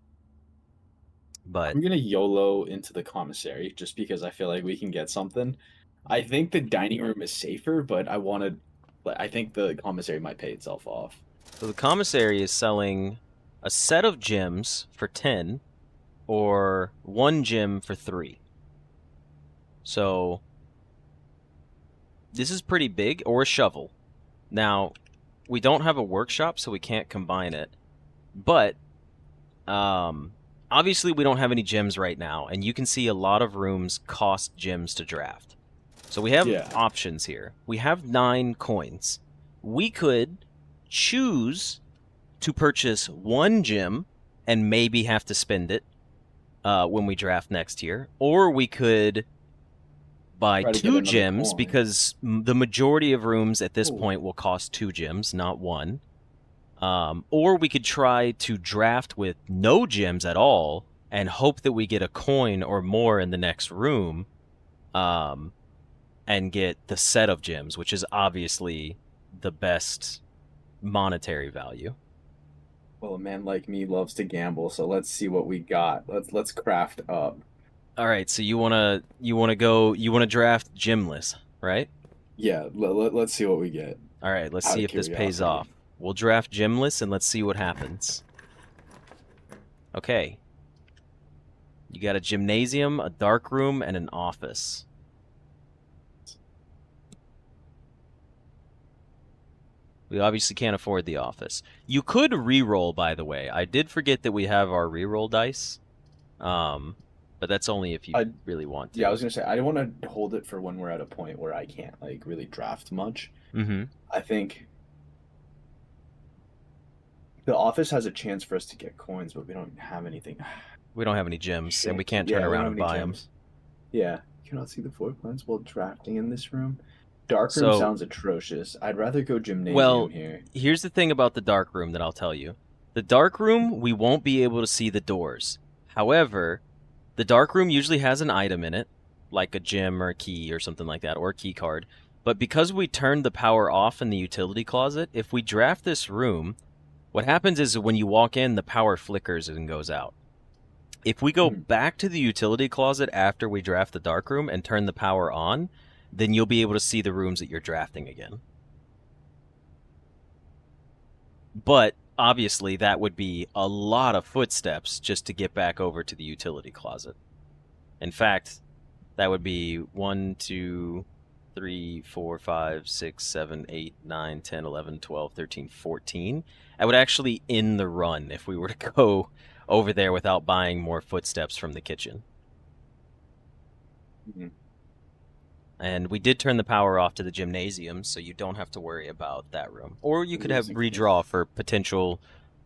But I'm gonna YOLO into the commissary just because I feel like we can get something. I think the dining room is safer, but I think the commissary might pay itself off. so the commissary is selling a set of gems for 10 or 1 gem for 3. So this is pretty big, or a shovel. Now, we don't have a workshop, so we can't combine it. But, obviously we don't have any gems right now, and you can see a lot of rooms cost gems to draft. So we have options here. We have 9 coins. We could choose to purchase 1 gem and maybe have to spend it when we draft next year. Or we could buy 2 gems because the majority of rooms at this point will cost 2 gems, not 1. Or we could try to draft with no gems at all and hope that we get a coin or more in the next room and get the set of gems, which is obviously the best monetary value. Well, a man like me loves to gamble, so let's see what we got. Let's craft up. All right, so you wanna draft gemless, right? Yeah, let's see what we get. All right, let's see if this pays off. We'll draft gemless and let's see what happens. Okay. You got a gymnasium, a dark room, and an office. We obviously can't afford the office. You could re-roll, by the way. I did forget that we have our re-roll dice. But that's only if you really want to. Yeah, I was going to say, I don't want to hold it for when we're at a point where I can't, like, really draft much. Mm-hmm. I think the office has a chance for us to get coins, but we don't have anything. We don't have any gems, and we can't turn around and buy them. Yeah, cannot see the floor plans while drafting in this room. Dark room So, sounds atrocious. I'd rather go well, gymnasium here. here's the thing about the dark room that I'll tell you. The dark room, we won't be able to see the doors. However, the dark room usually has an item in it, like a gem or a key or something like that, or a key card. But because we turned the power off in the utility closet, if we draft this room, what happens is when you walk in, the power flickers and goes out. If we go back to the utility closet after we draft the dark room and turn the power on, then you'll be able to see the rooms that you're drafting again. But obviously, that would be a lot of footsteps just to get back over to the utility closet. In fact, that would be 1, 2, 3, 4, 5, 6, 7, 8, 9, 10, 11, 12, 13, 14. I would actually end the run if we were to go over there without buying more footsteps from the kitchen. Mm-hmm. And we did turn the power off to the gymnasium, so you don't have to worry about that room. Or you could have redraw for potential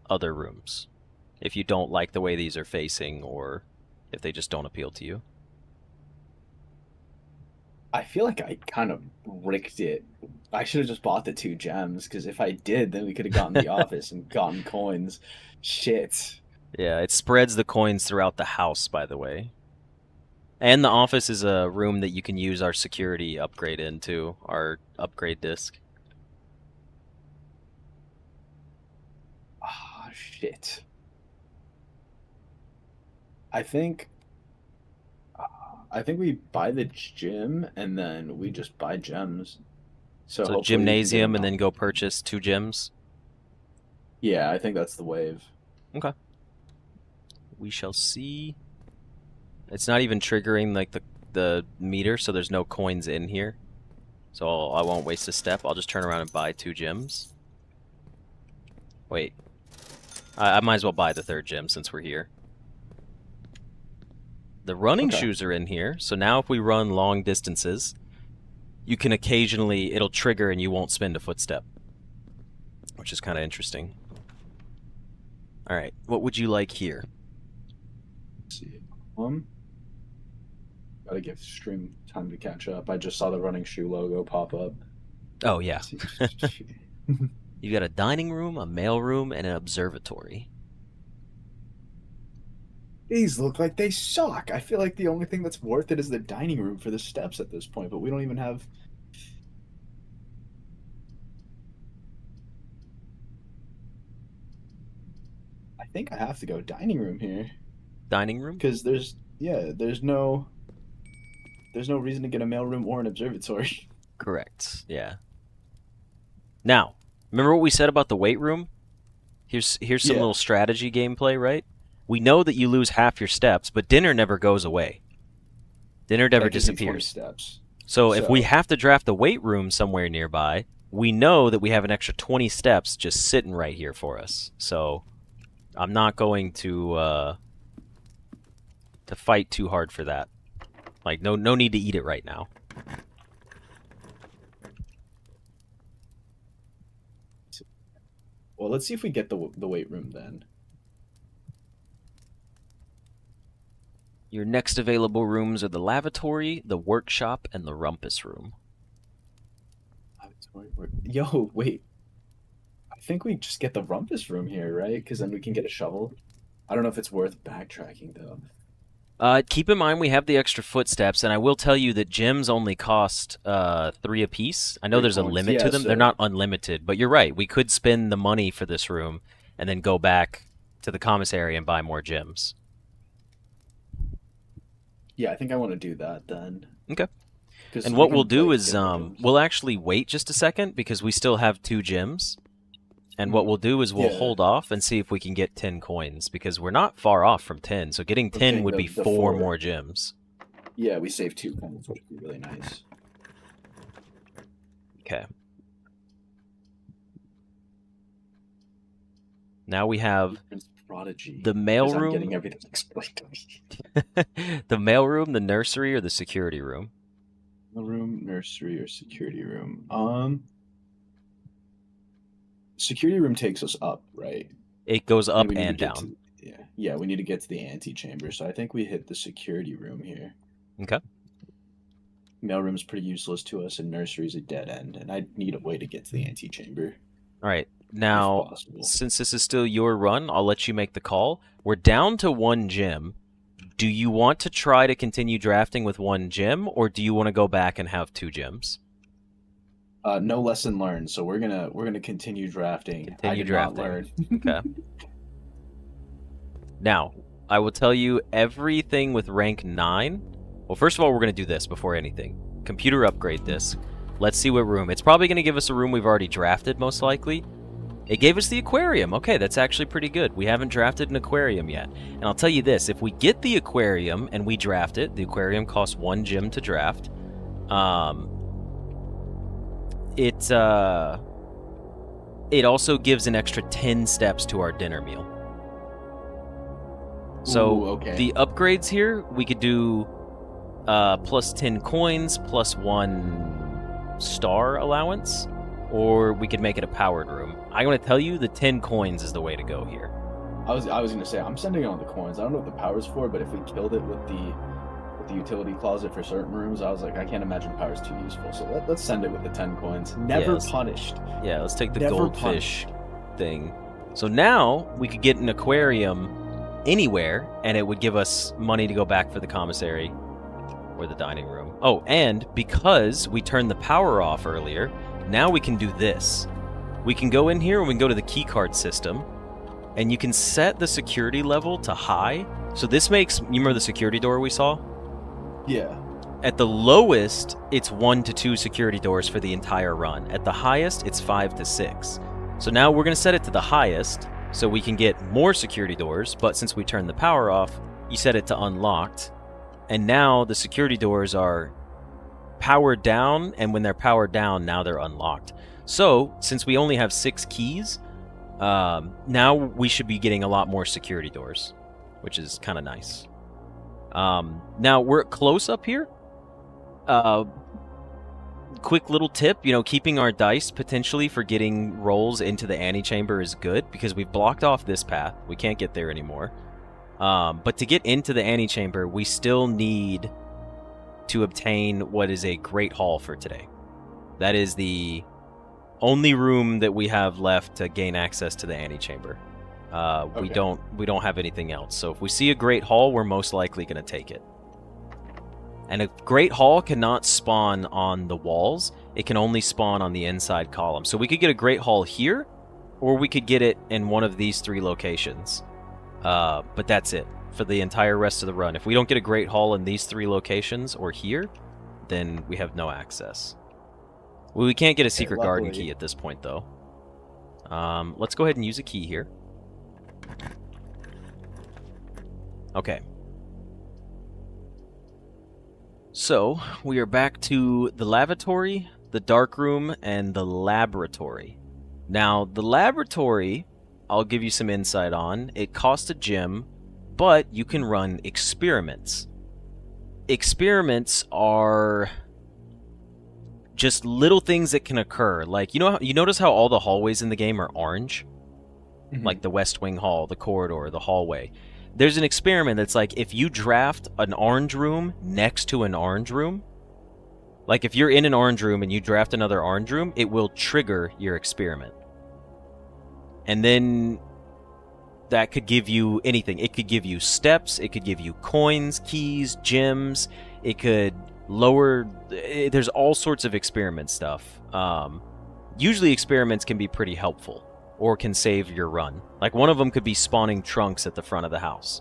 other rooms if you don't like the way these are facing or if they just don't appeal to you. I feel like I kind of rigged it. I should have just bought the 2 gems, because if I did, then we could have gotten the office and gotten coins. Shit. Yeah, it spreads the coins throughout the house, by the way. And the office is a room that you can use our security upgrade into, our upgrade disc. Ah, shit. I think we buy the gym and then we just buy gems. So hopefully we can get gymnasium and enough. then go purchase 2 gems. Yeah, I think that's the wave. Okay. We shall see. It's not even triggering like the meter, so there's no coins in here. So I won't waste a step. I'll just turn around and buy 2 gems. Wait. I might as well buy the 3rd gem since we're here. The running shoes are in here, so now if we run long distances, you can occasionally, it'll trigger and you won't spend a footstep, which is kind of interesting. All right, what would you like here? Let's see. Gotta give stream time to catch up. I just saw the running shoe logo pop up. Oh, yeah. You got a dining room, a mail room, and an observatory. These look like they suck. I feel like the only thing that's worth it is the dining room for the steps at this point, but we don't even have... I think I have to go dining room here. Dining room? Because there's no reason to get a mailroom or an observatory. Correct, yeah. Now, remember what we said about the weight room? Here's some little strategy gameplay, right? We know that you lose half your steps, but dinner never goes away. Dinner never disappears. Steps. So if we have to draft the weight room somewhere nearby, we know that we have an extra 20 steps just sitting right here for us. So I'm not going to fight too hard for that. Like, no need to eat it right now. Well, let's see if we get the weight room then. Your next available rooms are the lavatory, the workshop, and the rumpus room. Yo, wait. I think we just get the rumpus room here, right? Because then we can get a shovel. I don't know if it's worth backtracking, though. Keep in mind we have the extra footsteps, and I will tell you that gems only cost 3 apiece. I know there's a limit to them. So... They're not unlimited, but you're right. We could spend the money for this room and then go back to the commissary and buy more gems. Yeah, I think I want to do that then. Okay. And what we'll do is we'll actually wait just a second because we still have 2 gems. And what we'll do is we'll hold off and see if we can get 10 coins because we're not far off from 10. So getting 10 would be 4 more gems. Yeah, we save 2 coins, which would be really nice. Okay. Now we have Prodigy. The mailroom. I'm getting everything explained to me. The mailroom, the nursery, or the security room? Mailroom, nursery, or security room? Security room takes us up, right? It goes up and down. Yeah, we need to get to the antechamber, so I think we hit the security room here. Okay. mailroom's pretty useless to us, and nursery's a dead end, and I need a way to get to the antechamber All right. if Now, possible. since this is still your run, I'll let you make the call. We're down to 1 gym. Do you want to try to continue drafting with 1 gym, or do you want to go back and have 2 gyms? No lesson learned, so we're gonna continue drafting. Continue I did drafting. not learn. Okay. Now, I will tell you everything with rank 9. Well, first of all, we're going to do this before anything. Computer upgrade this. Let's see what room. It's probably going to give us a room we've already drafted, most likely. It gave us the aquarium. Okay, that's actually pretty good. We haven't drafted an aquarium yet. And I'll tell you this, if we get the aquarium and we draft it, the aquarium costs 1 gem to draft. It also gives an extra 10 steps to our dinner meal. So Ooh, okay. the upgrades here, we could do plus 10 coins, plus 1 star allowance, or we could make it a powered room. I'm going to tell you the 10 coins is the way to go here. I was gonna say I'm sending it on the coins. I don't know what the power's for, but if we killed it with the utility closet for certain rooms, I was like, I can't imagine power's too useful. So let's send it with the 10 coins. Never punished. Yeah, let's take the Never goldfish thing. So now we could get an aquarium anywhere, and it would give us money to go back for the commissary or the dining room. Oh, and because we turned the power off earlier, now we can do this. We can go in here and we can go to the keycard system, and you can set the security level to high. So this makes, you remember the security door we saw? Yeah. At the lowest, it's 1 to 2 security doors for the entire run. At the highest, it's 5 to 6. So now we're going to set it to the highest, so we can get more security doors, but since we turned the power off, you set it to unlocked. And now the security doors are powered down, and when they're powered down, now they're unlocked. So, since we only have 6 keys, now we should be getting a lot more security doors, which is kind of nice. Now, we're close up here. Quick little tip, keeping our dice potentially for getting rolls into the antechamber is good, because we've blocked off this path. We can't get there anymore. But to get into the antechamber, we still need to obtain what is a great hall for today. That is the only room that we have left to gain access to the antechamber. Okay. We don't have anything else. So if we see a great hall, we're most likely going to take it. And a great hall cannot spawn on the walls. It can only spawn on the inside column. So we could get a great hall here, or we could get it in one of these 3 locations. But that's it for the entire rest of the run. If we don't get a great hall in these 3 locations or here, then we have no access. Well, we can't get a secret garden key at this point, though. Let's go ahead and use a key here. Okay. So, we are back to the lavatory, the dark room, and the laboratory. Now, the laboratory, I'll give you some insight on. It costs a gem, but you can run experiments. Experiments are just little things that can occur. Like, you notice how all the hallways in the game are orange? Mm-hmm. Like the West Wing Hall, the corridor, the hallway. There's an experiment that's like, if you draft an orange room next to an orange room, like if you're in an orange room and you draft another orange room, it will trigger your experiment. And then that could give you anything. It could give you steps, it could give you coins, keys, gems, it could lower... There's all sorts of experiment stuff. Usually experiments can be pretty helpful, or can save your run. Like, one of them could be spawning trunks at the front of the house.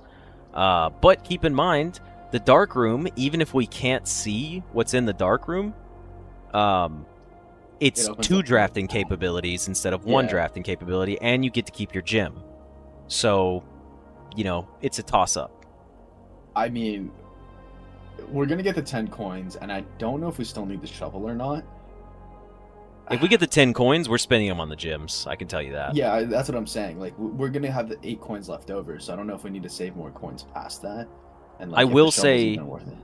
But keep in mind, the dark room, even if we can't see what's in the dark room, it's 2 drafting capabilities instead of 1 drafting capability, and you get to keep your gem. So, it's a toss-up. I mean, we're gonna get the 10 coins, and I don't know if we still need the shovel or not. If we get the 10 coins, we're spending them on the gyms. I can tell you that. Yeah, that's what I'm saying. Like, we're gonna have the 8 coins left over, so I don't know if we need to save more coins past that. And like, I if the will shovel's say, even worth it.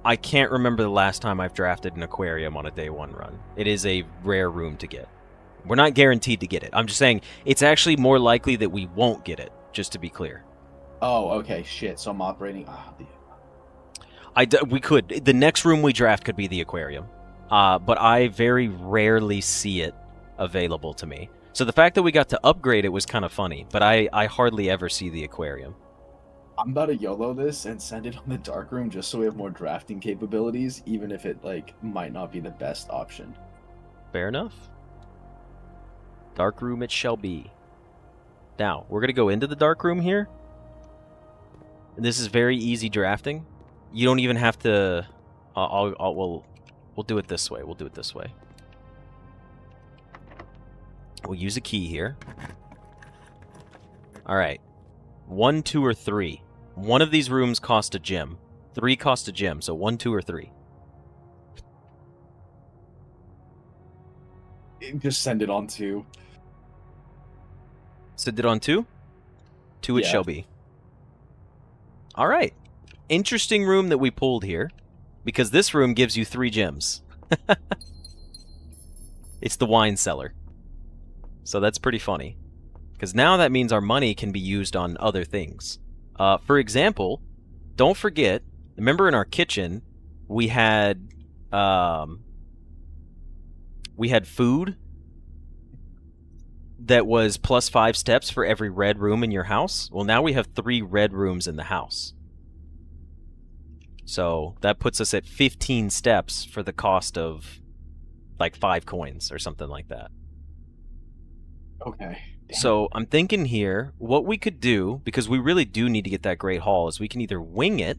I can't remember the last time I've drafted an aquarium on a day 1 run. It is a rare room to get. We're not guaranteed to get it. I'm just saying it's actually more likely that we won't get it, just to be clear. Oh, okay, shit. So I'm operating... We could. The next room we draft could be the aquarium. But I very rarely see it available to me. So the fact that we got to upgrade it was kind of funny, but I hardly ever see the aquarium. I'm about to YOLO this and send it on the dark room just so we have more drafting capabilities, even if it like might not be the best option. Fair enough. Dark room it shall be. Now, we're going to go into the dark room here. This is very easy drafting. You don't even have to... we'll do it this way. We'll do it this way. We'll use a key here. Alright. 1, 2, or 3. One of these rooms cost a gem. 3 cost a gem, so 1, 2, or 3. Just send it on 2. Send it on 2? 2 it shall be. Alright. Interesting room that we pulled here, because this room gives you 3 gems. It's the wine cellar. So that's pretty funny. Because now that means our money can be used on other things. For example, don't forget, remember in our kitchen, we had food that was plus 5 steps for every red room in your house. Well, now we have 3 red rooms in the house. So that puts us at 15 steps for the cost of like 5 coins or something like that. Okay. Damn. So I'm thinking here, what we could do, because we really do need to get that Great Hall, is we can either wing it,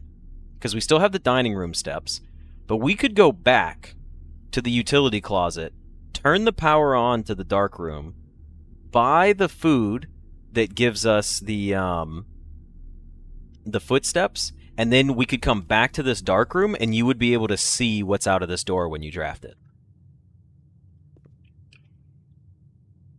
because we still have the dining room steps, but we could go back to the utility closet, turn the power on to the dark room, buy the food that gives us the footsteps, and then we could come back to this dark room, and you would be able to see what's out of this door when you draft it.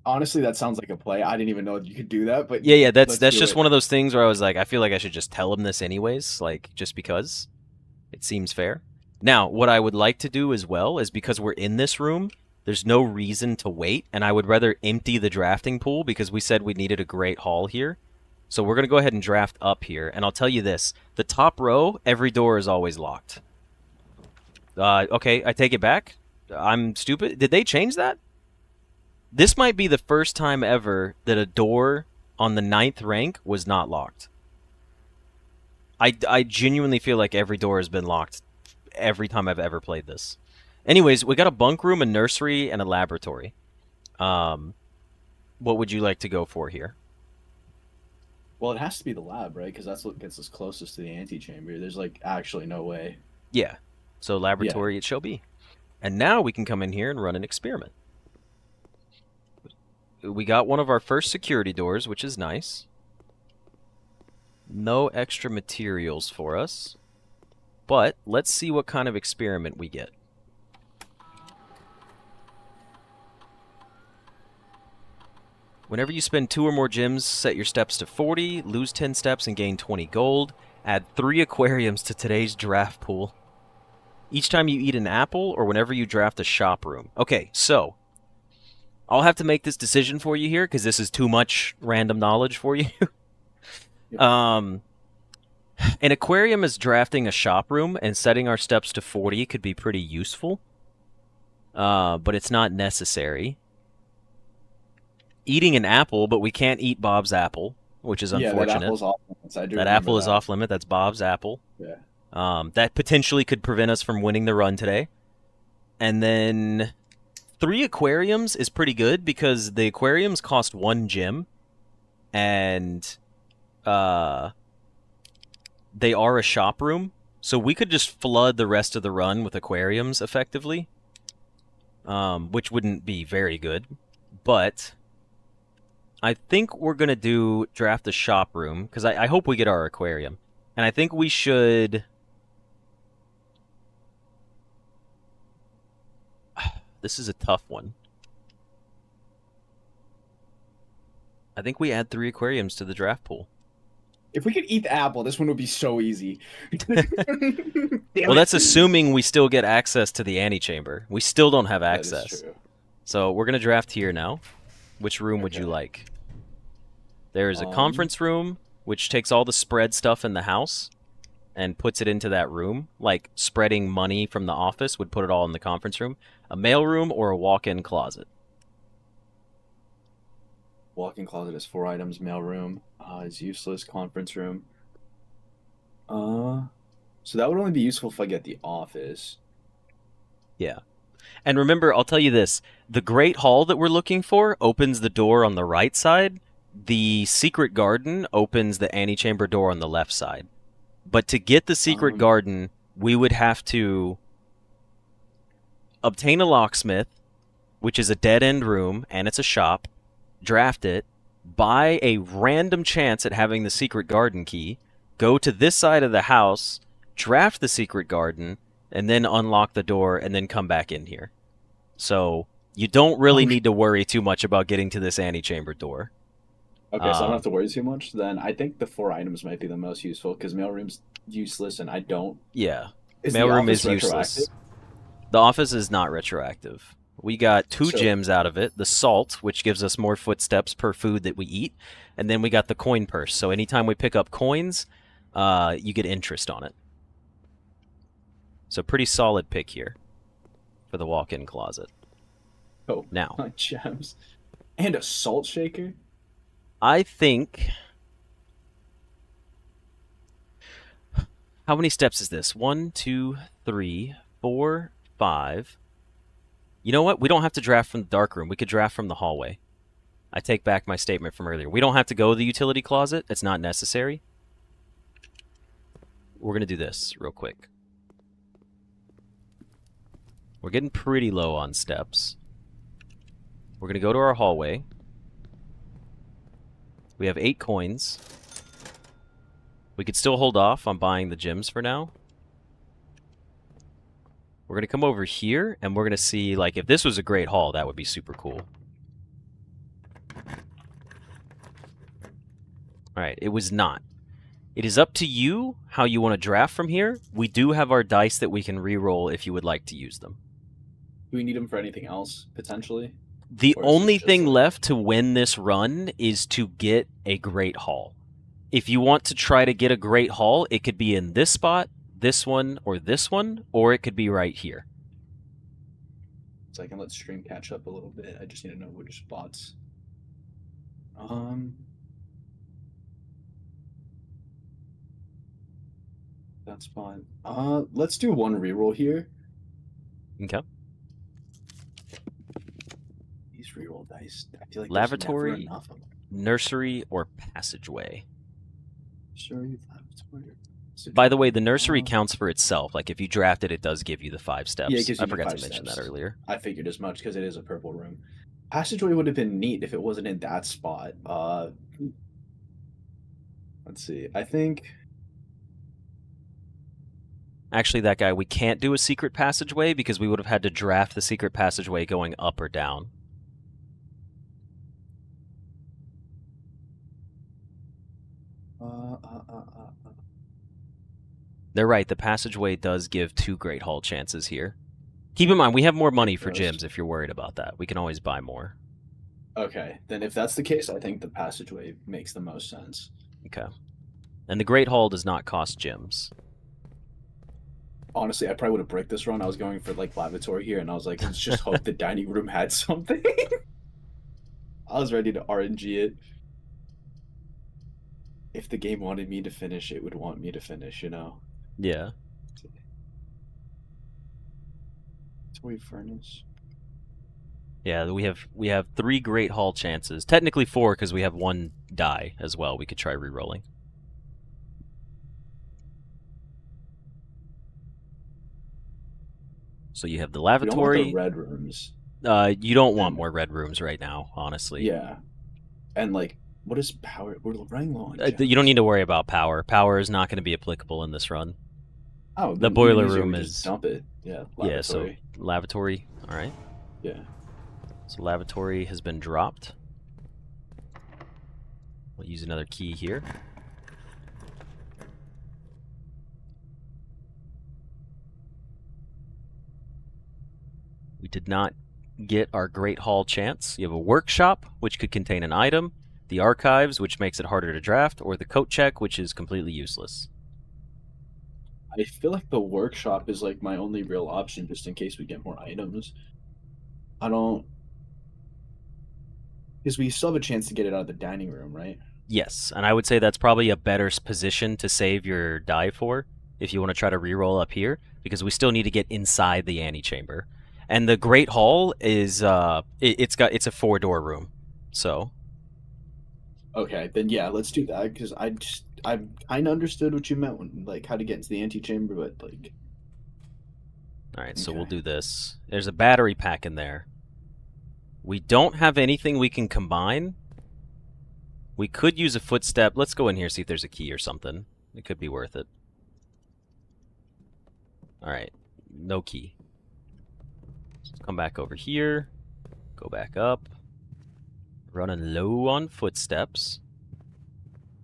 Honestly, that sounds like a play. I didn't even know you could do that, but yeah, that's just one of those things where I was like, I feel like I should just tell him this anyways, like, just because it seems fair. Now, what I would like to do as well is, because we're in this room, there's no reason to wait, and I would rather empty the drafting pool because we said we needed a Great Hall here. So we're going to go ahead and draft up here, and I'll tell you this. The top row, every door is always locked. Okay, I take it back. I'm stupid. Did they change that? This might be the first time ever that a door on the 9th rank was not locked. I genuinely feel like every door has been locked every time I've ever played this. Anyways, we got a bunk room, a nursery, and a laboratory. What would you like to go for here? Well, it has to be the lab, right? Because that's what gets us closest to the antechamber. There's, like, actually no way. Yeah. So laboratory it shall be. And now we can come in here and run an experiment. We got one of our first security doors, which is nice. No extra materials for us. But let's see what kind of experiment we get. Whenever you spend 2 or more gems, set your steps to 40, lose 10 steps and gain 20 gold. Add 3 aquariums to today's draft pool. Each time you eat an apple or whenever you draft a shop room. Okay, so I'll have to make this decision for you here because this is too much random knowledge for you. Yep. An aquarium is drafting a shop room, and setting our steps to 40 could be pretty useful. But it's not necessary. Eating an apple, but we can't eat Bob's apple, which is unfortunate. That apple's off limits. That apple is off limit. That's Bob's apple. Yeah. That potentially could prevent us from winning the run today. And then 3 aquariums is pretty good because the aquariums cost 1 gem, and they are a shop room, so we could just flood the rest of the run with aquariums effectively, which wouldn't be very good. But I think we're going to draft the shop room, because I hope we get our aquarium. And I think we should... This is a tough one. I think we add 3 aquariums to the draft pool. If we could eat the apple, this one would be so easy. Well, that's assuming we still get access to the antechamber. We still don't have access. That is true. So we're going to draft here now. Which room would you like? There is a conference room, which takes all the spread stuff in the house. and puts it into that room, like spreading money from the office would put it all in the conference room. A mailroom or a walk-in closet. Walk-in closet is 4 items. Mailroom is useless. Conference room. So that would only be useful if I get the office. Yeah. And remember, I'll tell you this. The Great Hall that we're looking for opens the door on the right side. The Secret Garden opens the antechamber door on the left side. But to get the Secret Garden, we would have to obtain a locksmith, which is a dead-end room, and it's a shop, draft it, buy a random chance at having the Secret Garden key, go to this side of the house, draft the Secret Garden, and then unlock the door, and then come back in here. So you don't really need to worry too much about getting to this antechamber door. Okay, so I don't have to worry too much. Then I think the 4 items might be the most useful because mailroom's useless, and I don't. Yeah, Is mailroom the is office useless. The office is not retroactive. We got 2 gems out of it. The salt, which gives us more footsteps per food that we eat, and then we got the coin purse. So anytime we pick up coins, you get interest on it. So pretty solid pick here for the walk-in closet. Oh, now gems and a salt shaker. I think. How many steps is this? 1, 2, 3, 4, 5. You know what? We don't have to draft from the dark room. We could draft from the hallway. I take back my statement from earlier. We don't have to go to the utility closet. It's not necessary. We're going to do this real quick. We're getting pretty low on steps. We're going to go to our hallway. We have 8 coins. We could still hold off on buying the gems for now. We're going to come over here, and we're going to see, like, if this was a great haul, that would be super cool. Alright, it was not. It is up to you how you want to draft from here. We do have our dice that we can re-roll if you would like to use them. Do we need them for anything else, potentially? The only thing left to win this run is to get a great haul. If you want to try to get a great haul, it could be in this spot, this one, or it could be right here. So I can let stream catch up a little bit. I just need to know which spots. That's fine. Let's do 1 reroll here. Okay. These reroll dice, I feel like lavatory, there's never enough of them. Nursery, or passageway. Nursery, lavatory. By the way, the nursery counts for itself. Like, if you draft it, it does give you the 5 steps. Yeah, it gives you I forgot to 5 mention steps. that earlier. I figured as much because it is a purple room. Passageway would have been neat if it wasn't in that spot. Let's see. I think... Actually, that guy, we can't do a secret passageway because we would have had to draft the secret passageway going up or down. They're right, the passageway does give 2 great haul chances here. Keep in mind, we have more money for gems if you're worried about that. We can always buy more. Okay, then if that's the case, I think the passageway makes the most sense. Okay. And the great haul does not cost gems. Honestly, I probably would have bricked this run. I was going for, like, lavatory here, and I was like, let's just hope the dining room had something. I was ready to RNG it. If the game wanted me to finish, it would want me to finish, you know? Yeah. Toy furnace. Yeah, we have 3 great haul chances. Technically 4 because we have 1 die as well. We could try re-rolling. So you have the lavatory. We don't want the red rooms. You don't want more red rooms right now, honestly. Yeah. And, like, what is power? We're running low on you don't need to worry about power. Power is not going to be applicable in this run. Oh, the boiler room is... Just dump it. Yeah, lavatory. Yeah, so lavatory. All right. Yeah. So lavatory has been dropped. We'll use another key here. We did not get our Great Hall chance. You have a workshop, which could contain an item, the archives, which makes it harder to draft, or the coat check, which is completely useless. I feel like the workshop is like my only real option, just in case we get more items. I don't, because we still have a chance to get it out of the dining room, right? Yes, and I would say that's probably a better position to save your die for if you want to try to reroll up here, because we still need to get inside the antechamber. And the Great Hall is it's a 4-door room, so Okay, then yeah, let's do that because I kind of understood what you meant when like how to get into the antechamber, but like all right. So we'll okay. do this. There's a battery pack in there. We don't have anything we can combine. We could use a footstep. Let's go in here, see if there's a key or something. It could be worth it. All right, no key. Let's come back over here. Go back up. Running low on footsteps.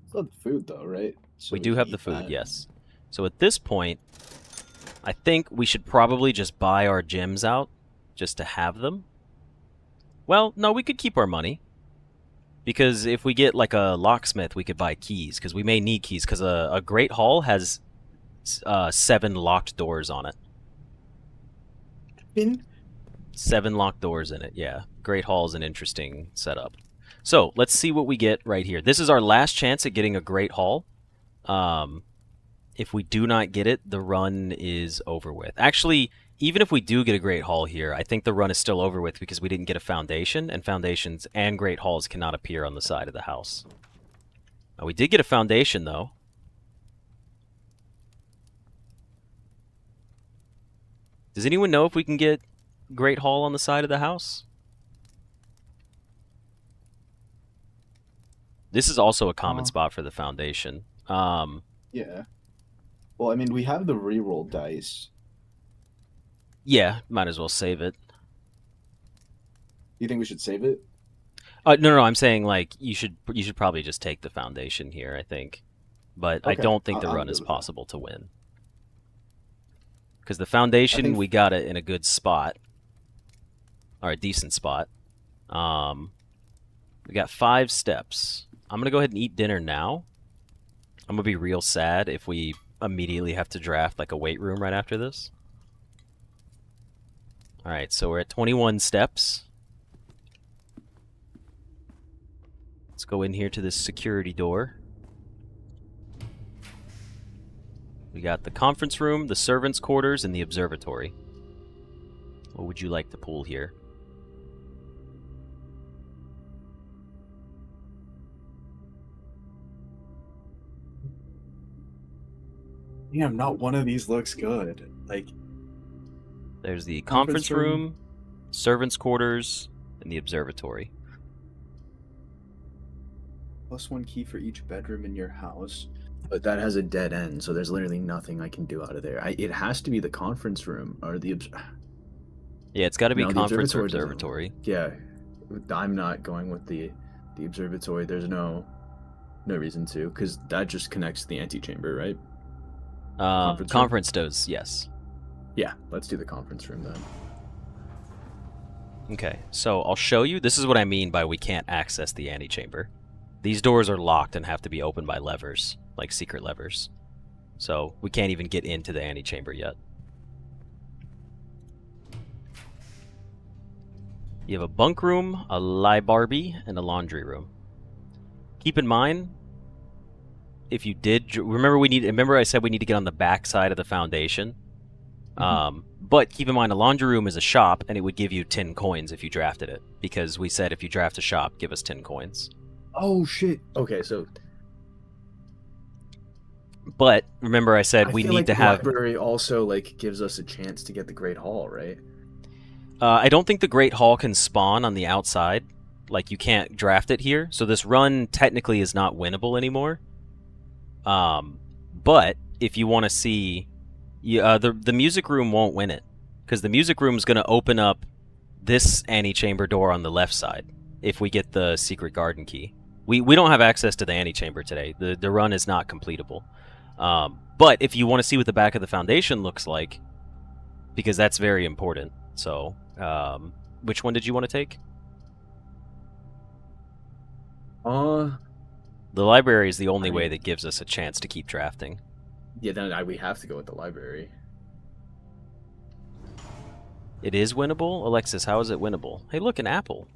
Still have the food though, right? So We do can have the eat food, that. yes. So at this point, I think we should probably just buy our gems out just to have them. Well, no, we could keep our money. Because if we get like a locksmith, we could buy keys, because we may need keys, because a Great Hall has 7 locked doors on it. In 7 locked doors in it, yeah. Great Hall is an interesting setup. So, let's see what we get right here. This is our last chance at getting a Great Hall. If we do not get it, the run is over with. Actually, even if we do get a Great Hall here, I think the run is still over with because we didn't get a foundation, and foundations and Great Halls cannot appear on the side of the house. Now, we did get a foundation, though. Does anyone know if we can get Great Hall on the side of the house? This is also a common spot for the foundation. yeah. Well, I mean, we have the reroll dice. Yeah, might as well save it. Do you think we should save it? No, I'm saying like you should probably just take the foundation here. I think, but I Okay, don't think the I'm run good is with that. possible to win because the I foundation think we got it in a good spot or a decent spot. We got 5 steps. I'm gonna go ahead and eat dinner now. I'm gonna be real sad if we immediately have to draft like a weight room right after this. All right, so we're at 21 steps. Let's go in here to this security door. We got the conference room, the servants' quarters, and the observatory. What would you like to pull here? damn, not one of these looks good. Like There's the conference conference room. room, servants' quarters, and the observatory. +1 key for each bedroom in your house. But that has a dead end, so there's literally nothing I can do out of there. It has to be the conference room or the Yeah, it's got to be no, the conference or observatory doesn't observatory. work. Yeah, I'm not going with the observatory. There's no reason to, because that just connects to the antechamber, right? Conference room. Conference does, yes. Yeah, let's do the conference room then. Okay, so I'll show you. This is what I mean by we can't access the antechamber. These doors are locked and have to be opened by levers, like secret levers. So we can't even get into the antechamber yet. You have a bunk room, a library, and a laundry room. Keep in mind, if you did remember I said we need to get on the back side of the foundation. But keep in mind, a laundry room is a shop, and it would give you 10 coins if you drafted it, because we said if you draft a shop, give us 10 coins. Oh shit. Okay, so But remember, I said I we feel need like to the have. library also like gives us a chance to get the Great Hall, right? I don't think the Great Hall can spawn on the outside. Like you can't draft it here, so this run technically is not winnable anymore. But if you want to see, the music room won't win it, because the music room is going to open up this antechamber door on the left side if we get the secret garden key. We don't have access to the antechamber today. The run is not completable. But if you want to see what the back of the foundation looks like, because that's very important. So, which one did you want to take? Uh, The library is the only way that gives us a chance to keep drafting. Yeah, then we have to go with the library. It is winnable? Alexis, how is it winnable? Hey, look, an apple.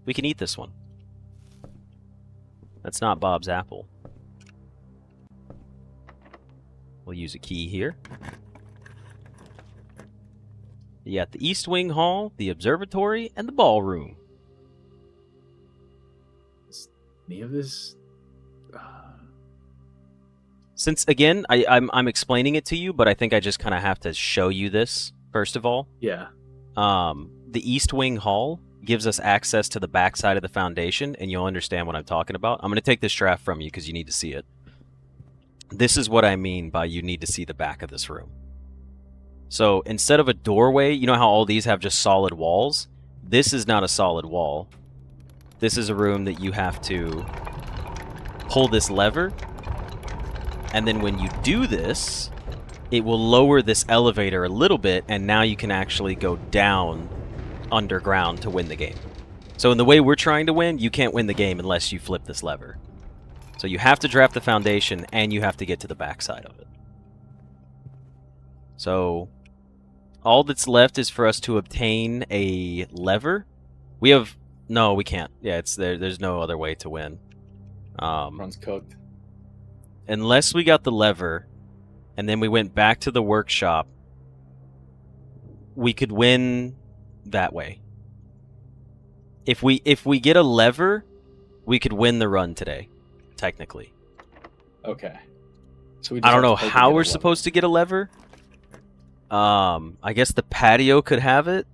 We can eat this one. That's not Bob's apple. We'll use a key here. You got the East Wing Hall, the observatory, and the ballroom. Is any of this? Since, again, I'm explaining it to you, but I think I just kind of have to show you this, first of all. Yeah. The East Wing Hall gives us access to the backside of the foundation, and you'll understand what I'm talking about. I'm going to take this draft from you because you need to see it. This is what I mean by you need to see the back of this room. So instead of a doorway, you know how all these have just solid walls? This is not a solid wall. This is a room that you have to pull this lever, and then when you do this, it will lower this elevator a little bit, and now you can actually go down underground to win the game. So in the way we're trying to win, you can't win the game unless you flip this lever. So you have to draft the foundation, and you have to get to the backside of it. So all that's left is for us to obtain a lever. We have... No, we can't. Yeah, it's there. There's no other way to win. Run's cooked. Unless we got the lever, and then we went back to the workshop, we could win that way. If we get a lever, we could win the run today, technically. Okay. So we I don't know how we're supposed to get a lever. I guess the patio could have it.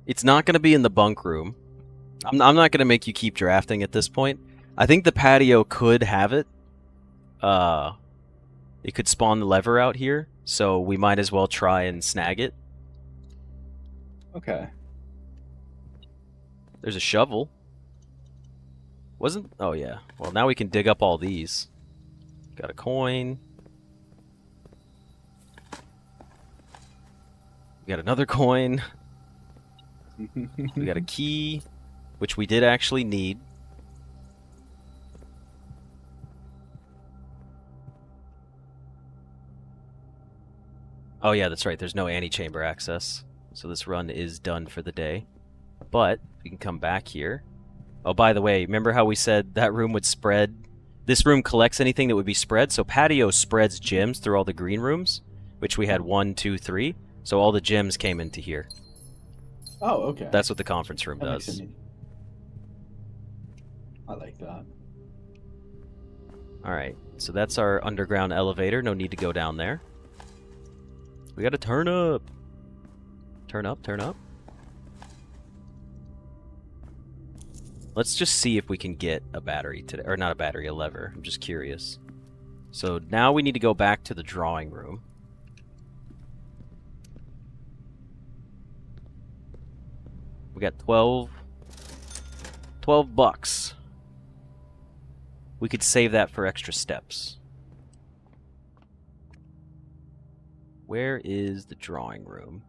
It's not going to be in the bunk room. I'm not going to make you keep drafting at this point. I think the patio could have it. It could spawn the lever out here, so we might as well try and snag it. Okay. There's a shovel. Wasn't... Oh, yeah. Well, now we can dig up all these. Got a coin. We got another coin. We got a key, which we did actually need. Oh yeah, that's right. There's no antechamber access. So this run is done for the day. But we can come back here. Oh, by the way, remember how we said that room would spread? This room collects anything that would be spread. So patio spreads gems through all the green rooms, which we had 1, 2, 3. So all the gems came into here. Oh, okay. That's what the conference room That does. I like that. Alright, so that's our underground elevator. No need to go down there. We gotta turn up. Turn up, turn up. Let's just see if we can get a battery today. Or not a battery, a lever. I'm just curious. So now we need to go back to the drawing room. We got 12 bucks. We could save that for extra steps. Where is the drawing room?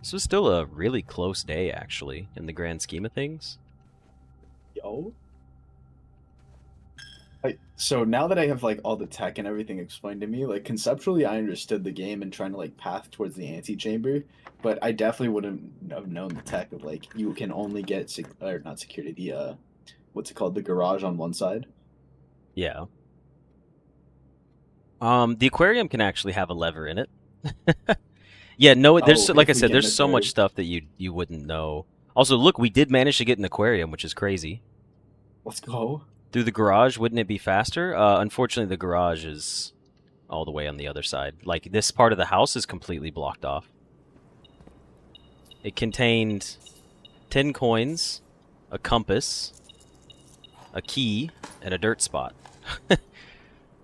This was still a really close day, actually, in the grand scheme of things. Yo. So now that I have like all the tech and everything explained to me, like conceptually I understood the game and trying to like path towards the antechamber, but I definitely wouldn't have known the tech of like you can only get or not security, the what's it called, the garage on one side. Yeah. The aquarium can actually have a lever in it. Yeah, no, there's like I said, there's so much stuff that you wouldn't know. Also, look, we did manage to get an aquarium, which is crazy. Let's go. Through the garage, wouldn't it be faster? Unfortunately, the garage is all the way on the other side. Like, this part of the house is completely blocked off. It contained 10 coins, a compass, a key, and a dirt spot.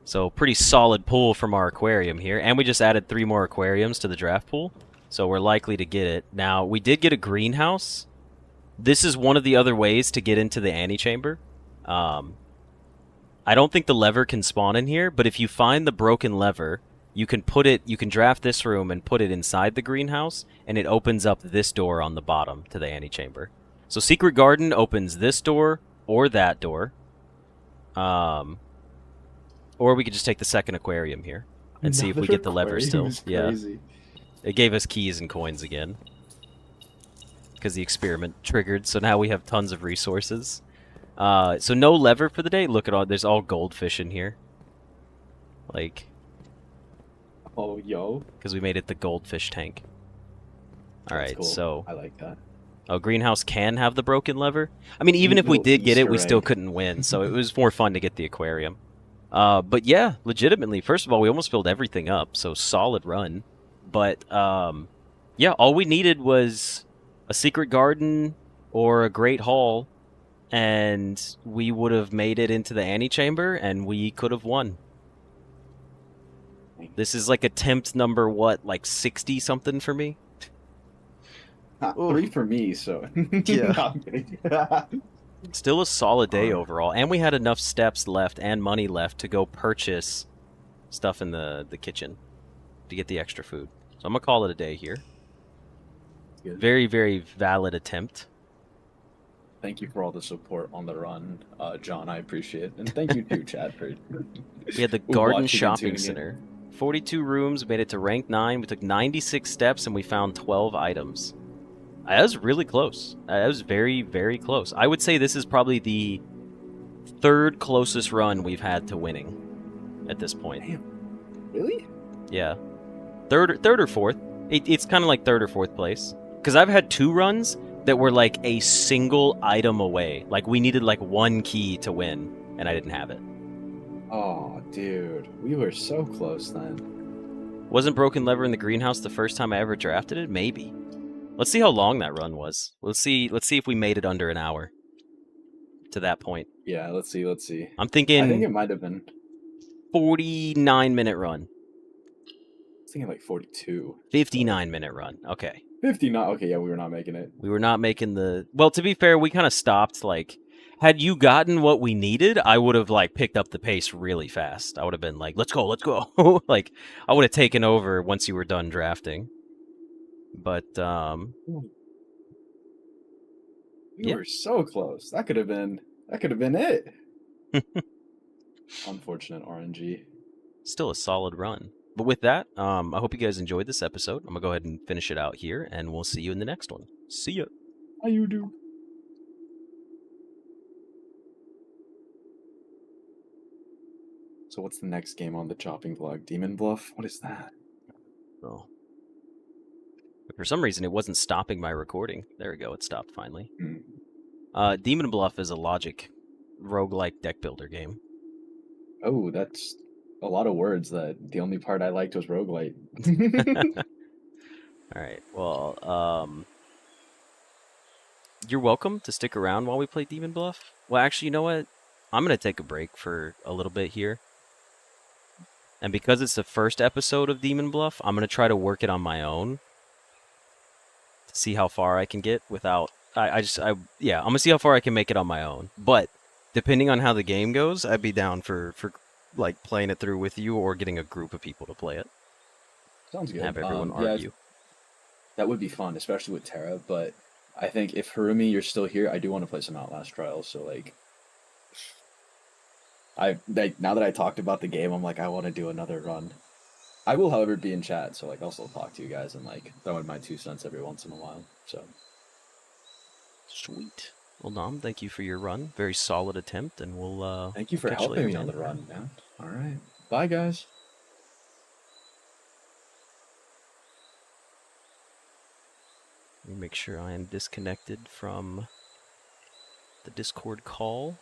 So, pretty solid pull from our aquarium here. And we just added 3 more aquariums to the draft pool. So, we're likely to get it. Now, we did get a greenhouse. This is one of the other ways to get into the antechamber. I don't think the lever can spawn in here, but if you find the broken lever, you can draft this room and put it inside the greenhouse, and it opens up this door on the bottom to the antechamber. So Secret Garden opens this door or that door. Or we could just take the second aquarium here and see if we Another get the lever aquarium still. is Yeah. crazy. It gave us keys and coins again. Because the experiment triggered, so now we have tons of resources. So no lever for the day. Look at all, there's all goldfish in here. Like, Oh, yo. because we made it the goldfish tank. That's Alright, cool. so... I like that. Oh, greenhouse can have the broken lever? I mean, even Neat if we little did get it, Easter we still egg. couldn't win, so it was more fun to get the aquarium. But yeah, legitimately, first of all, we almost filled everything up, so solid run. But, yeah, all we needed was a secret garden or a great hall, and we would have made it into the antechamber, and we could have won. This is like attempt number, what, like 60-something for me? Ooh. 3 for me, so. Yeah. No, I'm kidding. Still a solid day Alright. overall, and we had enough steps left and money left to go purchase stuff in the kitchen to get the extra food. So I'm gonna call it a day here. Good. Very, very valid attempt. Thank you for all the support on the run, John. I appreciate it, and thank you too, Chad, for. We had the garden watching and shopping tuning in. center. 42 rooms, made it to rank 9. We took 96 steps and we found 12 items. That was really close. That was very, very close. I would say this is probably the third closest run we've had to winning at this point. Damn. Really? Yeah. Third or fourth. It's kind of like third or fourth place. Because I've had 2 runs that were like a single item away. Like we needed like 1 key to win, and I didn't have it. Oh, dude. We were so close then. Wasn't broken lever in the greenhouse the first time I ever drafted it? Maybe. Let's see how long that run was. Let's see if we made it under an hour to that point. Yeah, let's see. I'm I think thinking it might have been. 49-minute run. I was thinking like 42. 59-minute run. Okay. 59. Okay, yeah, we were not making it. We were not making the... Well, to be fair, we kind of stopped, like... Had you gotten what we needed, I would have, like, picked up the pace really fast. I would have been like, let's go. Like, I would have taken over once you were done drafting. But, We yeah. were so close. That could have been it. Unfortunate RNG. Still a solid run. But with that, I hope you guys enjoyed this episode. I'm going to go ahead and finish it out here, and we'll see you in the next one. See ya. How you do? So what's the next game on the chopping vlog? Demon Bluff? What is that? Oh. But for some reason, it wasn't stopping my recording. There we go. It stopped finally. Demon Bluff is a logic roguelike deck builder game. Oh, that's a lot of words. That the only part I liked was roguelite. All right. Well, you're welcome to stick around while we play Demon Bluff. Well, actually, you know what? I'm going to take a break for a little bit here. And because it's the first episode of Demon Bluff, I'm going to try to work it on my own to see how far I can get without... yeah, I'm going to see how far I can make it on my own. But depending on how the game goes, I'd be down for like playing it through with you or getting a group of people to play it. Sounds good. Have everyone Yeah, argue. that would be fun, especially with Terra. But I think if Harumi, you're still here, I do want to play some Outlast Trials. So like, now that I talked about the game, I'm like, I want to do another run. I will, however, be in chat, so like I'll still talk to you guys and like throw in my 2 cents every once in a while. So Sweet. Well, Nom, thank you for your run. Very solid attempt, and we'll thank you for catch you helping later, me on man. the run, man. All right, bye guys. Let me make sure I am disconnected from the Discord call.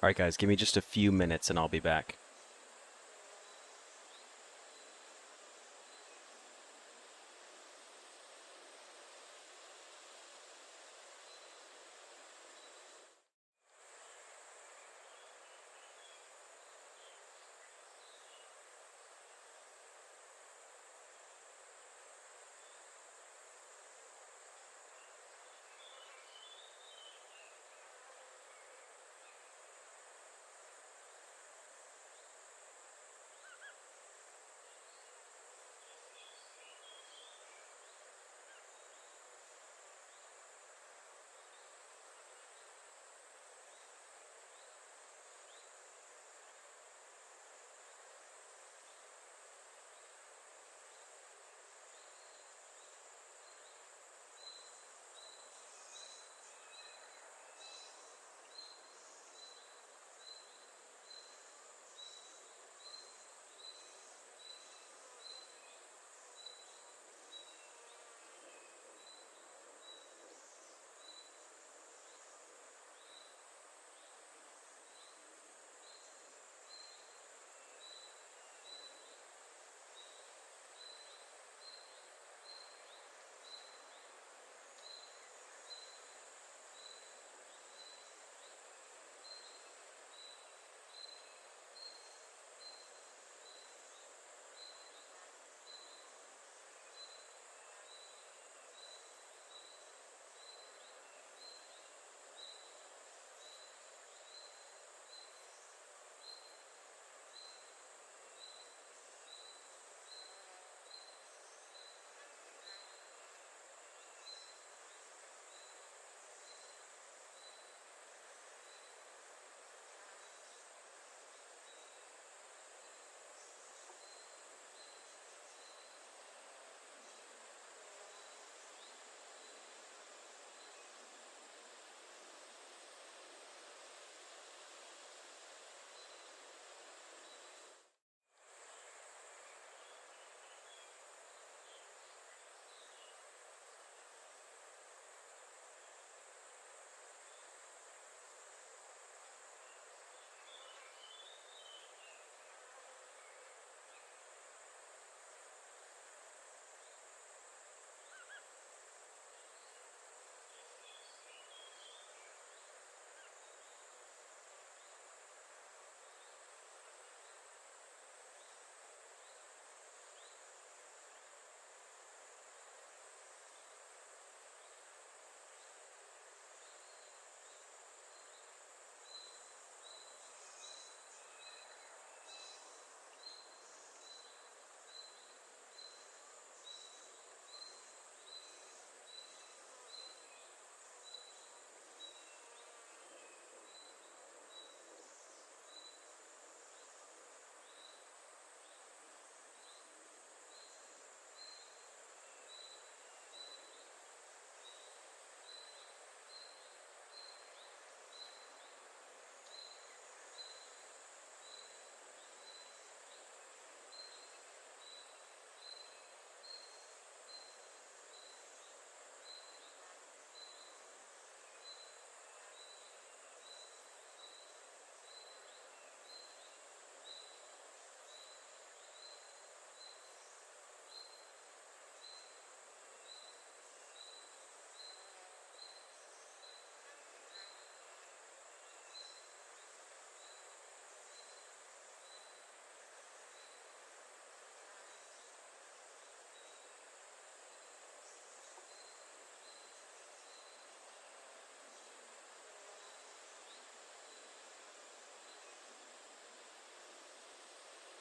All right, guys, give me just a few minutes and I'll be back.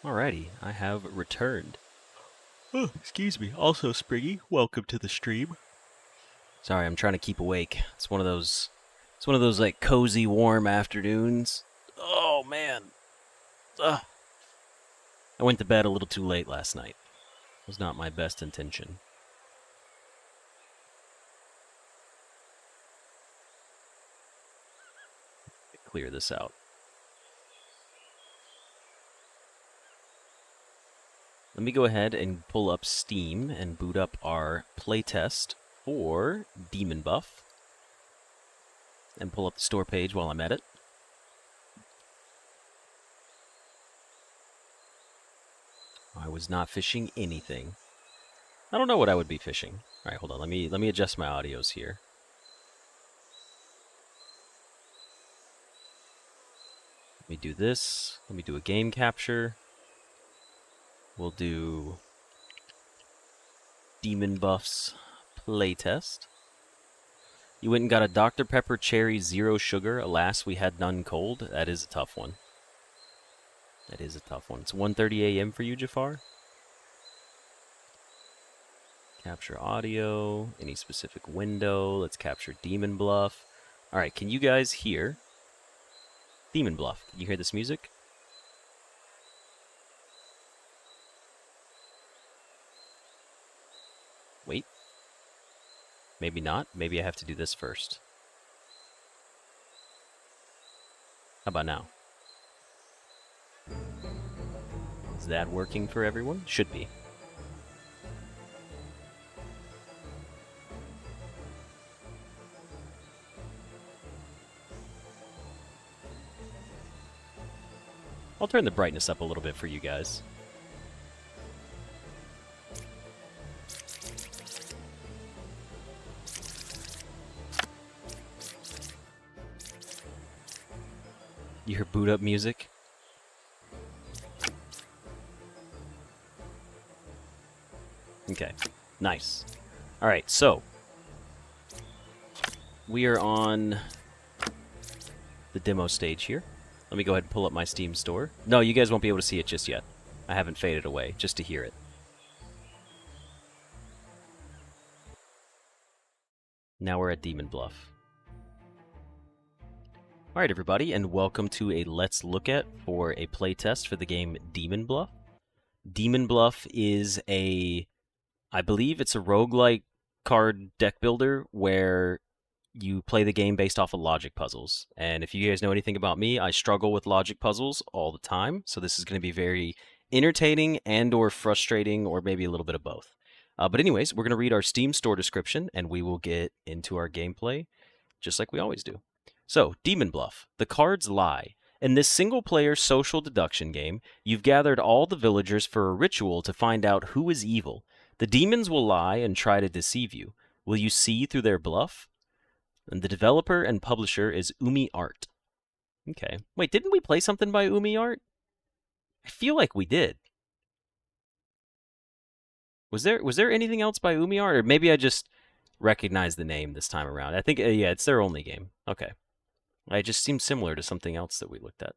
Alrighty, I have returned. Oh, excuse me. Also, Spriggy, welcome to the stream. Sorry, I'm trying to keep awake. It's one of those like cozy, warm afternoons. Oh man. Ugh. I went to bed a little too late last night. It was not my best intention. Clear this out. Let me go ahead and pull up Steam and boot up our playtest for Demon Buff. And pull up the store page while I'm at it. I was not fishing anything. I don't know what I would be fishing. Alright, hold on. Let me adjust my audios here. Let me do this. Let me do a game capture. We'll do Demon Buff's playtest. You went and got a Dr. Pepper Cherry Zero Sugar. Alas, we had none cold. That is a tough one. That is a tough one. It's 1:30 a.m. for you, Jafar. Capture audio. Any specific window. Let's capture Demon Bluff. Alright, can you guys hear Demon Bluff? Can you hear this music? Wait. Maybe not. Maybe I have to do this first. How about now? Is that working for everyone? Should be. I'll turn the brightness up a little bit for you guys. You hear boot up music? Okay, nice. Alright, so we are on the demo stage here. Let me go ahead and pull up my Steam store. No, you guys won't be able to see it just yet. I haven't faded away, just to hear it. Now we're at Demon Bluff. Alright everybody, and welcome to a Let's Look At for a playtest for the game Demon Bluff. Demon Bluff is I believe it's a roguelike card deck builder where you play the game based off of logic puzzles. And if you guys know anything about me, I struggle with logic puzzles all the time, so this is going to be very entertaining and or frustrating, or maybe a little bit of both. But anyways, we're going to read our Steam store description, and we will get into our gameplay, just like we always do. So, Demon Bluff. The cards lie. In this single-player social deduction game, you've gathered all the villagers for a ritual to find out who is evil. The demons will lie and try to deceive you. Will you see through their bluff? And the developer and publisher is Umi Art. Okay. Wait, didn't we play something by Umi Art? I feel like we did. Was there anything else by Umi Art? Or maybe I just recognized the name this time around. I think, yeah, it's their only game. Okay. It just seems similar to something else that we looked at.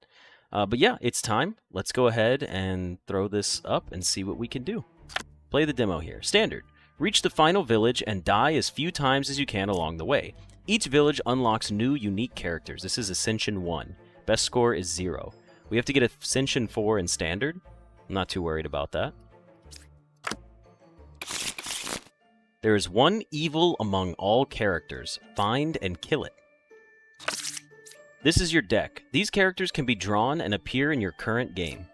But yeah, it's time. Let's go ahead and throw this up and see what we can do. Play the demo here. Standard. Reach the final village and die as few times as you can along the way. Each village unlocks new, unique characters. This is Ascension 1. Best score is 0. We have to get Ascension 4 in Standard. I'm not too worried about that. There is one evil among all characters. Find and kill it. This is your deck. These characters can be drawn and appear in your current game.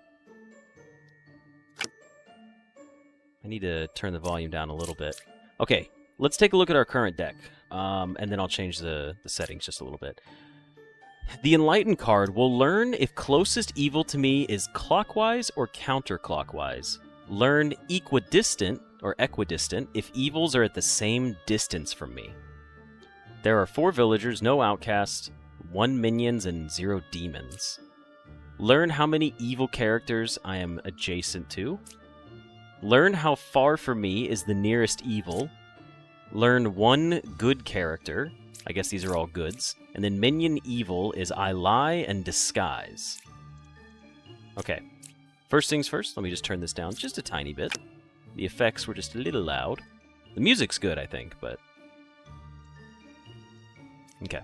I need to turn the volume down a little bit. Okay, let's take a look at our current deck. And then I'll change the settings just a little bit. The Enlightened card will learn if closest evil to me is clockwise or counterclockwise. Learn equidistant or equidistant if evils are at the same distance from me. There are 4 villagers, no outcasts, 1 minions, and 0 demons. Learn how many evil characters I am adjacent to. Learn how far from me is the nearest evil. Learn 1 good character. I guess these are all goods. And then minion evil is I lie and disguise. Okay. First things first, let me just turn this down just a tiny bit. The effects were just a little loud. The music's good, I think, but... Okay.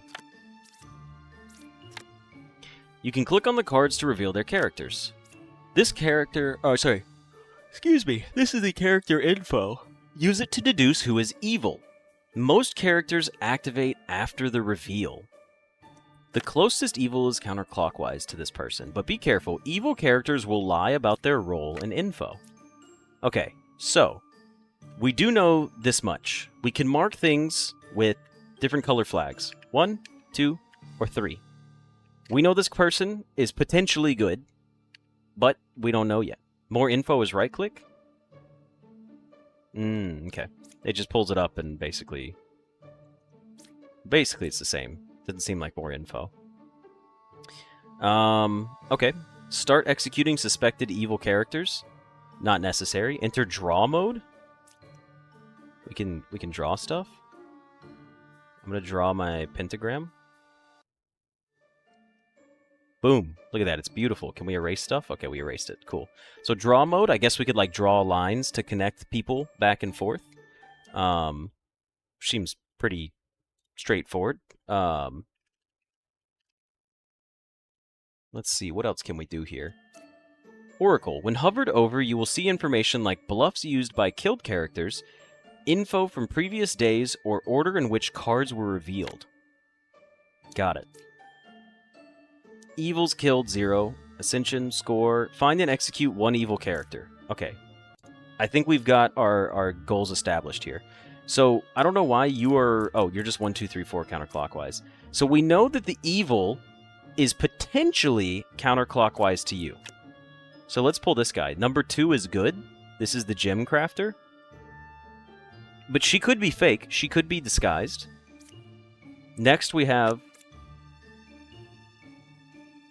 You can click on the cards to reveal their characters. This character... Oh, sorry. Excuse me. This is the character info. Use it to deduce who is evil. Most characters activate after the reveal. The closest evil is counterclockwise to this person, but be careful, evil characters will lie about their role and info. Okay, so, we do know this much. We can mark things with different color flags. 1, 2, or 3. We know this person is potentially good, but we don't know yet. More info is right-click? Okay. It just pulls it up and basically it's the same. Doesn't seem like more info. Okay. Start executing suspected evil characters. Not necessary. Enter draw mode. We can draw stuff. I'm gonna draw my pentagram. Boom. Look at that. It's beautiful. Can we erase stuff? Okay, we erased it. Cool. So draw mode, I guess we could like draw lines to connect people back and forth. Seems pretty straightforward. Let's see, what else can we do here? Oracle. When hovered over, you will see information like bluffs used by killed characters, info from previous days, or order in which cards were revealed. Got it. Evils killed, 0. Ascension, score. Find and execute 1 evil character. Okay. I think we've got our goals established here. So, I don't know why you are... Oh, you're just 1, 2, 3, 4 counterclockwise. So we know that the evil is potentially counterclockwise to you. So let's pull this guy. Number 2 is good. This is the gem crafter. But she could be fake. She could be disguised. Next we have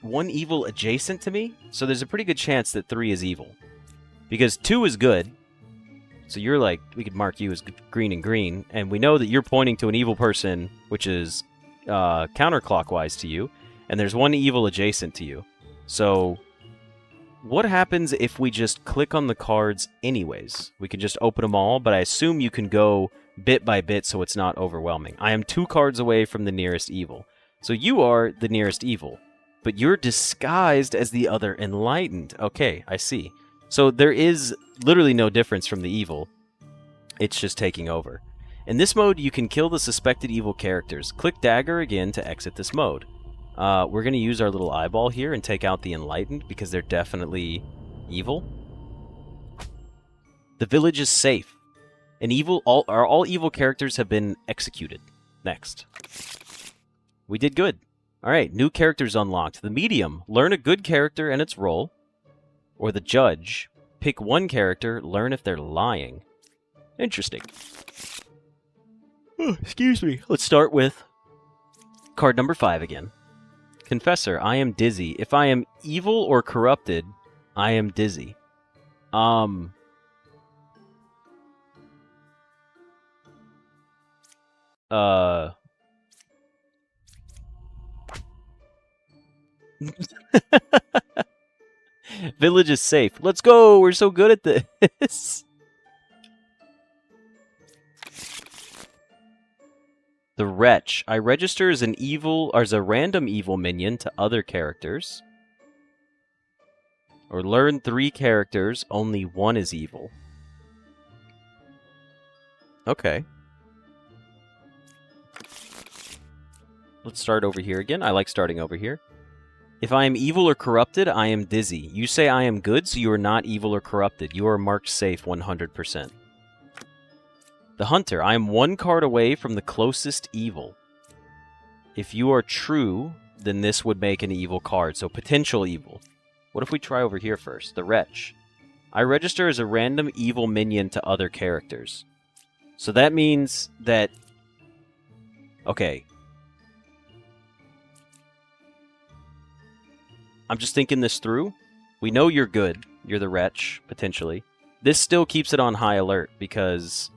1 evil adjacent to me. So there's a pretty good chance that 3 is evil. Because 2 is good. So you're like, we could mark you as green and green. And we know that you're pointing to an evil person, which is counterclockwise to you. And there's 1 evil adjacent to you. So what happens if we just click on the cards anyways? We can just open them all, but I assume you can go bit by bit so it's not overwhelming. I am 2 cards away from the nearest evil. So you are the nearest evil. But you're disguised as the other enlightened. Okay, I see. So there is literally no difference from the evil. It's just taking over. In this mode, you can kill the suspected evil characters. Click dagger again to exit this mode. We're going to use our little eyeball here and take out the enlightened because they're definitely evil. The village is safe. All evil characters have been executed. Next. We did good. Alright, new characters unlocked. The medium. Learn a good character and its role. Or the judge. Pick 1 character, learn if they're lying. Interesting. Oh, excuse me. Let's start with card number 5 again. Confessor, I am dizzy. If I am evil or corrupted, I am dizzy. Village is safe. Let's go! We're so good at this! The Wretch. I register as an evil, or as a random evil minion to other characters. Or learn 3 characters, only 1 is evil. Okay. Let's start over here again. I like starting over here. If I am evil or corrupted, I am dizzy. You say I am good, so you are not evil or corrupted. You are marked safe 100%. The Hunter. I am 1 card away from the closest evil. If you are true, then this would make an evil card, so potential evil. What if we try over here first? The Wretch. I register as a random evil minion to other characters. So that means that... Okay. I'm just thinking this through. We know you're good. You're the Wretch, potentially. This still keeps it on high alert, because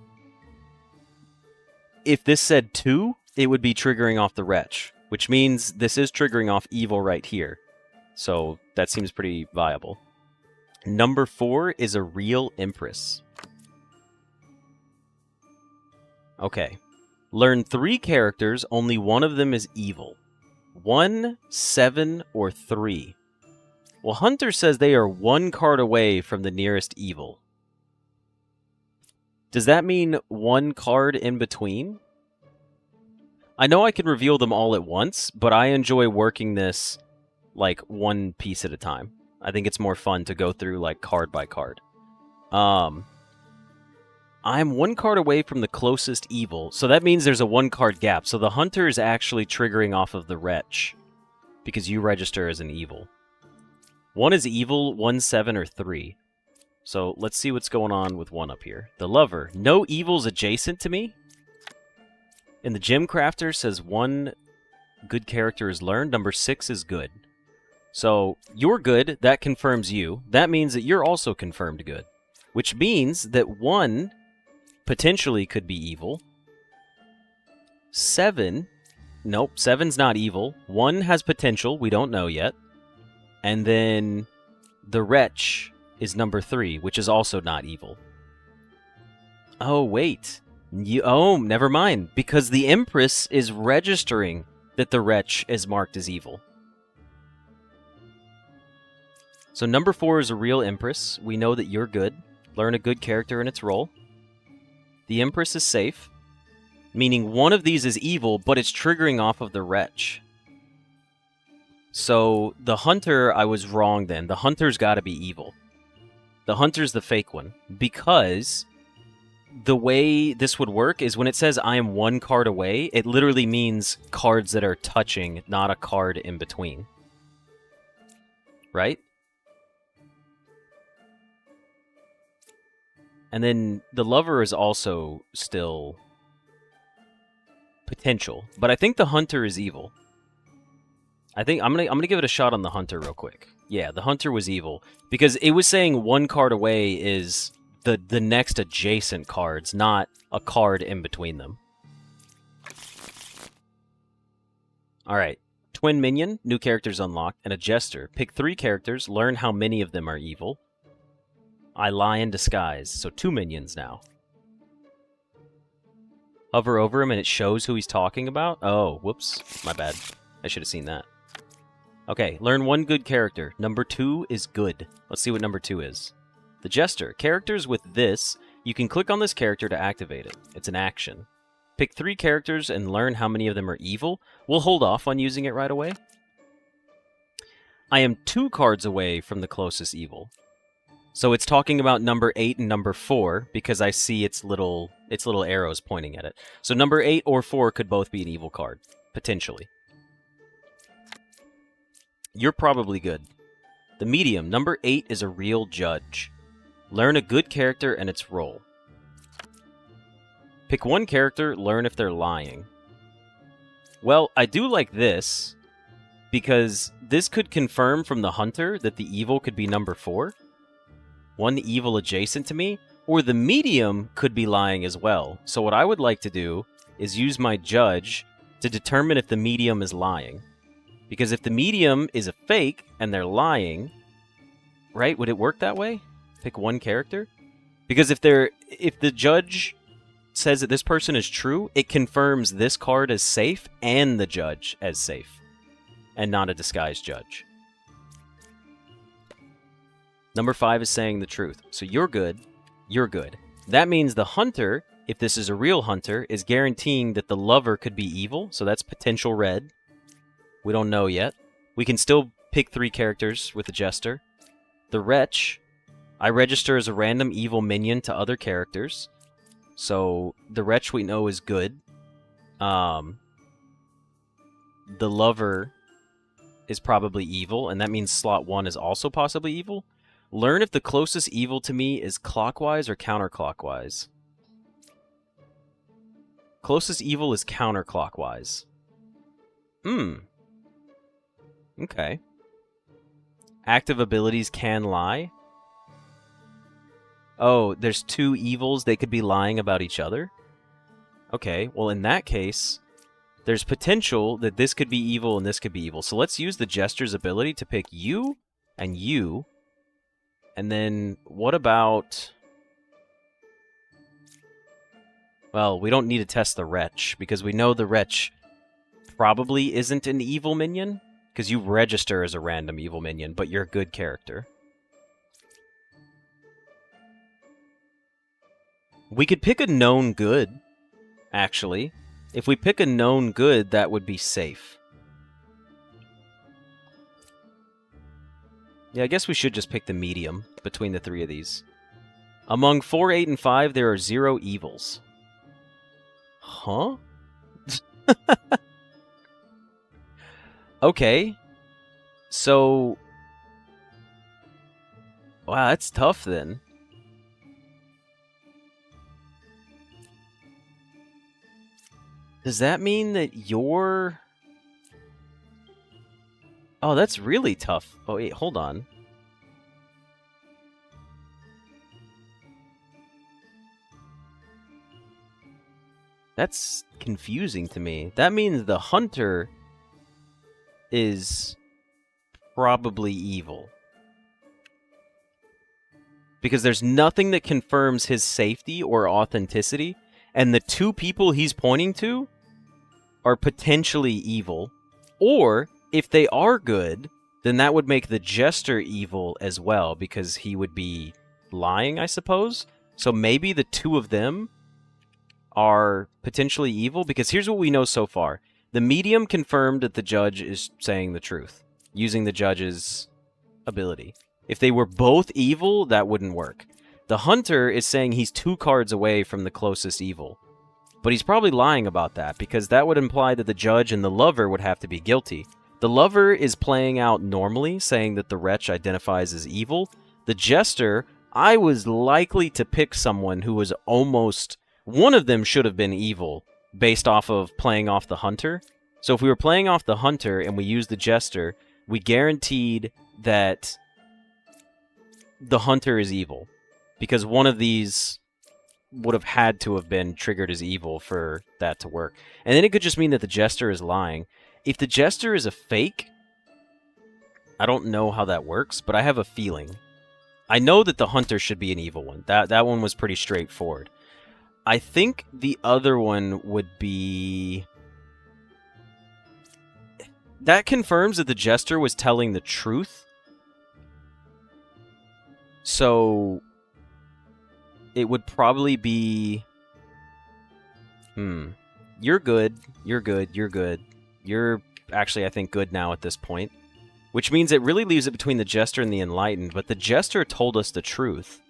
if this said 2, it would be triggering off the Wretch, which means this is triggering off evil right here. So that seems pretty viable. Number 4 is a real Empress. Okay. Learn 3 characters, only one of them is evil. 1, 7, or 3. Well, Hunter says they are 1 card away from the nearest evil. Does that mean 1 card in between? I know I can reveal them all at once, but I enjoy working this like 1 piece at a time. I think it's more fun to go through like card by card. I'm 1 card away from the closest evil, so that means there's a 1 card gap. So the Hunter is actually triggering off of the Wretch, because you register as an evil. 1 is evil, 1, 7, or 3. So let's see what's going on with 1 up here. The Lover. No evils adjacent to me. And the Gem Crafter says 1 good character is learned. Number 6 is good. So you're good. That confirms you. That means that you're also confirmed good. Which means that 1 potentially could be evil. 7. Nope, 7's not evil. 1 has potential. We don't know yet. And then the Wretch is number 3, which is also not evil. Oh, wait. Never mind. Because the Empress is registering that the Wretch is marked as evil. So number 4 is a real Empress. We know that you're good. Learn a good character in its role. The Empress is safe, meaning 1 of these is evil, but it's triggering off of the Wretch. So the Hunter, I was wrong then. The Hunter's got to be evil. The Hunter's the fake one, because the way this would work is when it says I am 1 card away, it literally means cards that are touching, not a card in between. Right? And then the Lover is also still potential, but I think the Hunter is evil. I think I'm gonna give it a shot on the Hunter real quick. Yeah, the Hunter was evil because it was saying 1 card away is the next adjacent cards, not a card in between them. All right, Twin Minion, new characters unlocked, and a Jester. Pick 3 characters, learn how many of them are evil. I lie in disguise, so 2 minions now. Hover over him and it shows who he's talking about? Oh, whoops, my bad. I should have seen that. Okay, learn 1 good character. Number 2 is good. Let's see what number 2 is. The Jester. Characters with this, you can click on this character to activate it. It's an action. Pick 3 characters and learn how many of them are evil. We'll hold off on using it right away. I am 2 cards away from the closest evil. So it's talking about number 8 and number 4 because I see its little arrows pointing at it. So number 8 or 4 could both be an evil card, potentially. You're probably good. The Medium, number 8 is a real judge. Learn a good character and its role. Pick 1 character, learn if they're lying. Well, I do like this because this could confirm from the Hunter that the evil could be number 4. 1 evil adjacent to me, or the Medium could be lying as well. So what I would like to do is use my Judge to determine if the Medium is lying. Because if the Medium is a fake and they're lying, right, would it work that way? Pick 1 character? Because if the Judge says that this person is true, it confirms this card as safe and the Judge as safe, and not a disguised Judge. Number 5 is saying the truth. So you're good. You're good. That means the Hunter, if this is a real Hunter, is guaranteeing that the Lover could be evil. So that's potential red. We don't know yet. We can still pick 3 characters with the Jester. The Wretch, I register as a random evil minion to other characters. So the Wretch we know is good. The Lover is probably evil, and that means slot 1 is also possibly evil. Learn if the closest evil to me is clockwise or counterclockwise. Closest evil is counterclockwise. Okay. Active abilities can lie. Oh, there's 2 evils. They could be lying about each other. Okay, well in that case, there's potential that this could be evil and this could be evil. So let's use the Jester's ability to pick you and you And then what about... Well, we don't need to test the Wretch, because we know the Wretch probably isn't an evil minion, because you register as a random evil minion, but you're a good character. We could pick a known good, actually. If we pick a known good, that would be safe. Yeah, I guess we should just pick the medium between the three of these. Among 4, 8, and 5, there are 0 evils. Huh? Okay. So... Wow, that's tough then. Does that mean that you're... Oh, that's really tough. Oh, wait, hold on. That's confusing to me. That means the hunter is probably evil. Because there's nothing that confirms his safety or authenticity, and the two people he's pointing to are potentially evil. Or, if they are good, then that would make the jester evil as well, because he would be lying, I suppose? So maybe the two of them are potentially evil, because here's what we know so far. The medium confirmed that the judge is saying the truth, using the judge's ability. If they were both evil, that wouldn't work. The hunter is saying he's 2 cards away from the closest evil. But he's probably lying about that, because that would imply that the judge and the lover would have to be guilty. The lover is playing out normally, saying that the wretch identifies as evil. The jester, I was likely to pick someone who was almost... One of them should have been evil, based off of playing off the hunter. So if we were playing off the hunter and we used the jester, we guaranteed that the hunter is evil. Because one of these would have had to have been triggered as evil for that to work. And then it could just mean that the jester is lying. If the jester is a fake, I don't know how that works, but I have a feeling. I know that the hunter should be an evil one. That one was pretty straightforward. I think the other one would be... That confirms that the jester was telling the truth. So... It would probably be... You're good. You're good. You're good. You're actually, I think, good now at this point. Which means it really leaves it between the Jester and the Enlightened, but the Jester told us the truth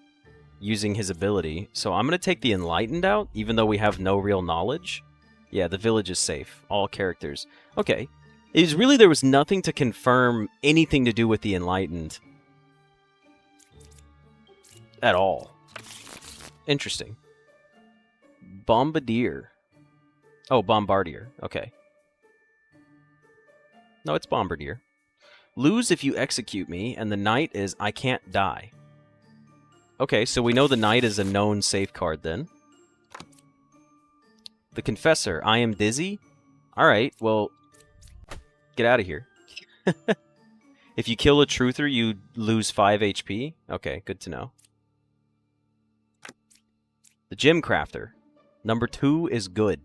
using his ability. So I'm going to take the Enlightened out, even though we have no real knowledge. Yeah, the village is safe. All characters. Okay. It is really, there was nothing to confirm anything to do with the Enlightened. At all. Interesting. Bombardier. Oh, Bombardier. Okay. No, it's Bombardier. Lose if you execute me, and the knight is I can't die. Okay, so we know the knight is a known safe card then. The Confessor. I am dizzy? Alright, well, get out of here. If you kill a truther, you lose 5 HP? Okay, good to know. The Gem Crafter. Number 2 is good.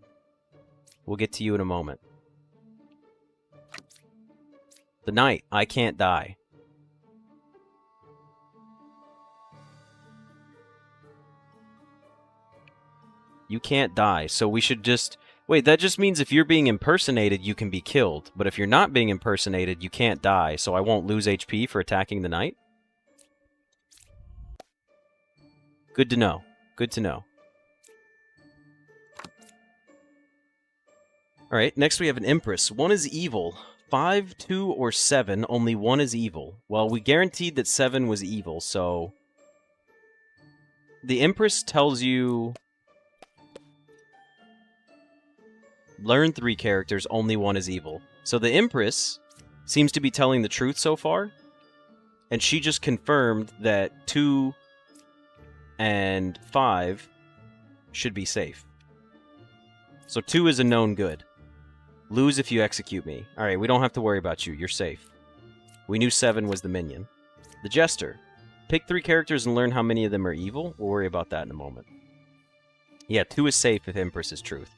We'll get to you in a moment. The Knight. I can't die. You can't die, so we should just... Wait, that just means if you're being impersonated, you can be killed. But if you're not being impersonated, you can't die, so I won't lose HP for attacking the Knight? Good to know. Good to know. Alright, next we have an Empress. 1 is evil. 5, 2, or 7, only 1 is evil. Well, we guaranteed that 7 was evil, so... The Empress tells you... Learn 3 characters, only 1 is evil. So the Empress seems to be telling the truth so far. And she just confirmed that 2 and 5 should be safe. So 2 is a known good. Lose if you execute me. Alright, we don't have to worry about you. You're safe. We knew 7 was the minion. The Jester. Pick 3 characters and learn how many of them are evil. We'll worry about that in a moment. Yeah, 2 is safe if Empress is truth.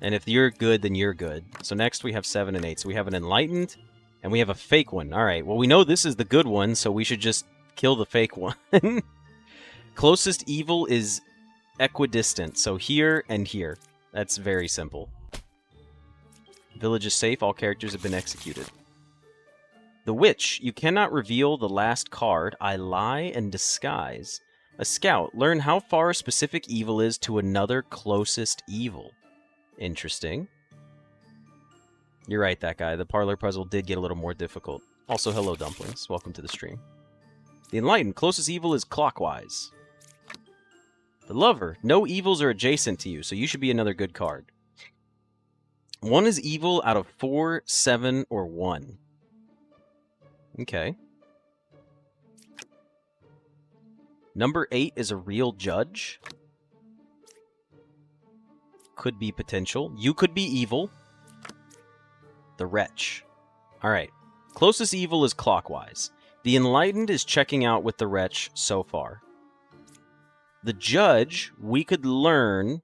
And if you're good, then you're good. So next we have 7 and 8. So we have an enlightened, and we have a fake one. All right, well, we know this is the good one, so we should just kill the fake one. Closest evil is equidistant, so here and here. That's very simple. Village is safe. All characters have been executed. The Witch. You cannot reveal the last card. I lie and disguise. A scout. Learn how far a specific evil is to another closest evil. Interesting. You're right, that guy. The parlor puzzle did get a little more difficult. Also, hello, Dumplings. Welcome to the stream. The Enlightened. Closest evil is clockwise. The Lover. No evils are adjacent to you, so you should be another good card. 1 is evil out of 4, 7, or 1. Okay. Number 8 is a real judge. Could be potential. You could be evil. The Wretch. Alright. Closest evil is clockwise. The Enlightened is checking out with the Wretch so far. The Judge, we could learn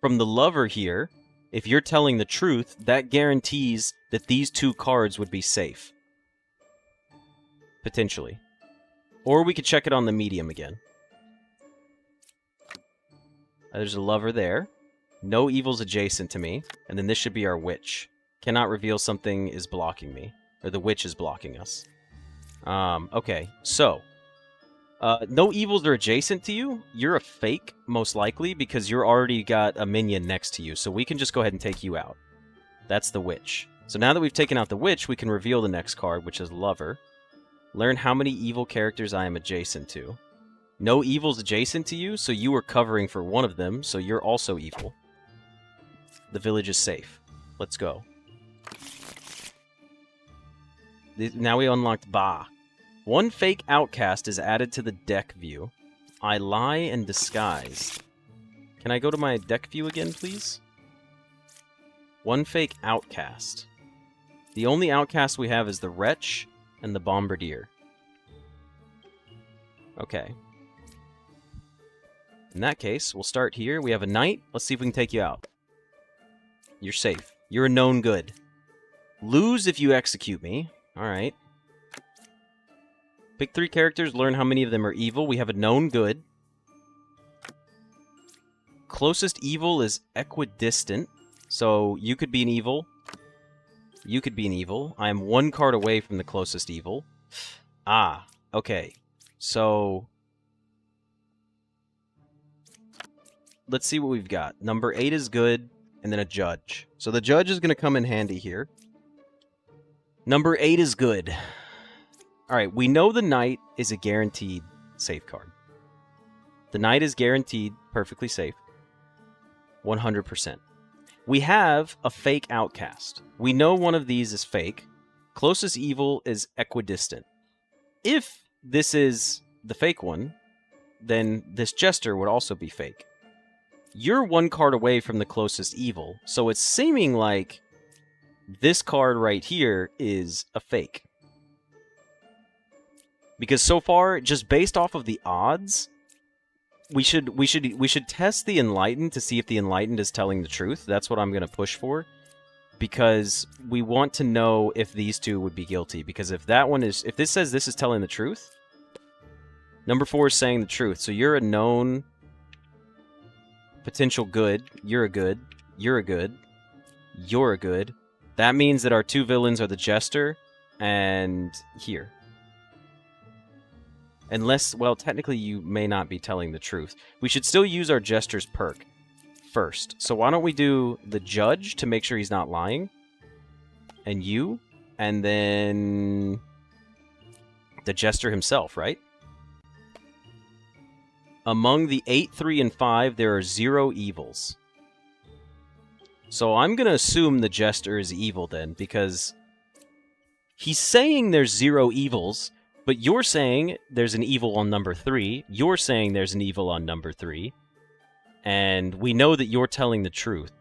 from the Lover here. If you're telling the truth, that guarantees that these 2 cards would be safe. Potentially. Or we could check it on the medium again. There's a Lover there. No evils adjacent to me. And then this should be our Witch. Cannot reveal something is blocking me. Or the Witch is blocking us. Okay, so. No evils are adjacent to you. You're a fake, most likely, because you're already got a minion next to you. So we can just go ahead and take you out. That's the Witch. So now that we've taken out the Witch, we can reveal the next card, which is Lover. Learn how many evil characters I am adjacent to. No evils adjacent to you, so you were covering for one of them, so you're also evil. The village is safe. Let's go. Now we unlocked Ba. 1 fake outcast is added to the deck view. I lie and disguise. Can I go to my deck view again, please? 1 fake outcast. The only outcast we have is the Wretch and the Bombardier. Okay. In that case, we'll start here. We have a Knight. Let's see if we can take you out. You're safe. You're a known good. Lose if you execute me. Alright. Pick 3 characters, learn how many of them are evil. We have a known good. Closest evil is equidistant. So you could be an evil. You could be an evil. I am 1 card away from the closest evil. Ah, okay. So let's see what we've got. Number 8 is good, and then a judge. So the judge is going to come in handy here. Number 8 is good. Alright, we know the Knight is a guaranteed safe card. The Knight is guaranteed perfectly safe. 100%. We have a fake outcast. We know one of these is fake. Closest evil is equidistant. If this is the fake one, then this Jester would also be fake. You're 1 card away from the closest evil, so it's seeming like this card right here is a fake. Because so far, just based off of the odds, we should test the Enlightened to see if the Enlightened is telling the truth. That's what I'm going to push for. Because we want to know if these 2 would be guilty. Because if this says this is telling the truth, number 4 is saying the truth. So you're a known potential good. You're a good. You're a good. You're a good. That means that our 2 villains are the Jester and here. Unless, well, technically you may not be telling the truth. We should still use our Jester's perk first. So why don't we do the Judge to make sure he's not lying? And you. And then the Jester himself, right? Among the 8, 3, and 5, there are 0 evils. So I'm going to assume the Jester is evil then, because he's saying there's 0 evils, but you're saying there's an evil on number 3. You're saying there's an evil on number 3. And we know that you're telling the truth.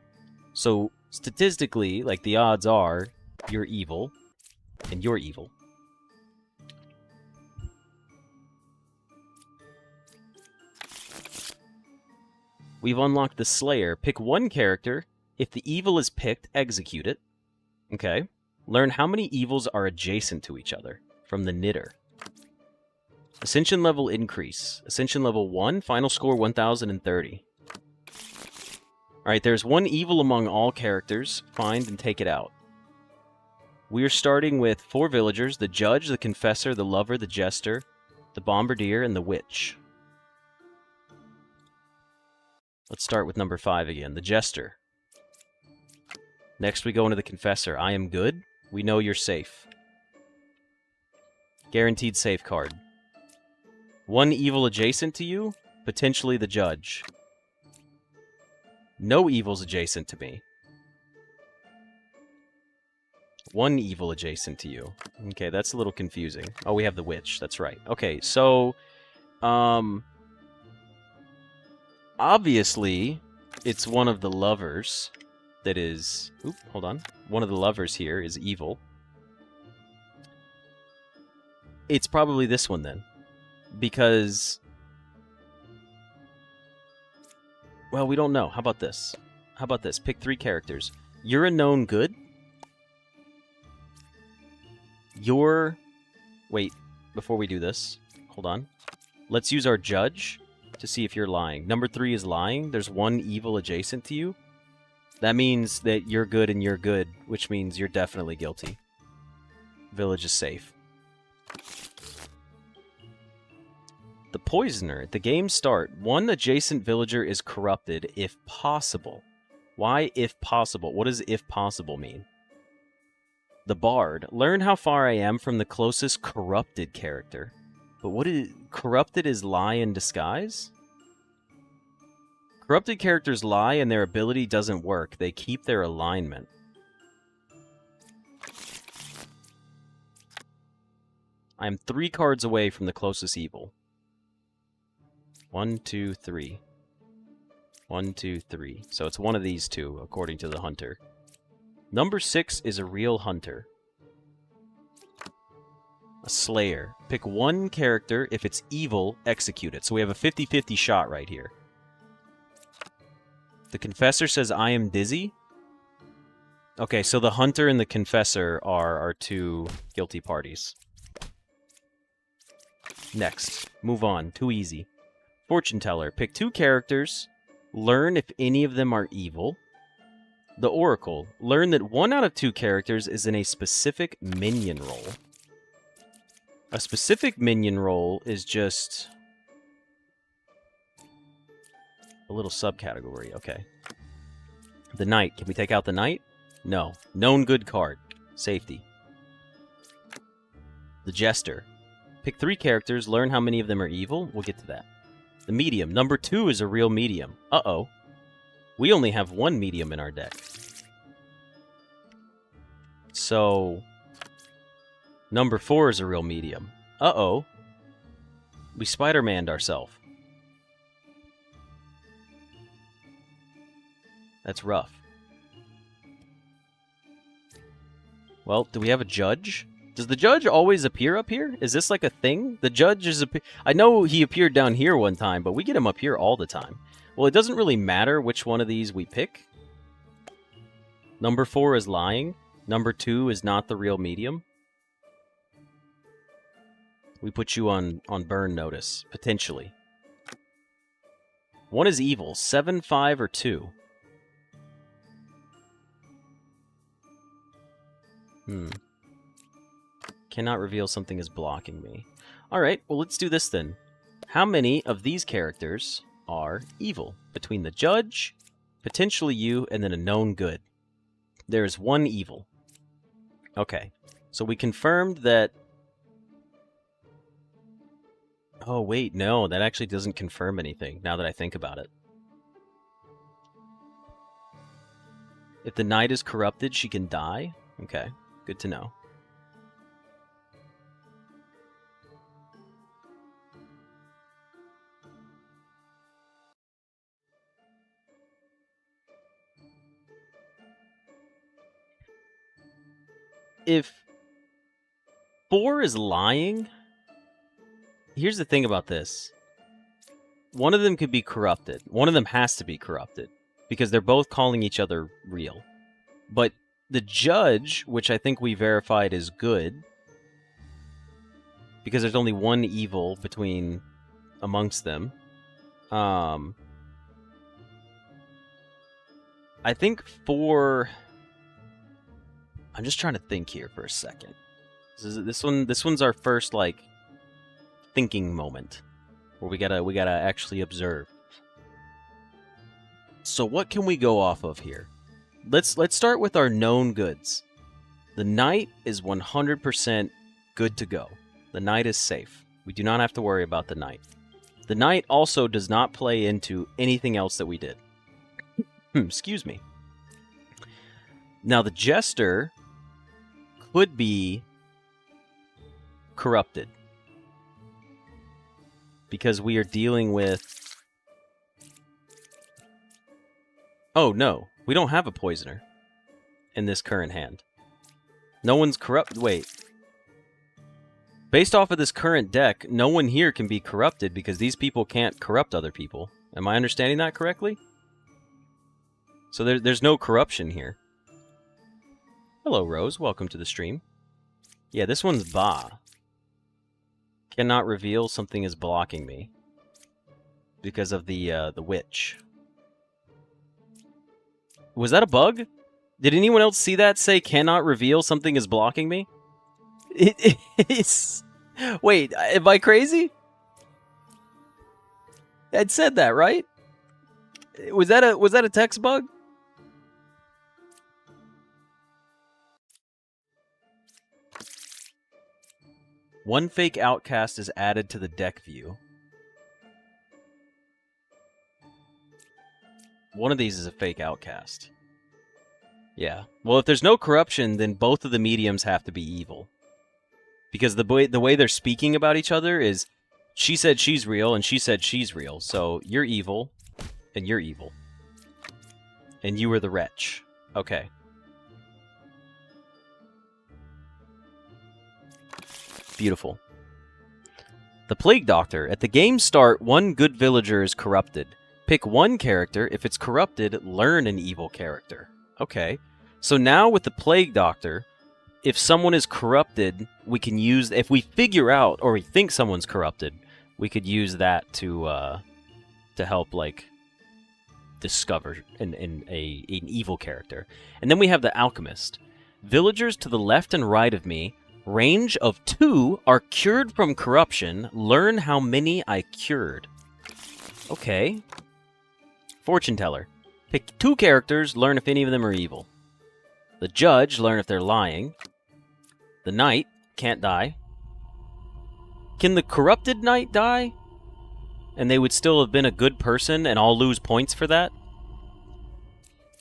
So statistically, like the odds are, you're evil. And you're evil. We've unlocked the Slayer. Pick one character. If the evil is picked, execute it. Okay. Learn how many evils are adjacent to each other from the Knitter. Ascension level increase. Ascension level 1, final score 1030. Alright, there's one evil among all characters. Find and take it out. We are starting with 4 villagers: the Judge, the Confessor, the Lover, the Jester, the Bombardier, and the Witch. Let's start with number 5 again, the Jester. Next we go into the Confessor. I am good. We know you're safe. Guaranteed safe card. One evil adjacent to you, potentially the Judge. No evils adjacent to me. One evil adjacent to you. Okay, that's a little confusing. Oh, we have the Witch. That's right. Okay, so... obviously, it's one of the lovers that is... Oop, hold on. One of the lovers here is evil. It's probably this one, then. Because... well, we don't know. How about this? How about this? Pick 3 characters. You're a known good. You're... wait, before we do this, hold on. Let's use our Judge to see if you're lying. Number 3 is lying. There's one evil adjacent to you. That means that you're good and you're good, which means you're definitely guilty. Village is safe. The Poisoner. At the game's start, one adjacent villager is corrupted if possible. Why if possible? What does if possible mean? The Bard. Learn how far I am from the closest corrupted character. But what is... corrupted is lie in disguise? Corrupted characters lie and their ability doesn't work. They keep their alignment. I am 3 cards away from the closest evil. 1, 2, 3. 1, 2, 3. So it's one of these two, according to the hunter. Number 6 is a real hunter. A Slayer. Pick one character. If it's evil, execute it. So we have a 50-50 shot right here. The Confessor says, I am dizzy. Okay, so the Hunter and the Confessor are our 2 guilty parties. Next. Move on. Too easy. Fortune Teller. Pick 2 characters. Learn if any of them are evil. The Oracle. Learn that 1 out of 2 characters is in a specific minion role. A specific minion role is just... a little subcategory, okay. The Knight. Can we take out the Knight? No. Known good card. Safety. The Jester. Pick 3 characters, learn how many of them are evil. We'll get to that. The Medium. Number 2 is a real medium. Uh-oh. We only have 1 medium in our deck. So... number 4 is a real medium. Uh-oh. We Spider-Man'd ourselves. That's rough. Well, do we have a Judge? Does the Judge always appear up here? Is this like a thing? The Judge is... I know he appeared down here one time, but we get him up here all the time. Well, it doesn't really matter which one of these we pick. Number 4 is lying. Number 2 is not the real medium. We put you on burn notice, potentially. 1 is evil. 7, 5, or 2? Cannot reveal something is blocking me. Alright, well let's do this then. How many of these characters are evil? Between the Judge, potentially you, and then a known good. There's 1 evil. Okay, so we confirmed that... oh wait, no, that actually doesn't confirm anything, now that I think about it. If the Knight is corrupted, she can die? Okay, good to know. If 4 is lying... here's the thing about this. one of them could be corrupted. One of them has to be corrupted because they're both calling each other real. But the judge, which I think we verified is good, because there's only one evil amongst them. I think I'm just trying to think here for a second. This one's our first like thinking moment where we gotta actually observe. So what can we go off of here? Let's start with our known goods. The knight is 100% good to go. The knight is safe. We do not have to worry about the knight. The knight also does not play into anything else that we did. Excuse me. Now the jester could be corrupted because we are dealing with... Oh no, we don't have a poisoner in this current hand. No one's corrupt. Wait. Based off of this current deck, no one here can be corrupted because these people can't corrupt other people. Am I understanding that correctly? So there's no corruption here. Hello, Rose. Welcome to the stream. Yeah, this one's Ba. Cannot reveal something is blocking me because of the witch. Was that a bug? Did anyone else see that say cannot reveal something is blocking me? It's... Wait, am I crazy? I'd said that, right? Was that a text bug? One fake outcast is added to the deck view. One of these is a fake outcast. Yeah. Well, if there's no corruption, then both of the mediums have to be evil. Because the way they're speaking about each other is, she said she's real, and she said she's real. So, you're evil, and you're evil. And you were the wretch. Okay. Beautiful. The Plague Doctor. At the game's start, one good villager is corrupted. Pick one character. If it's corrupted, learn an evil character. Okay. So now with the Plague Doctor, if someone is corrupted, we can use... If we figure out, or we think someone's corrupted, we could use that to help, like, discover an evil character. And then we have the Alchemist. Villagers to the left and right of me, range of 2, are cured from corruption. Learn how many I cured. Okay. Fortune Teller. Pick 2 characters, learn if any of them are evil. The Judge, learn if they're lying. The Knight, can't die. Can the Corrupted Knight die? And they would still have been a good person and all lose points for that?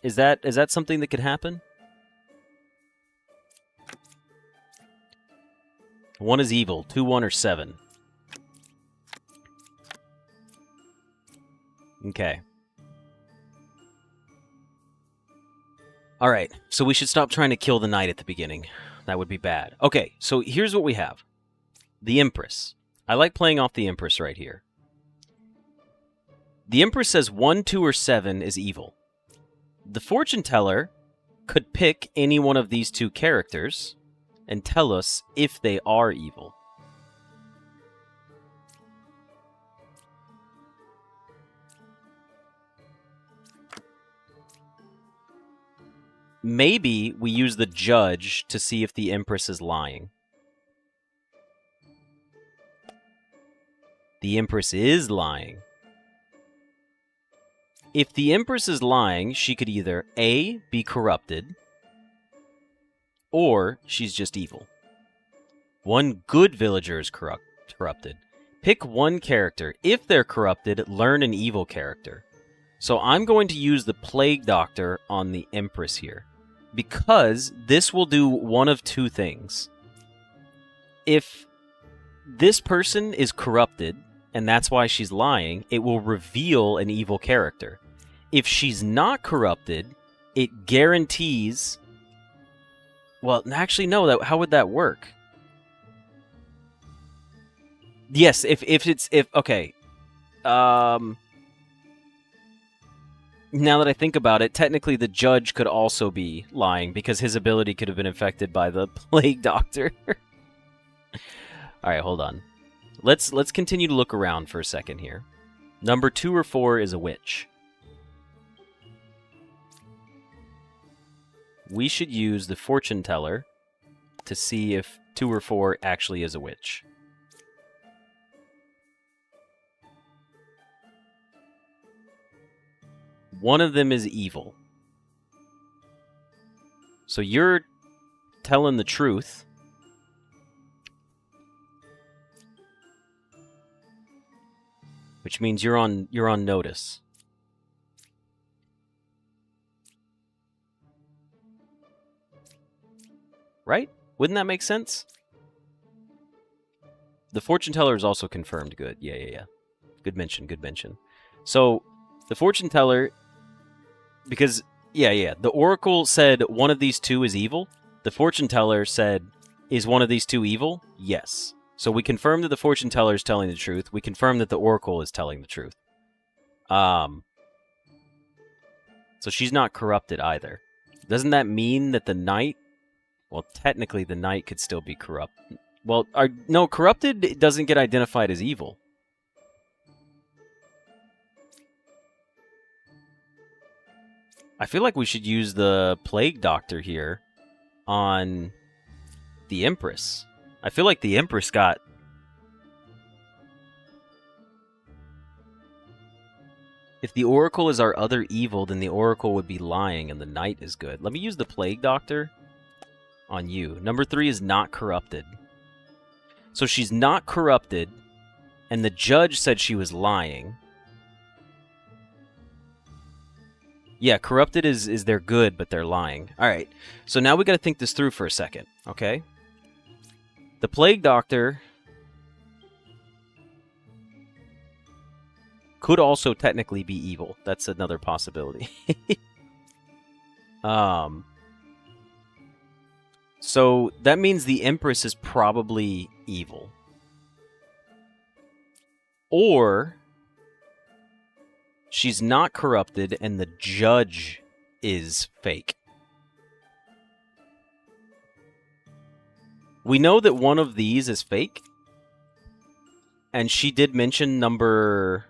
Is that something that could happen? One is evil. 2, 1, or 7. Okay. Alright, so we should stop trying to kill the knight at the beginning. That would be bad. Okay, so here's what we have. The Empress. I like playing off the Empress right here. The Empress says 1, 2, or 7 is evil. The Fortune Teller could pick any one of these 2 characters and tell us if they are evil. Maybe we use the Judge to see if the Empress is lying. The Empress is lying. If the Empress is lying, she could either A, be corrupted, or she's just evil. One good villager is corrupted. Pick one character. If they're corrupted, learn an evil character. So I'm going to use the Plague Doctor on the Empress here, because this will do one of 2 things. If this person is corrupted, and that's why she's lying, it will reveal an evil character. If she's not corrupted, it guarantees... Well, actually, no. How would that work? Yes, if okay. Now that I think about it, technically the judge could also be lying because his ability could have been affected by the plague doctor. All right, hold on. Let's continue to look around for a second here. Number 2 or 4 is a witch. We should use the fortune teller to see if 2 or 4 actually is a witch. One of them is evil. So you're telling the truth. Which means you're on notice. Right? Wouldn't that make sense? The fortune teller is also confirmed. Good. Yeah. Good mention. So, the fortune teller, because, the oracle said one of these two is evil. The fortune teller said, is one of these two evil? Yes. So we confirm that the fortune teller is telling the truth. We confirm that the oracle is telling the truth. So she's not corrupted either. Doesn't that mean that the knight... Well, technically the knight could still be corrupt. Well, no, corrupted doesn't get identified as evil. I feel like we should use the plague doctor here on the Empress. I feel like the Empress got... If the Oracle is our other evil, then the Oracle would be lying and the Knight is good. Let me use the Plague Doctor on you. Number 3 is not corrupted. So she's not corrupted, and the judge said she was lying. Yeah, corrupted is they're good, but they're lying. Alright, so now we gotta think this through for a second, okay? The Plague Doctor could also technically be evil. That's another possibility. So that means the Empress is probably evil. Or she's not corrupted and the judge is fake. We know that one of these is fake. And she did mention number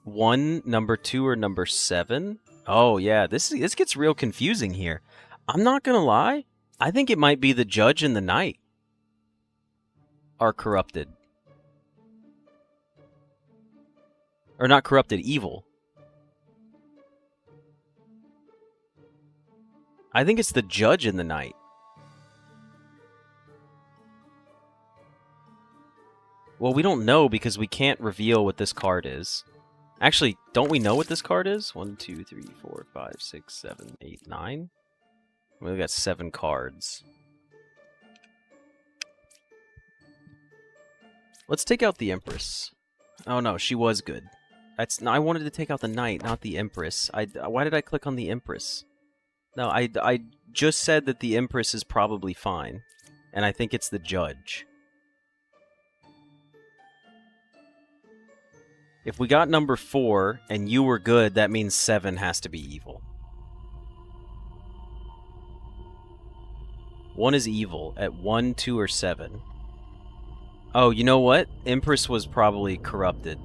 1, number 2, or number 7. Oh, yeah, this gets real confusing here. I'm not gonna lie. I think it might be the judge and the knight are corrupted. Or not corrupted, evil. I think it's the judge and the knight. Well, we don't know because we can't reveal what this card is. Actually, don't we know what this card is? 1, 2, 3, 4, 5, 6, 7, 8, 9. We've got 7 cards. Let's take out the Empress. Oh no, she was good. I wanted to take out the Knight, not the Empress. Why did I click on the Empress? No, I just said that the Empress is probably fine. And I think it's the judge. If we got number 4 and you were good, that means 7 has to be evil. 1 is evil at 1, 2, or 7. Oh, you know what? Empress was probably corrupted.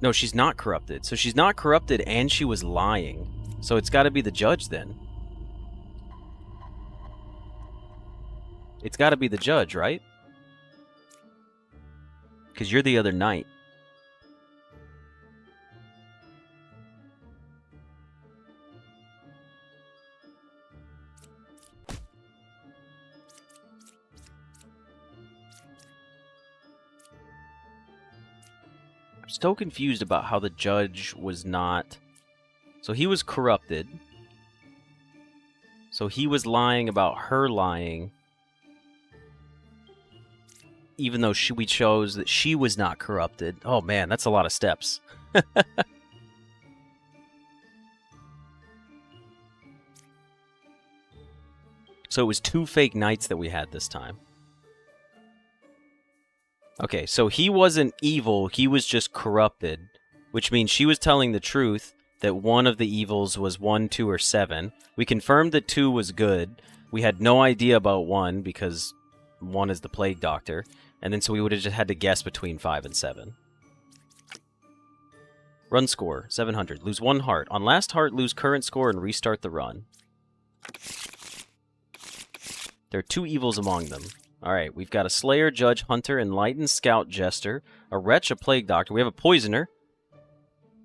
No, she's not corrupted. So she's not corrupted and she was lying. So it's got to be the judge then. It's got to be the judge, right? Because you're the other knight. I'm still confused about how the judge was not... So he was corrupted. So he was lying about her lying. Even though we chose that she was not corrupted. Oh man, that's a lot of steps. So it was 2 fake knights that we had this time. Okay, so he wasn't evil, he was just corrupted, which means she was telling the truth that one of the evils was 1, 2, or 7. We confirmed that 2 was good. We had no idea about 1 because 1 is the Plague Doctor. And then so we would have just had to guess between 5 and 7. Run score, 700. Lose 1 heart. On last heart, lose current score and restart the run. There are 2 evils among them. Alright, we've got a Slayer, Judge, Hunter, Enlightened, Scout, Jester, a Wretch, a Plague Doctor. We have a Poisoner.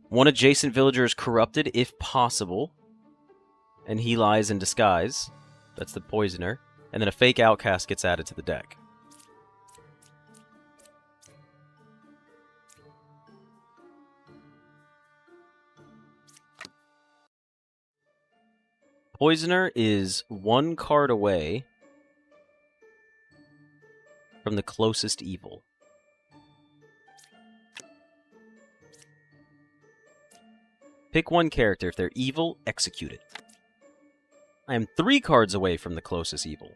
1 adjacent villager is corrupted, if possible. And he lies in disguise. That's the Poisoner. And then a fake Outcast gets added to the deck. Poisoner is 1 card away from the closest evil. Pick 1 character. If they're evil, execute it. I am 3 cards away from the closest evil.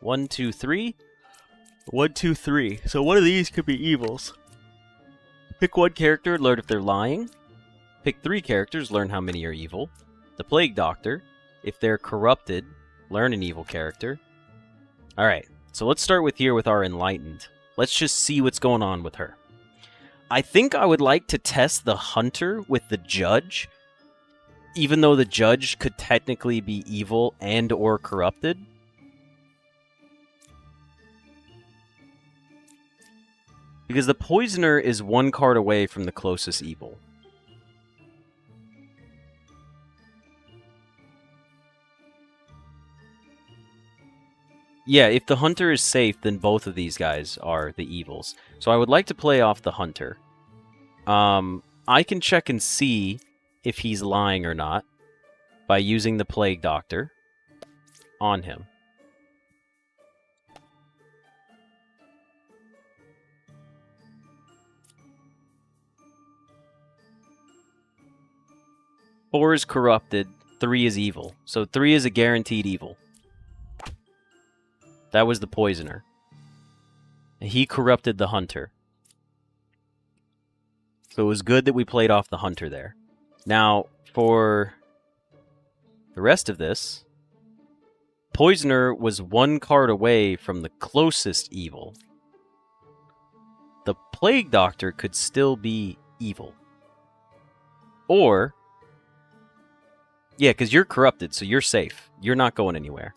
1, 2, 3. 1, 2, 3. So one of these could be evils. Pick 1 character, learn if they're lying. Pick 3 characters, learn how many are evil. The Plague Doctor, if they're corrupted, learn an evil character. Alright, so let's start with here with our Enlightened. Let's just see what's going on with her. I think I would like to test the Hunter with the Judge, even though the Judge could technically be evil and or corrupted. Because the Poisoner is 1 card away from the closest evil. Yeah, if the Hunter is safe, then both of these guys are the evils. So I would like to play off the Hunter. I can check and see if he's lying or not by using the Plague Doctor on him. Four is corrupted, 3 is evil. So 3 is a guaranteed evil. That was the Poisoner. He corrupted the Hunter. So it was good that we played off the Hunter there. Now, for the rest of this, Poisoner was 1 card away from the closest evil. The Plague Doctor could still be evil. Or, yeah, because you're corrupted, so you're safe. You're not going anywhere.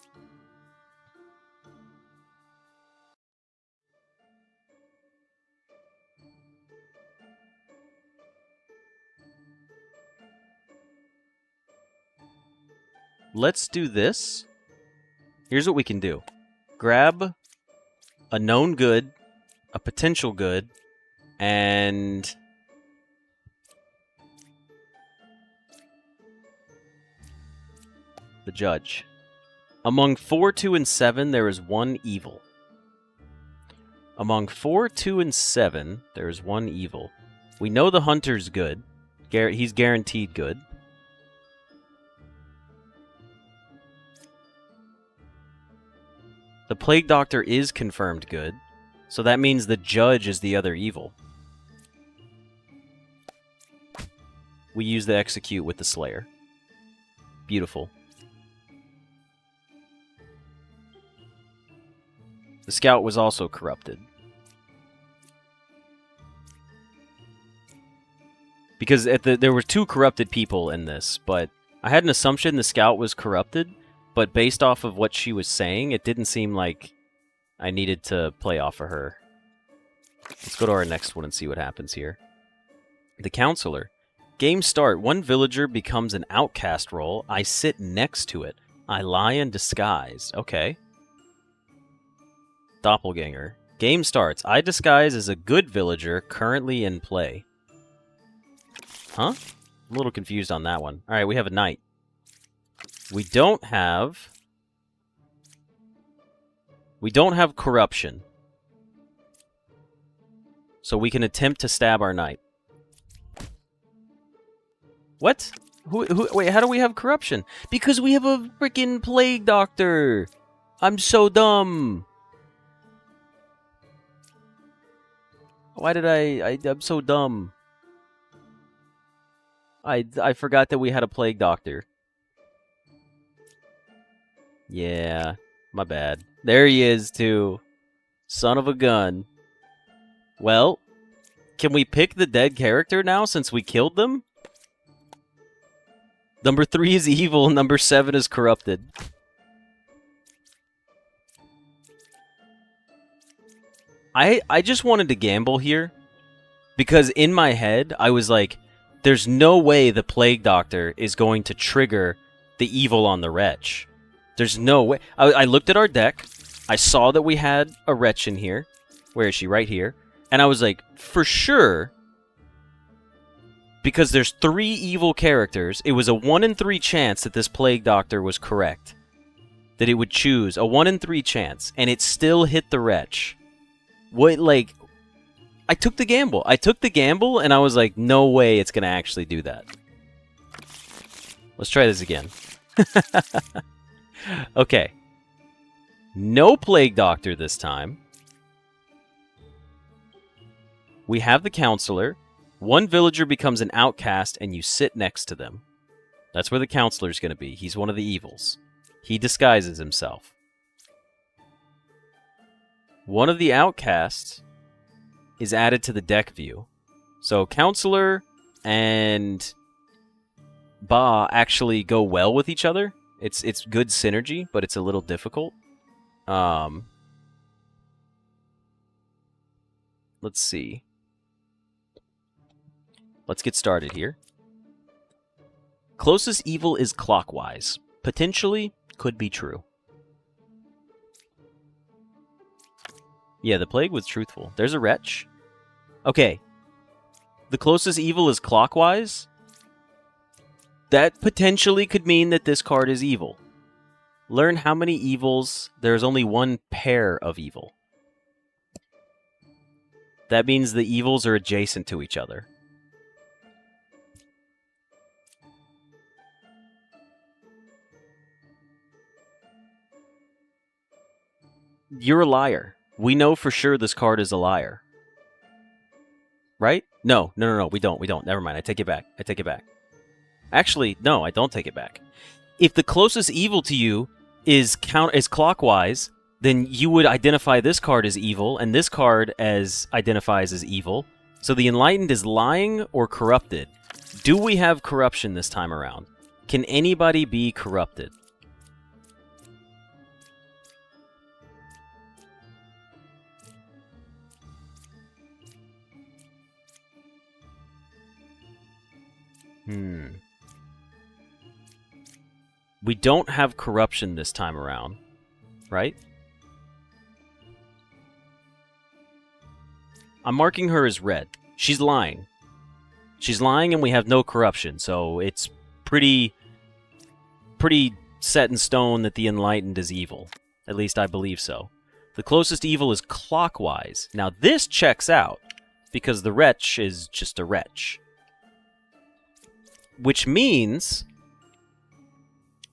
Let's do this. Here's what we can do. Grab a known good, a potential good, and the Judge. Among 4, 2, and 7, there is 1 evil. Among 4, 2, and 7, there is 1 evil. We know the Hunter's good. He's guaranteed good. The Plague Doctor is confirmed good, so that means the Judge is the other evil. We use the Execute with the Slayer. Beautiful. The Scout was also corrupted. Because there were 2 corrupted people in this, but I had an assumption the Scout was corrupted. But based off of what she was saying, it didn't seem like I needed to play off of her. Let's go to our next one and see what happens here. The Counselor. Game start. 1 villager becomes an outcast role. I sit next to it. I lie in disguise. Okay. Doppelganger. Game starts. I disguise as a good villager currently in play. Huh? I'm a little confused on that one. Alright, we have a knight. We don't have corruption. So we can attempt to stab our knight. What? Wait, how do we have corruption? Because we have a freaking Plague Doctor. I'm so dumb. Why did I'm so dumb. I forgot that we had a plague doctor. Yeah, my bad. There he is, too. Son of a gun. Well, can we pick the dead character now since we killed them? Number 3 is evil, number 7 is corrupted. I just wanted to gamble here because in my head I was like, there's no way the Plague Doctor is going to trigger the evil on the Wretch. There's no way. I looked at our deck. I saw that we had a Wretch in here. Where is she? Right here. And I was like, for sure, because there's 3 evil characters, it was a 1 in 3 chance that this Plague Doctor was correct. That it would choose. A 1 in 3 chance. And it still hit the Wretch. What, like... I took the gamble. I took the gamble, and I was like, no way it's going to actually do that. Let's try this again. Okay. No Plague Doctor this time. We have the Counselor. One villager becomes an outcast, and you sit next to them. That's where the Counselor's going to be. He's one of the evils. He disguises himself. One of the outcasts is added to the deck view. So Counselor and Ba actually go well with each other. It's good synergy, but it's a little difficult. Let's see. Let's get started here. Closest evil is clockwise. Potentially could be true. Yeah, the plague was truthful. There's a Wretch. Okay. The closest evil is clockwise. That potentially could mean that this card is evil. Learn how many evils. There's only one pair of evil. That means the evils are adjacent to each other. You're a liar. We know for sure this card is a liar. Right? No, we don't. Never mind. I take it back. Actually, no, I don't take it back. If the closest evil to you is clockwise, then you would identify this card as evil, and this card identifies as evil. So the Enlightened is lying or corrupted. Do we have corruption this time around? Can anybody be corrupted? We don't have corruption this time around, right? I'm marking her as red. She's lying. She's lying and we have no corruption, so it's pretty set in stone that the Enlightened is evil. At least I believe so. The closest evil is clockwise. Now this checks out, because the Wretch is just a Wretch. Which means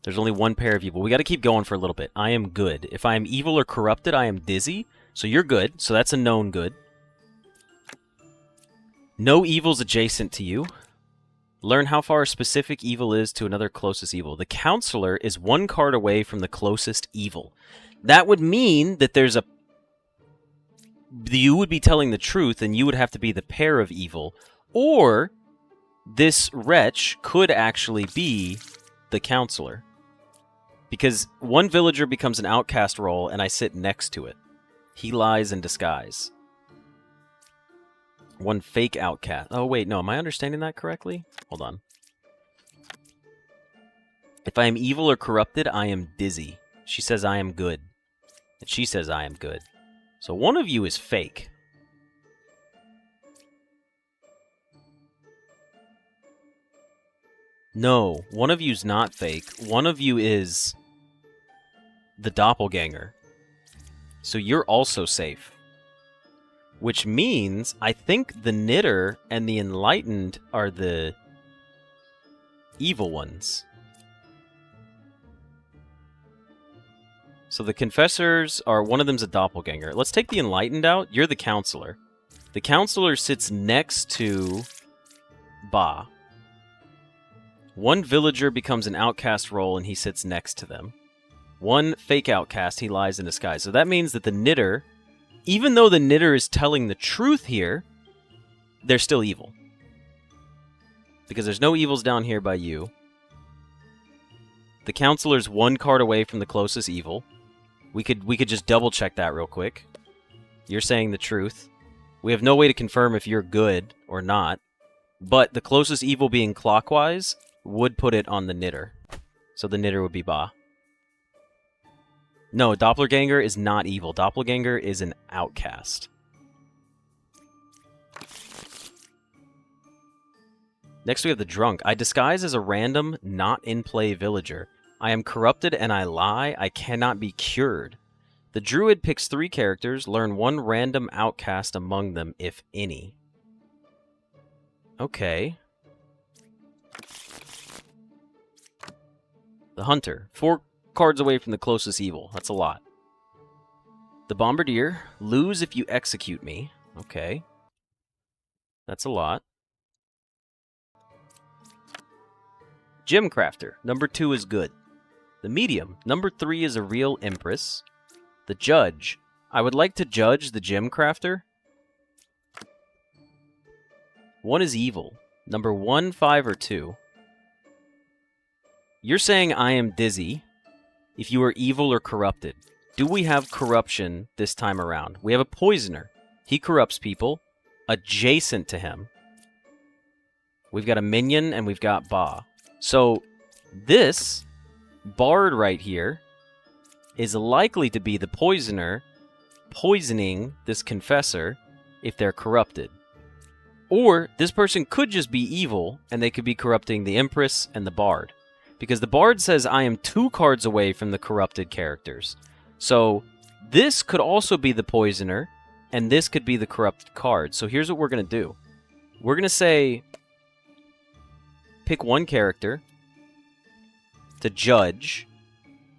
there's only one pair of evil. We got to keep going for a little bit. I am good. If I am evil or corrupted, I am dizzy. So you're good. So that's a known good. No evil's adjacent to you. Learn how far a specific evil is to another closest evil. The Counselor is 1 card away from the closest evil. That would mean that there's a... You would be telling the truth, and you would have to be the pair of evil. Or this Wretch could actually be the Counselor. Because one villager becomes an outcast role, and I sit next to it. He lies in disguise. One fake outcast. Oh, wait, no. Am I understanding that correctly? Hold on. If I am evil or corrupted, I am dizzy. She says I am good. And she says I am good. So one of you is fake. No, one of you's not fake. One of you is the doppelganger. So you're also safe. Which means, I think the Knitter and the Enlightened are the evil ones. So the Confessors are, one of them's a doppelganger. Let's take the Enlightened out. You're the Counselor. The counselor sits next to Ba. One villager becomes an outcast role and he sits next to them. One fake outcast, he lies in disguise. So that means that the knitter, even though the knitter is telling the truth here, they're still evil. Because there's no evils down here by you. The counselor's one card away from the closest evil. We could just double check that real quick. You're saying the truth. We have no way to confirm if you're good or not. But the closest evil being clockwise would put it on the knitter. So the knitter would be Ba. No, Doppelganger is not evil. Doppelganger is an outcast. Next we have the drunk. I disguise as a random, not-in-play villager. I am corrupted and I lie. I cannot be cured. The druid picks 3 characters. Learn 1 random outcast among them, if any. Okay. The hunter. 4 cards away from the closest evil. That's a lot. The bombardier. Lose if you execute me. Okay. That's a lot. Gem crafter. Number 2 is good. The medium. Number 3 is a real empress. The judge. I would like to judge the gem crafter. 1 is evil. Number 1, 5, or 2. You're saying I am dizzy if you are evil or corrupted. Do we have corruption this time around? We have a poisoner. He corrupts people. Adjacent to him, we've got a minion and we've got Ba. So this bard right here is likely to be the poisoner poisoning this confessor if they're corrupted. Or this person could just be evil and they could be corrupting the empress and the bard. Because the bard says I am 2 cards away from the corrupted characters. So this could also be the poisoner, and this could be the corrupted card. So here's what we're going to do. We're going to say, pick 1 character to judge,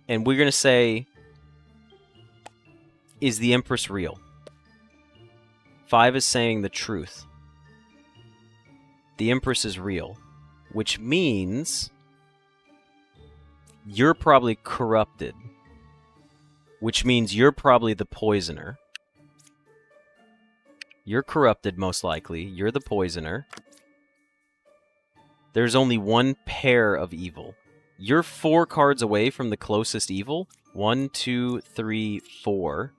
and we're going to say, is the empress real? 5 is saying the truth. The empress is real, which means you're probably corrupted, which means you're probably the poisoner. You're corrupted, most likely. You're the poisoner. There's only 1 pair of evil. You're 4 cards away from the closest evil. 1, 2, 3, 4.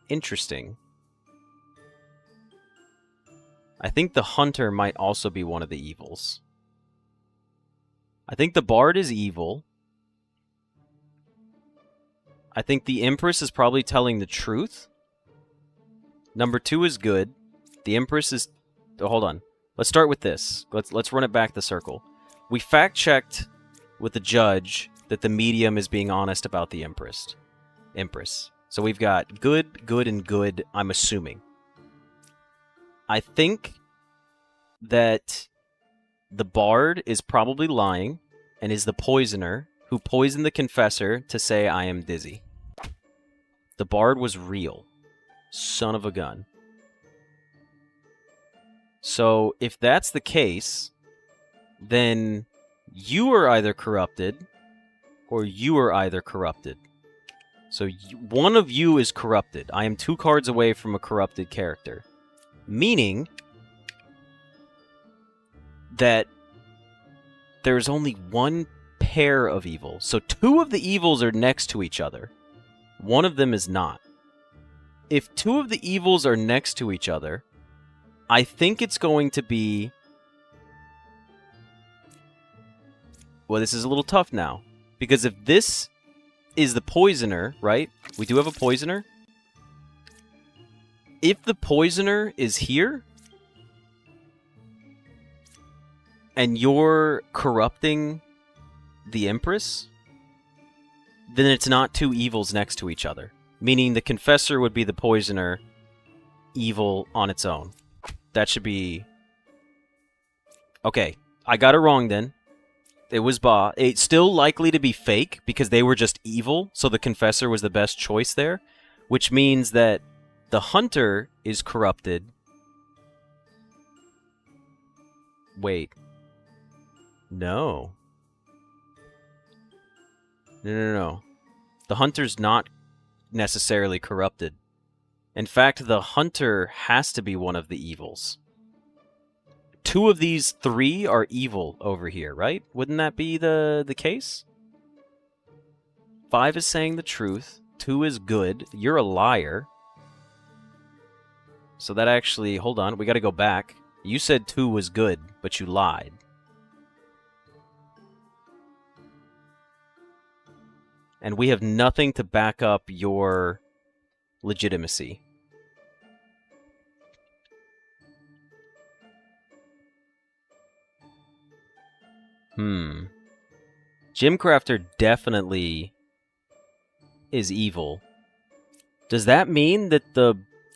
Interesting. I think the hunter might also be one of the evils. I think the bard is evil. I think the empress is probably telling the truth. Number 2 is good. The empress is... Oh, hold on. Let's start with this. Let's run it back the circle. We fact-checked with the judge that the medium is being honest about the empress. So we've got good, good, and good, I'm assuming. I think that the bard is probably lying and is the poisoner who poisoned the confessor to say I am dizzy. The bard was real. Son of a gun. So if that's the case, then you are either corrupted or you are either corrupted. So one of you is corrupted. I am 2 cards away from a corrupted character. Meaning that there's only 1 pair of evil. So 2 of the evils are next to each other. 1 of them is not. If 2 of the evils are next to each other, I think it's going to be... Well, this is a little tough now. Because if this is the poisoner, right? We do have a poisoner. If the poisoner is here, and you're corrupting the empress, then it's not 2 evils next to each other. Meaning the confessor would be the poisoner, evil on its own. That should be... Okay, I got it wrong then. It was Ba. It's still likely to be fake, because they were just evil, so the confessor was the best choice there. Which means that The hunter is corrupted. Wait. No. No. The hunter's not necessarily corrupted. In fact, the hunter has to be one of the evils. 2 of these 3 are evil over here, right? Wouldn't that be the case? 5 is saying the truth. 2 is good. You're a liar. So that actually... Hold on. We got to go back. You said 2 was good, but you lied. And we have nothing to back up your legitimacy. Jim Crafter definitely is evil. Does that mean that the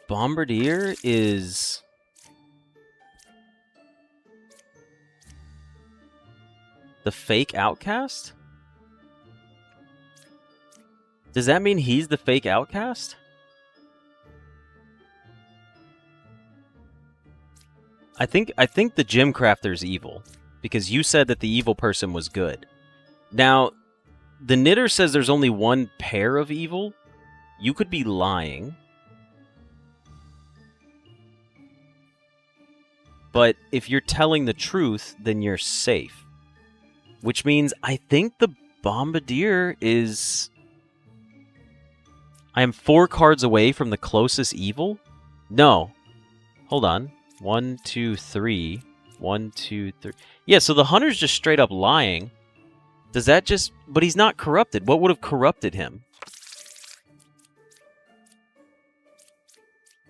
Bombardier is... the fake outcast? Does that mean he's the fake outcast? I think the Gym Crafter's evil, because you said that the evil person was good. Now, the Knitter says there's only one pair of evil. You could be lying. But if you're telling the truth, then you're safe. Which means I think the Bombardier is... I am 4 cards away from the closest evil? No. Hold on. 1, 2, 3. 1, 2, 3. Yeah, so the hunter's just straight up lying. Does that just... But he's not corrupted. What would have corrupted him?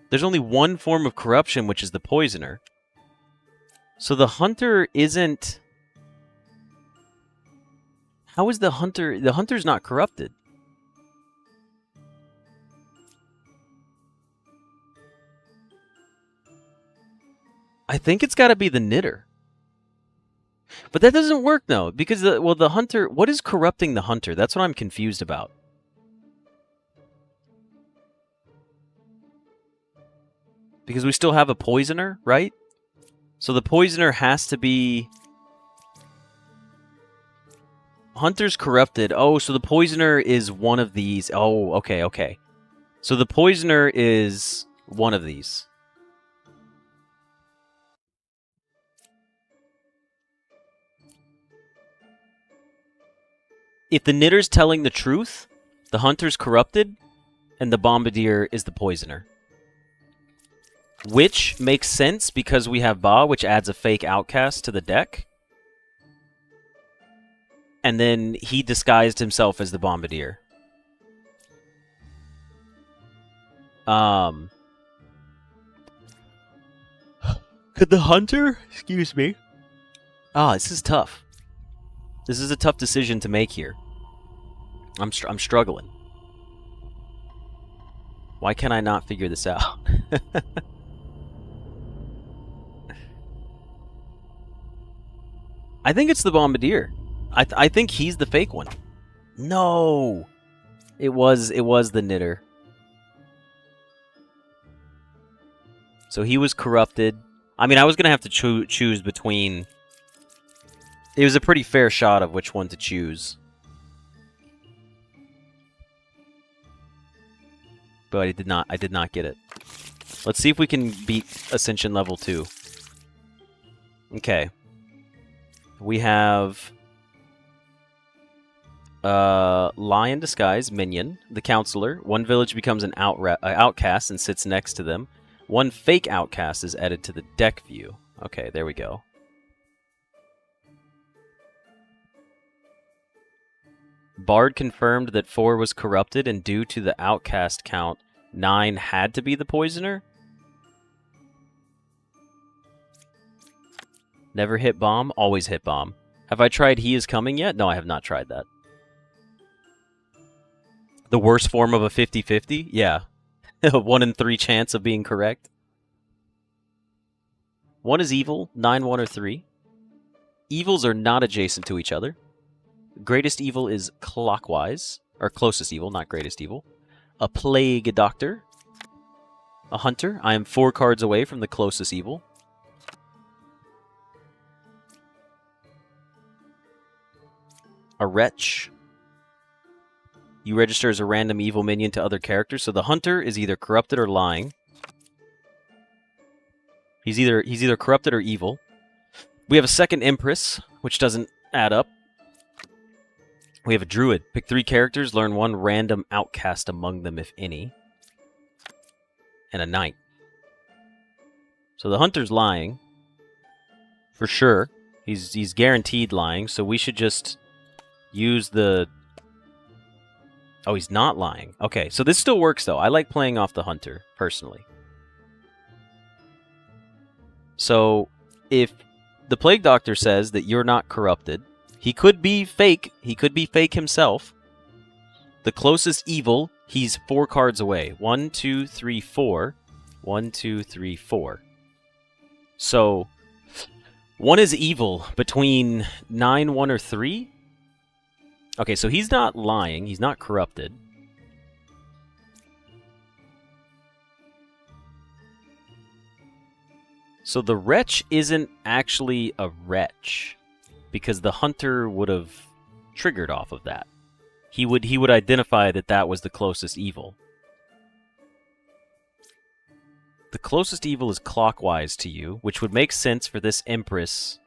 There's only one form of corruption, which is the poisoner. So the hunter isn't... How is the hunter... The hunter's not corrupted. I think it's got to be the Knitter. But that doesn't work, though, because, the hunter... What is corrupting the hunter? That's what I'm confused about. Because we still have a poisoner, right? So the poisoner has to be... Hunter's corrupted. Oh, so the poisoner is one of these. Oh, okay, okay. So the poisoner is one of these. If the Knitter's telling the truth, the hunter's corrupted, and the Bombardier is the poisoner. Which makes sense because we have Ba, which adds a fake outcast to the deck. And then he disguised himself as the Bombardier. Could the hunter... Excuse me. This is tough. This is a tough decision to make here. I'm struggling. Why can I not figure this out? I think it's the Bombardier. I think he's the fake one. No! It was the Knitter. So he was corrupted. I mean, I was going to have to choose between... It was a pretty fair shot of which one to choose. But I did not get it. Let's see if we can beat Ascension level 2. Okay. We have... Lie in Disguise, Minion, the Counselor. One village becomes an outcast and sits next to them. One fake outcast is added to the deck view. Okay, there we go. Bard confirmed that 4 was corrupted, and due to the outcast count, 9 had to be the poisoner? Never hit bomb, always hit bomb. Have I tried He Is Coming yet? No, I have not tried that. The worst form of a 50-50? Yeah. 1 in 3 chance of being correct. 1 is evil, 9, 1, or 3. Evils are not adjacent to each other. Greatest evil is clockwise. Or closest evil, not greatest evil. A plague doctor. a hunter. I am 4 cards away from the closest evil. A wretch. You register as a random evil minion to other characters. So the hunter is either corrupted or lying. He's either corrupted or evil. We have a second empress, which doesn't add up. We have a druid. Pick 3 characters, learn 1 random outcast among them, if any. And a knight. So the hunter's lying. For sure. He's guaranteed lying, so we should just use the... Oh, he's not lying. Okay, so this still works, though. I like playing off the hunter, personally. So, if the Plague Doctor says that you're not corrupted, he could be fake. He could be fake himself. The closest evil, he's 4 cards away. 1, 2, 3, 4. 1, 2, 3, 4. So, 1 is evil between 9, 1, or 3. Okay, so he's not lying. He's not corrupted. So the wretch isn't actually a wretch, because the hunter would have triggered off of that. He would identify that that was the closest evil. The closest evil is clockwise to you, which would make sense for this Empress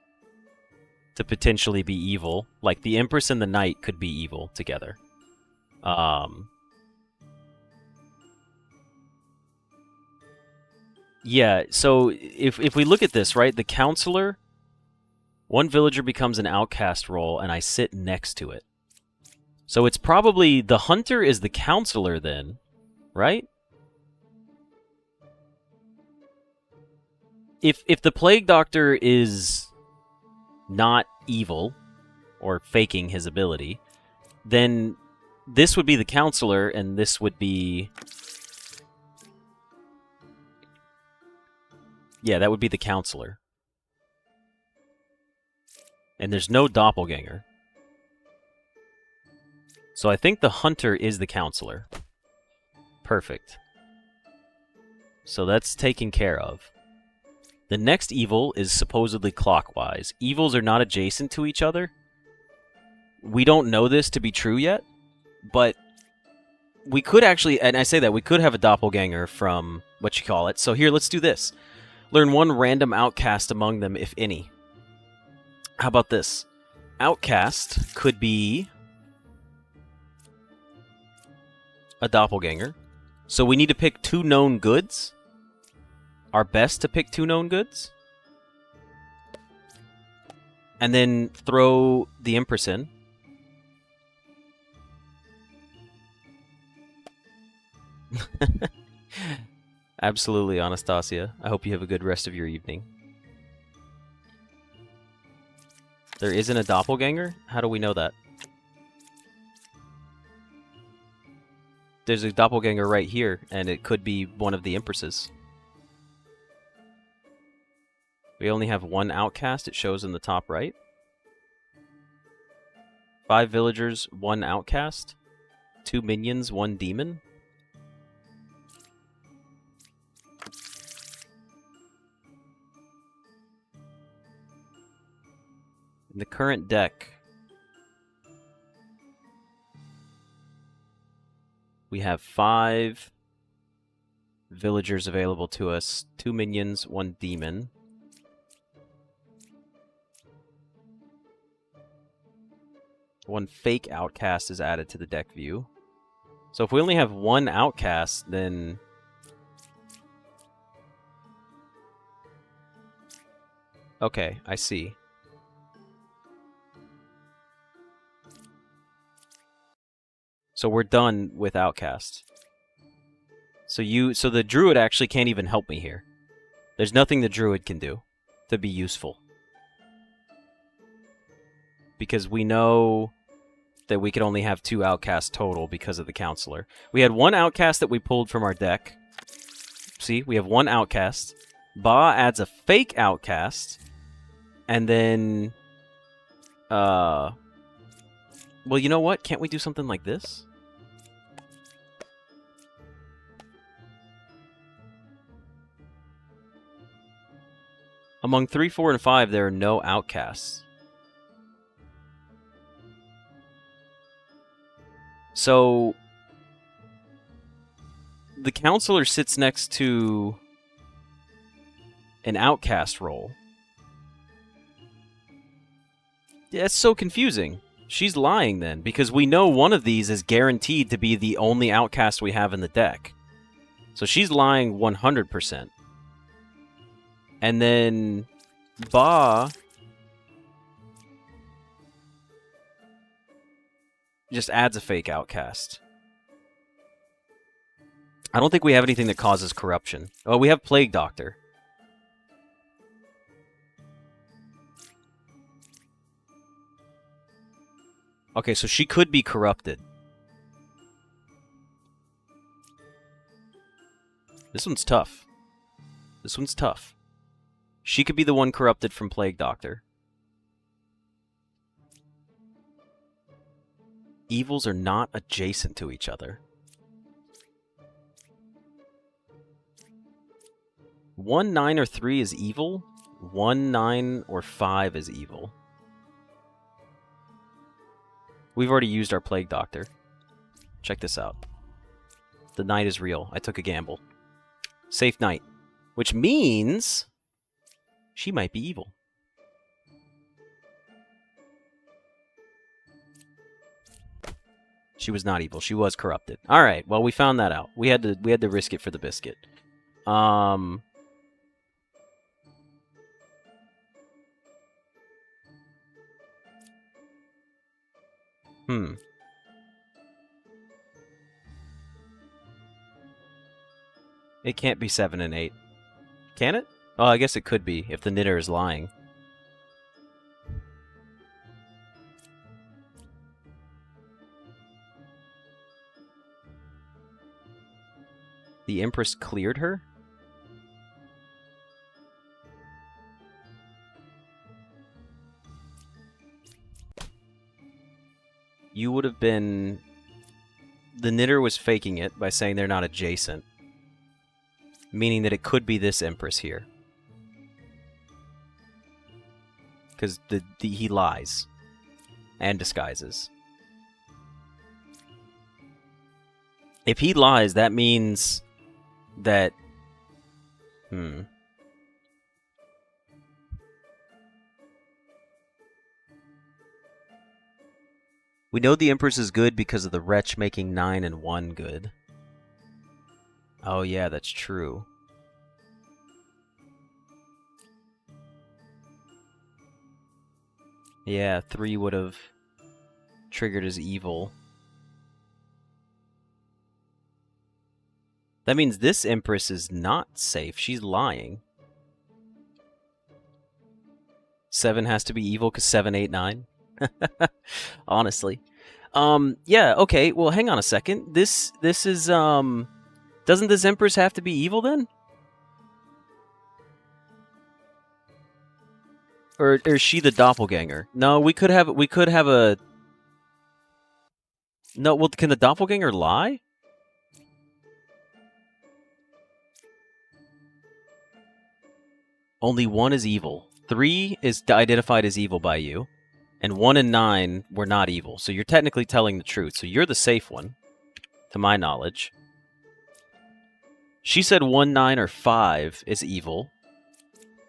to potentially be evil. Like, the Empress and the Knight could be evil together. Yeah, so if we look at this, right, the Counselor, 1 villager becomes an outcast role, and I sit next to it. So it's probably, the Hunter is the Counselor then, right? If the Plague Doctor is not evil, or faking his ability, then this would be the Counselor, and this would be... Yeah, that would be the Counselor. And there's no Doppelganger. So I think the Hunter is the Counselor. Perfect. So that's taken care of. The next evil is supposedly clockwise. Evils are not adjacent to each other. We don't know this to be true yet, but we could actually, and I say that, we could have a doppelganger from what you call it. So here, let's do this. Learn 1 random outcast among them, if any. How about this? Outcast could be a doppelganger. So we need to pick 2 known goods. Our best to pick 2 known goods. And then throw the Empress in. Absolutely, Anastasia. I hope you have a good rest of your evening. There isn't a doppelganger? How do we know that? There's a doppelganger right here, and it could be one of the Empresses. We only have 1 outcast, it shows in the top right. 5 villagers, 1 outcast. 2 minions, 1 demon. In the current deck, we have 5 villagers available to us, 2 minions, 1 demon. One fake outcast is added to the deck view. So if we only have 1 outcast, then... Okay, I see. So we're done with outcast. So the druid actually can't even help me here. There's nothing the druid can do to be useful. Because we know that we could only have 2 outcasts total because of the Counselor. We had 1 outcast that we pulled from our deck. See, we have 1 outcast. Ba adds a fake outcast. And then... Well, you know what? Can't we do something like this? Among 3, 4, and 5, there are no outcasts. So the counselor sits next to an outcast role. That's so confusing. She's lying then, because we know one of these is guaranteed to be the only outcast we have in the deck. So she's lying 100%. And then Ba just adds a fake outcast. I don't think we have anything that causes corruption. Oh, we have Plague Doctor. Okay, so she could be corrupted. This one's tough. This one's tough. She could be the one corrupted from Plague Doctor. Evils are not adjacent to each other. 1, 9, or 3 is evil. 1, 9, or 5 is evil. We've already used our Plague Doctor. Check this out. The knight is real. I took a gamble. Safe knight. Which means she might be evil. She was not evil. She was corrupted. All right. Well, we found that out. We had to risk it for the biscuit. It can't be 7 and 8. Can it? Oh, I guess it could be if the knitter is lying. The Empress cleared her? You would have been... The knitter was faking it by saying they're not adjacent. Meaning that it could be this Empress here. Because he lies. And disguises. If he lies, that means that... We know the Empress is good because of the wretch making 9 and 1 good. Oh yeah, that's true. Yeah, 3 would have triggered as evil. That means this Empress is not safe. She's lying. 7 has to be evil because 7, 8, 9. Honestly. Yeah, okay, well hang on a second. This is doesn't this Empress have to be evil then? Or is she the doppelganger? No, we could have a... No, well, can the doppelganger lie? Only 1 is evil. 3 is identified as evil by you. And 1 and 9 were not evil. So you're technically telling the truth. So you're the safe one, to my knowledge. She said 1, 9, or 5 is evil.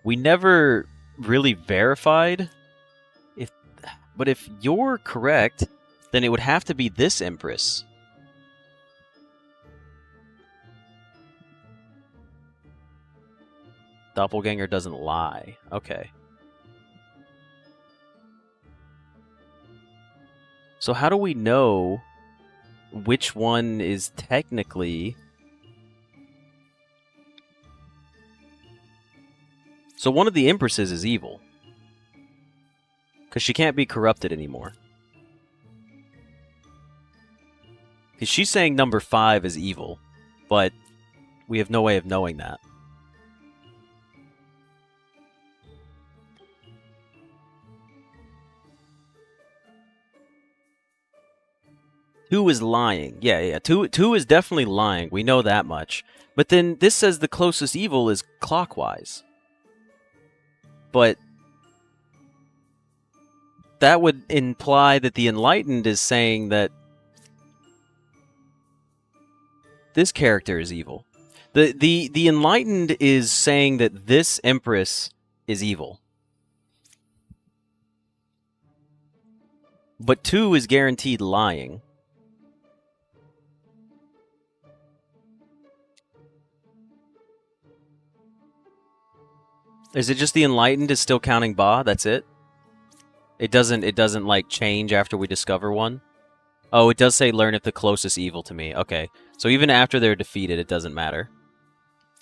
We never really verified. But if you're correct, then it would have to be this Empress. Doppelganger doesn't lie. Okay. So how do we know which one is technically... So one of the Empresses is evil. Because she can't be corrupted anymore. Because she's saying number 5 is evil. But we have no way of knowing that. Two is lying. Yeah. Two is definitely lying. We know that much. But then this says the closest evil is clockwise. but that would imply that the Enlightened is saying that this character is evil. The Enlightened is saying that this Empress is evil. But 2 is guaranteed lying. Is it just the Enlightened is still counting Ba? That's it? It doesn't like change after we discover one? Oh, it does say learn if the closest evil to me. Okay. So even after they're defeated, it doesn't matter.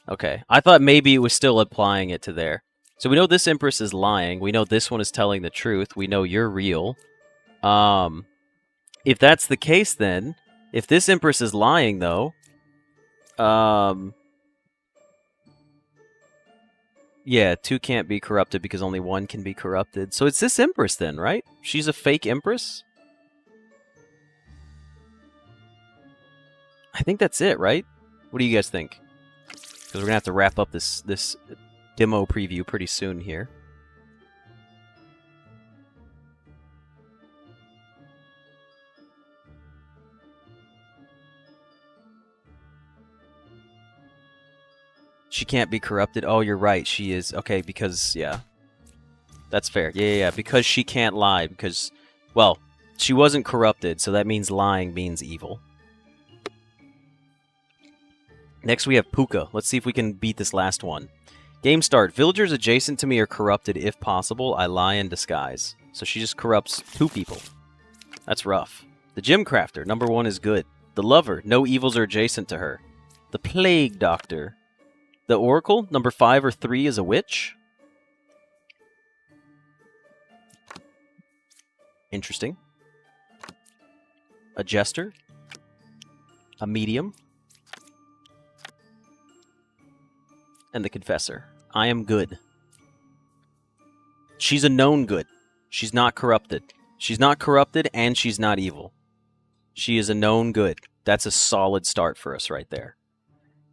Okay. I thought maybe it was still applying it to there. So we know this Empress is lying. We know this one is telling the truth. We know you're real. If that's the case then, if this Empress is lying though, yeah, 2 can't be corrupted because only 1 can be corrupted. So it's this Empress then, right? She's a fake Empress? I think that's it, right? What do you guys think? Because we're going to have to wrap up this demo preview pretty soon here. She can't be corrupted. Oh, you're right. She is. Okay, because, yeah. That's fair. Yeah. Because she can't lie. Because, well, she wasn't corrupted, so that means lying means evil. Next, we have Puka. Let's see if we can beat this last one. Game start. Villagers adjacent to me are corrupted. If possible, I lie in disguise. So she just corrupts 2 people. That's rough. The Gem Crafter. Number 1 is good. The Lover. No evils are adjacent to her. The Plague Doctor. The Oracle, number 5 or 3 is a witch. Interesting. A Jester. A Medium. And the Confessor. I am good. She's a known good. She's not corrupted. She's not corrupted and she's not evil. She is a known good. That's a solid start for us right there.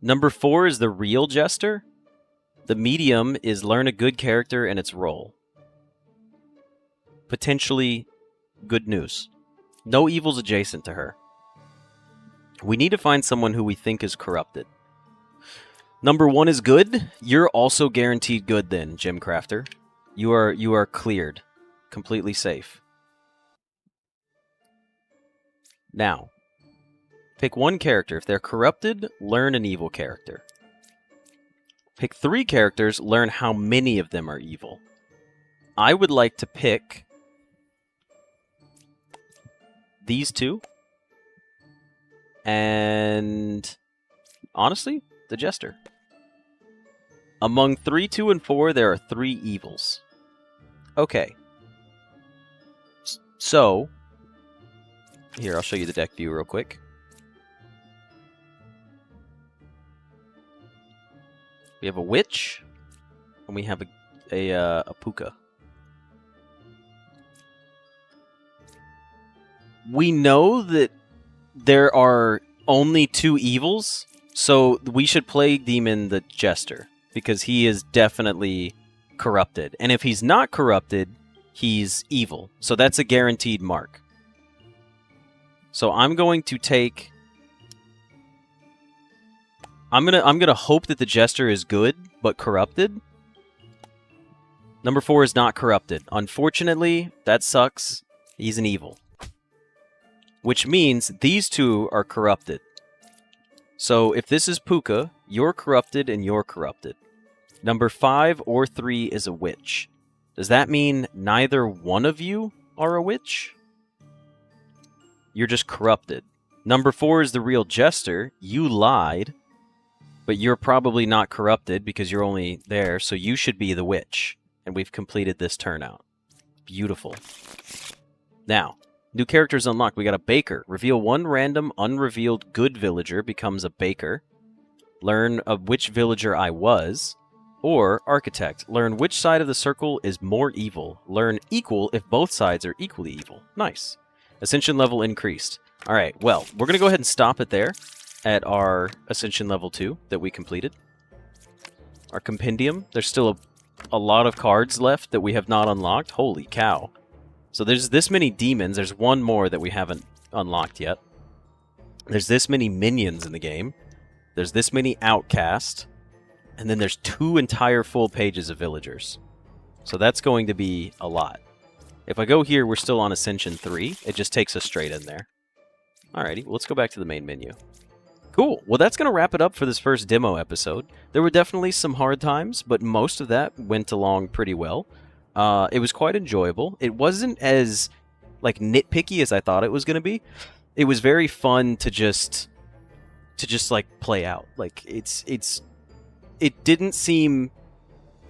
Number 4 is the real Jester. The Medium is learn a good character and its role. Potentially good news. No evils adjacent to her. We need to find someone who we think is corrupted. Number 1 is good. You're also guaranteed good then, Gem Crafter. You are cleared. Completely safe. Now, pick 1 character. If they're corrupted, learn an evil character. Pick 3 characters, learn how many of them are evil. I would like to pick these 2. And honestly, the Jester. Among 3, 2, and 4, there are 3 evils. Okay. So, here, I'll show you the deck view real quick. We have a Witch, and we have a Puka. We know that there are only 2 evils, so we should play Demon the Jester, because he is definitely corrupted. And if he's not corrupted, he's evil. So that's a guaranteed mark. So I'm going to take... I'm gonna hope that the Jester is good, but corrupted. Number 4 is not corrupted. Unfortunately, that sucks. He's an evil. Which means these 2 are corrupted. So if this is Puka, you're corrupted and you're corrupted. Number 5 or 3 is a witch. Does that mean neither one of you are a witch? You're just corrupted. Number 4 is the real Jester. You lied. But you're probably not corrupted because you're only there, so you should be the witch. And we've completed this turnout. Beautiful. Now, new characters unlocked. We got a Baker. Reveal 1 random unrevealed good villager becomes a Baker. Learn of which villager I was. Or Architect. Learn which side of the circle is more evil. Learn equal if both sides are equally evil. Nice. Ascension level increased. Alright, well, we're going to go ahead and stop it there. At our Ascension level 2 that we completed. Our compendium. There's still a lot of cards left that we have not unlocked. Holy cow. So there's this many demons. There's one more that we haven't unlocked yet. There's this many minions in the game. There's this many outcasts. And then there's 2 entire full pages of villagers. So that's going to be a lot. If I go here, we're still on Ascension 3. It just takes us straight in there. Alrighty, well, let's go back to the main menu. Cool. Well, that's going to wrap it up for this first demo episode. There were definitely some hard times, but most of that went along pretty well. It was quite enjoyable. It wasn't as like nitpicky as I thought it was going to be. It was very fun to just like play out. Like it didn't seem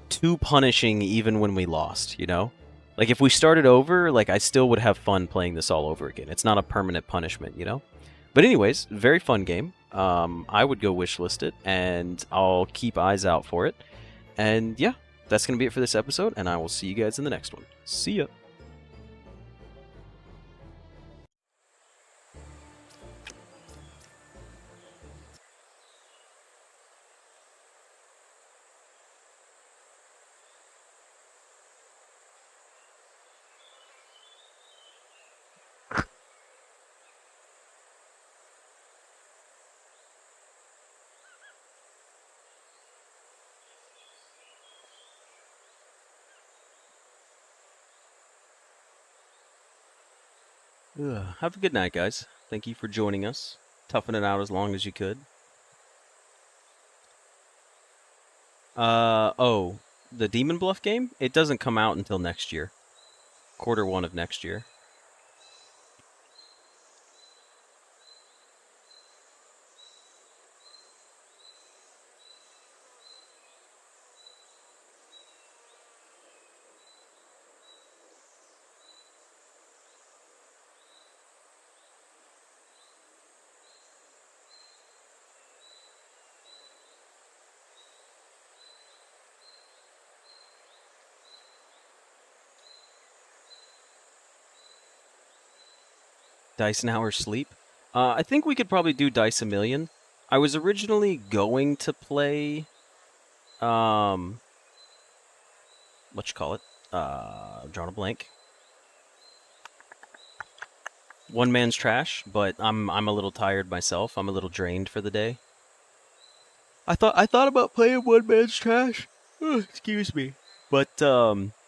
too punishing even when we lost, you know? Like if we started over, like I still would have fun playing this all over again. It's not a permanent punishment, you know? But anyways, very fun game. I would go wishlist it, and I'll keep eyes out for it. And yeah, that's going to be it for this episode, and I will see you guys in the next one. See ya! Have a good night, guys. Thank you for joining us. Toughing it out as long as you could. Oh, the Demon Bluff game? It doesn't come out until next year. Q1 of next year. Dice an hour sleep? I think we could probably do Dice a Million. I was originally going to play, what you call it? I'm drawing a blank. One Man's Trash, but I'm a little tired myself. I'm a little drained for the day. I thought about playing One Man's Trash. Excuse me, but I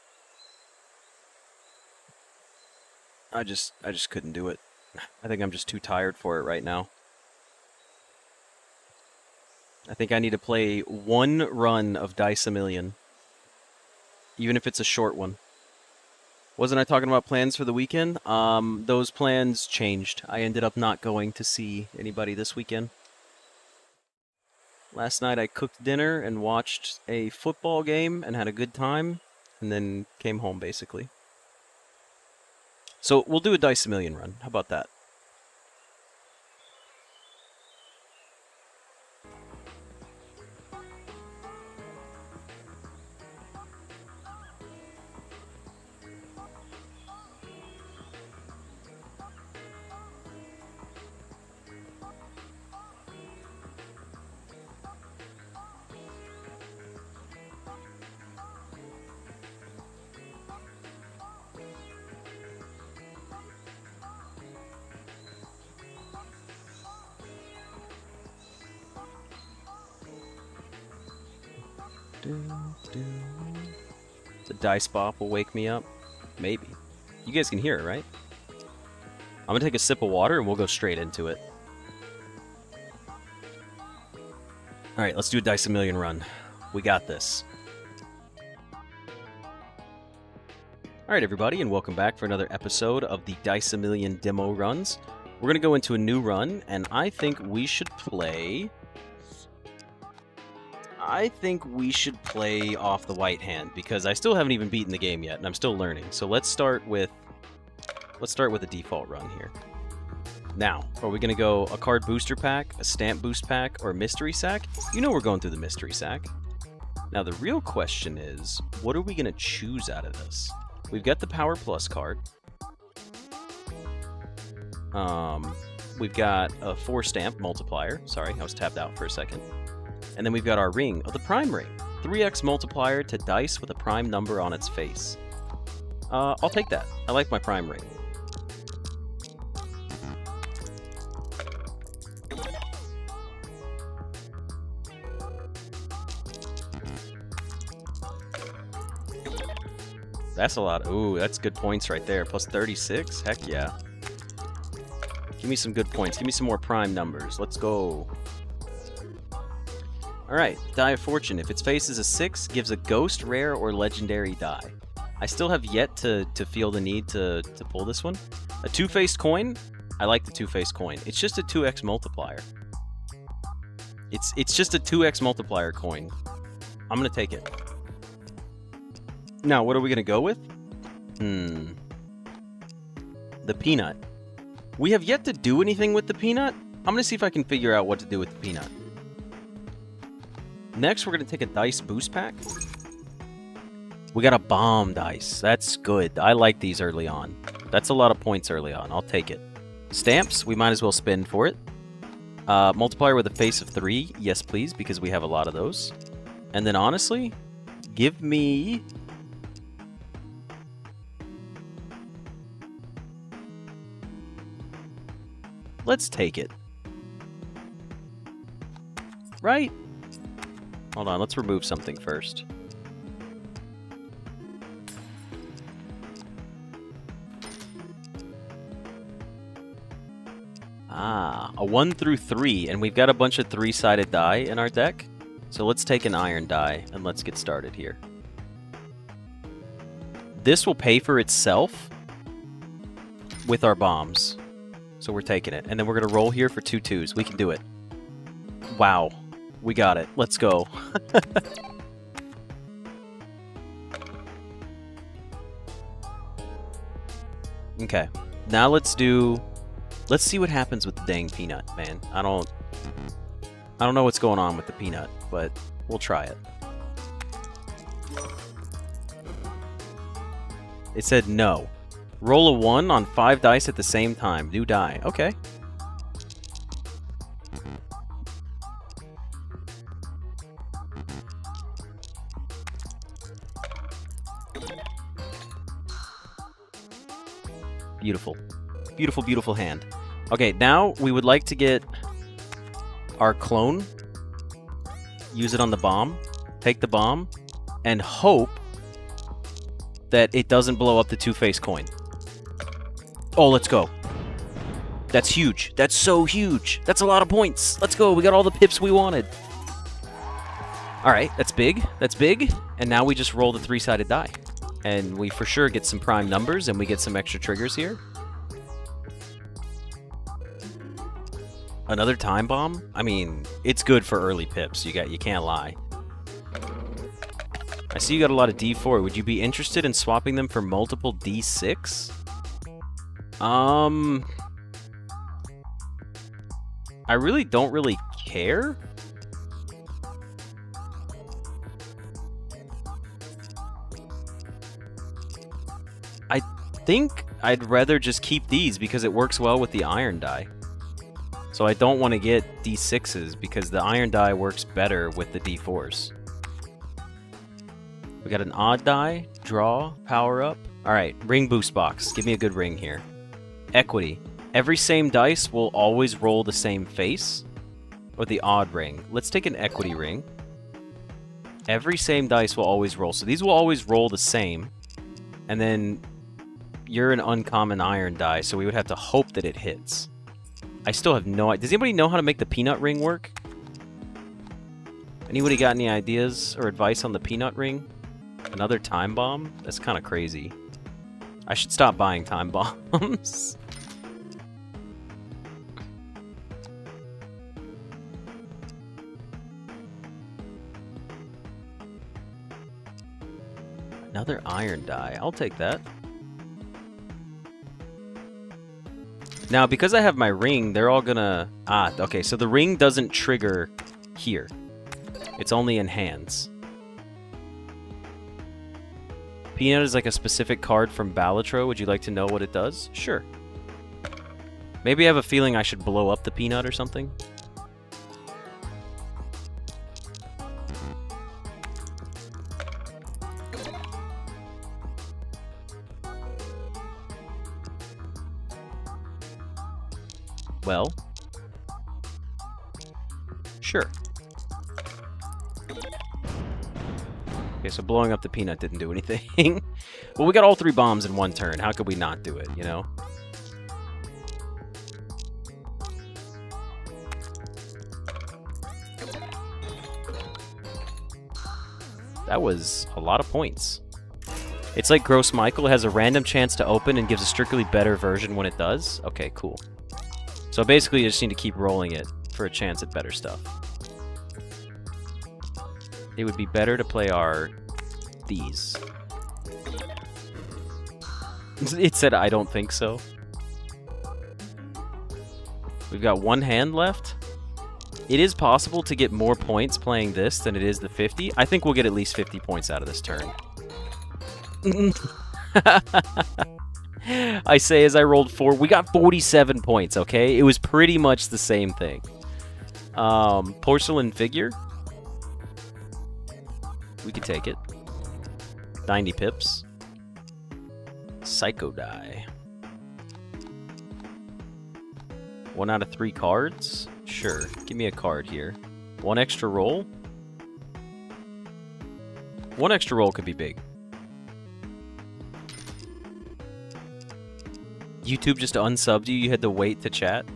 just couldn't do it. I think I'm just too tired for it right now. I think I need to play one run of Dice a Million. Even if it's a short one. Wasn't I talking about plans for the weekend? Those plans changed. I ended up not going to see anybody this weekend. Last night I cooked dinner and watched a football game and had a good time. And then came home, basically. So we'll do a Dice a Million run. How about that? The dice bop will wake me up. Maybe. You guys can hear it, right? I'm gonna take a sip of water and we'll go straight into it. Alright, let's do a Dice a Million run. We got this. Alright everybody, and welcome back for another episode of the Dice a Million demo runs. We're gonna go into a new run, and I think we should play off the white hand, because I still haven't even beaten the game yet, and I'm still learning. So let's start with a default run here. Now, are we going to go a card booster pack, a stamp boost pack, or a mystery sack? You know we're going through the mystery sack. Now the real question is, what are we going to choose out of this? We've got the Power Plus card. We've got a 4 stamp multiplier. Sorry, I was tapped out for a second. And then we've got our ring of the Prime Ring. 3x multiplier to dice with a prime number on its face. I'll take that. I like my prime ring. That's a lot. Ooh, that's good points right there. Plus 36? Heck yeah. Give me some good points. Give me some more prime numbers. Let's go. Alright, Die of Fortune. If its face is a 6, gives a ghost, rare, or legendary die. I still have yet to feel the need to pull this one. A two-faced coin? I like the two-faced coin. It's just a 2x multiplier. It's just a 2x multiplier coin. I'm gonna take it. Now, what are we gonna go with? The peanut. We have yet to do anything with the peanut. I'm gonna see if I can figure out what to do with the peanut. Next, we're gonna take a dice boost pack. We got a bomb dice. That's good. I like these early on. That's a lot of points early on. I'll take it. Stamps, we might as well spin for it. Multiplier with a face of 3. Yes, please, because we have a lot of those. And then, honestly, give me... Let's take it. Right? Hold on, let's remove something first. Ah, a 1 through 3, and we've got a bunch of 3-sided die in our deck. So let's take an iron die, and let's get started here. This will pay for itself with our bombs. So we're taking it. And then we're going to roll here for 2 2s. We can do it. Wow. We got it. Let's go. Okay. Now let's see what happens with the dang peanut, man. I don't know what's going on with the peanut, but we'll try it. It said no. Roll a 1 on 5 dice at the same time. New die. Okay. Beautiful. Beautiful, beautiful hand. Okay, now we would like to get our clone. Use it on the bomb. Take the bomb. And hope that it doesn't blow up the two-faced coin. Oh, let's go. That's huge. That's so huge. That's a lot of points. Let's go. We got all the pips we wanted. All right, that's big. That's big. And now we just roll the 3-sided die. And we for sure get some prime numbers, and we get some extra triggers here. Another time bomb? I mean, it's good for early pips. You can't lie. I see you got a lot of D4. Would you be interested in swapping them for multiple D6? I really don't really care. I think I'd rather just keep these because it works well with the iron die. So I don't want to get D6s because the iron die works better with the D4s. We got an odd die, draw, power up. All right, ring boost box. Give me a good ring here. Equity. Every same dice will always roll the same face. Or the odd ring. Let's take an equity ring. Every same dice will always roll. So these will always roll the same. And then you're an uncommon iron die, so we would have to hope that it hits. I still have no idea. Does anybody know how to make the peanut ring work? Anybody got any ideas or advice on the peanut ring? Another time bomb? That's kind of crazy. I should stop buying time bombs. Another iron die. I'll take that. Now, because I have my ring, they're all gonna... Ah, okay, so the ring doesn't trigger here. It's only in hands. Peanut is like a specific card from Balatro. Would you like to know what it does? Sure. Maybe I have a feeling I should blow up the peanut or something. Well, sure. Okay, so blowing up the peanut didn't do anything. Well, we got all 3 bombs in one turn. How could we not do it, you know? That was a lot of points. It's like Gross Michael has a random chance to open and gives a strictly better version when it does. Okay, cool. So basically, you just need to keep rolling it for a chance at better stuff. It would be better to play these. It said, I don't think so. We've got 1 hand left. It is possible to get more points playing this than it is the 50. I think we'll get at least 50 points out of this turn. I say as I rolled 4. We got 47 points, okay? It was pretty much the same thing. Porcelain figure. We could take it. 90 pips. Psycho die. 1 out of 3 cards? Sure. Give me a card here. 1 extra roll? 1 extra roll could be big. YouTube just unsubbed you? You had to wait to chat?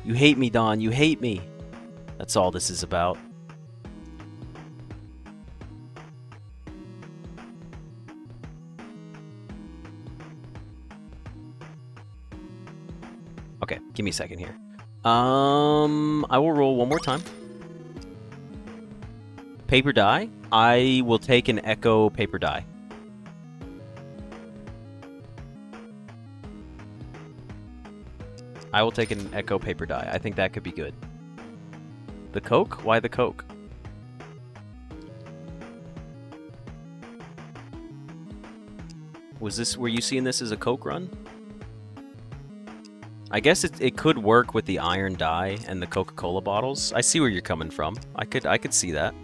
You hate me, Don. You hate me. That's all this is about. Okay, give me a second here. I will roll 1 more time. Paper die. I will take an Echo paper die. I will take an Echo paper die. I think that could be good. The Coke? Why the Coke? Were you seeing this as a Coke run? I guess it could work with the iron die and the Coca-Cola bottles. I see where you're coming from. I could see that.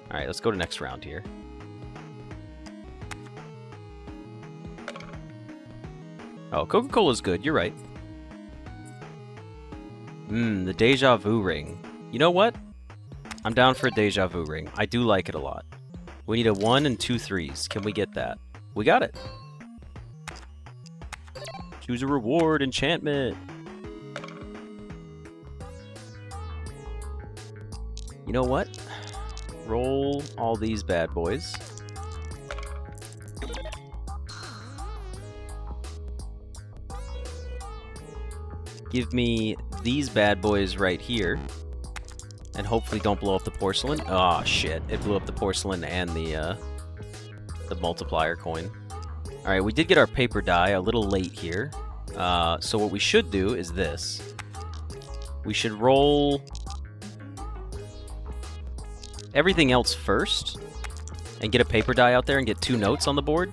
Alright, let's go to next round here. Oh, Coca-Cola's good, you're right. The Deja Vu ring. You know what? I'm down for a Deja Vu ring. I do like it a lot. We need a 1 and 2 3s. Can we get that? We got it. Choose a reward, enchantment. You know what? Roll all these bad boys. Give me these bad boys right here. And hopefully don't blow up the porcelain. Ah, shit. It blew up the porcelain and the multiplier coin. Alright, we did get our paper die a little late here. So what we should do is this. We should roll everything else first. And get a paper die out there and get 2 notes on the board.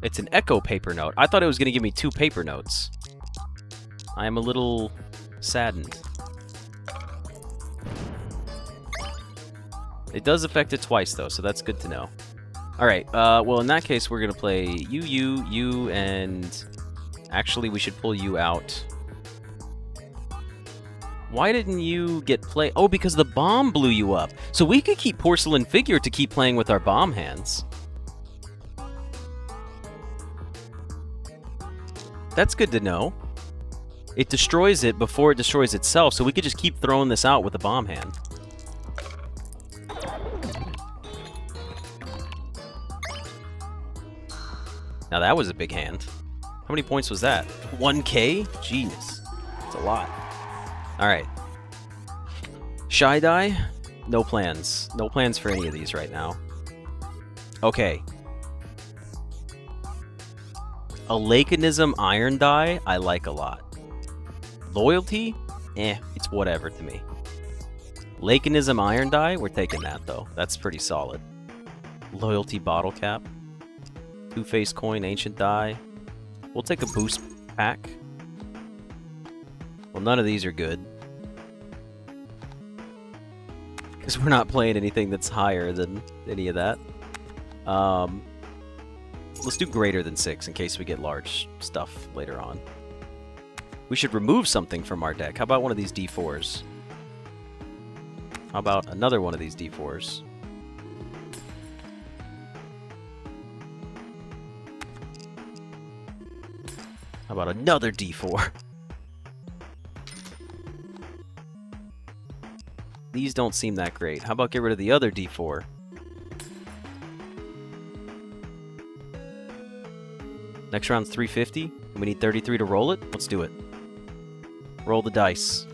It's an Echo paper note. I thought it was going to give me 2 paper notes. I am a little saddened. It does affect it twice, though, so that's good to know. Alright, well, in that case, we're going to play you, and... Actually, we should pull you out. Why didn't you get play... Oh, because the bomb blew you up. So we could keep Porcelain Figure to keep playing with our bomb hands. That's good to know. It destroys it before it destroys itself, so we could just keep throwing this out with a bomb hand. Now that was a big hand. How many points was that? 1K? Jeez. That's a lot. Alright. Shy Die? No plans. No plans for any of these right now. Okay. A Laconism Iron Die, I like a lot. Loyalty? It's whatever to me. Laconism Iron Die, we're taking that though. That's pretty solid. Loyalty Bottle Cap. Two-Face Coin, Ancient Die. We'll take a boost pack. Well, none of these are good. Because we're not playing anything that's higher than any of that. Let's do greater than 6 in case we get large stuff later on. We should remove something from our deck. How about one of these D4s? How about another one of these D4s? How about another D4? These don't seem that great. How about get rid of the other D4? Next round's 350. We need 33 to roll it. Let's do it. Roll the dice.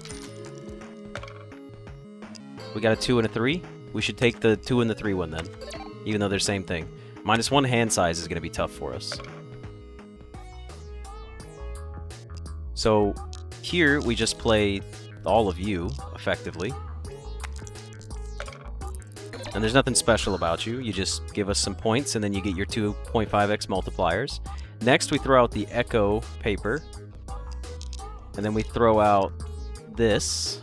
We got a 2 and a 3. We should take the 2 and the 3 one then. Even though they're same thing. -1 hand size is going to be tough for us. So here we just play all of you, effectively. And there's nothing special about you. You just give us some points and then you get your 2.5x multipliers. Next we throw out the Echo paper. And then we throw out this.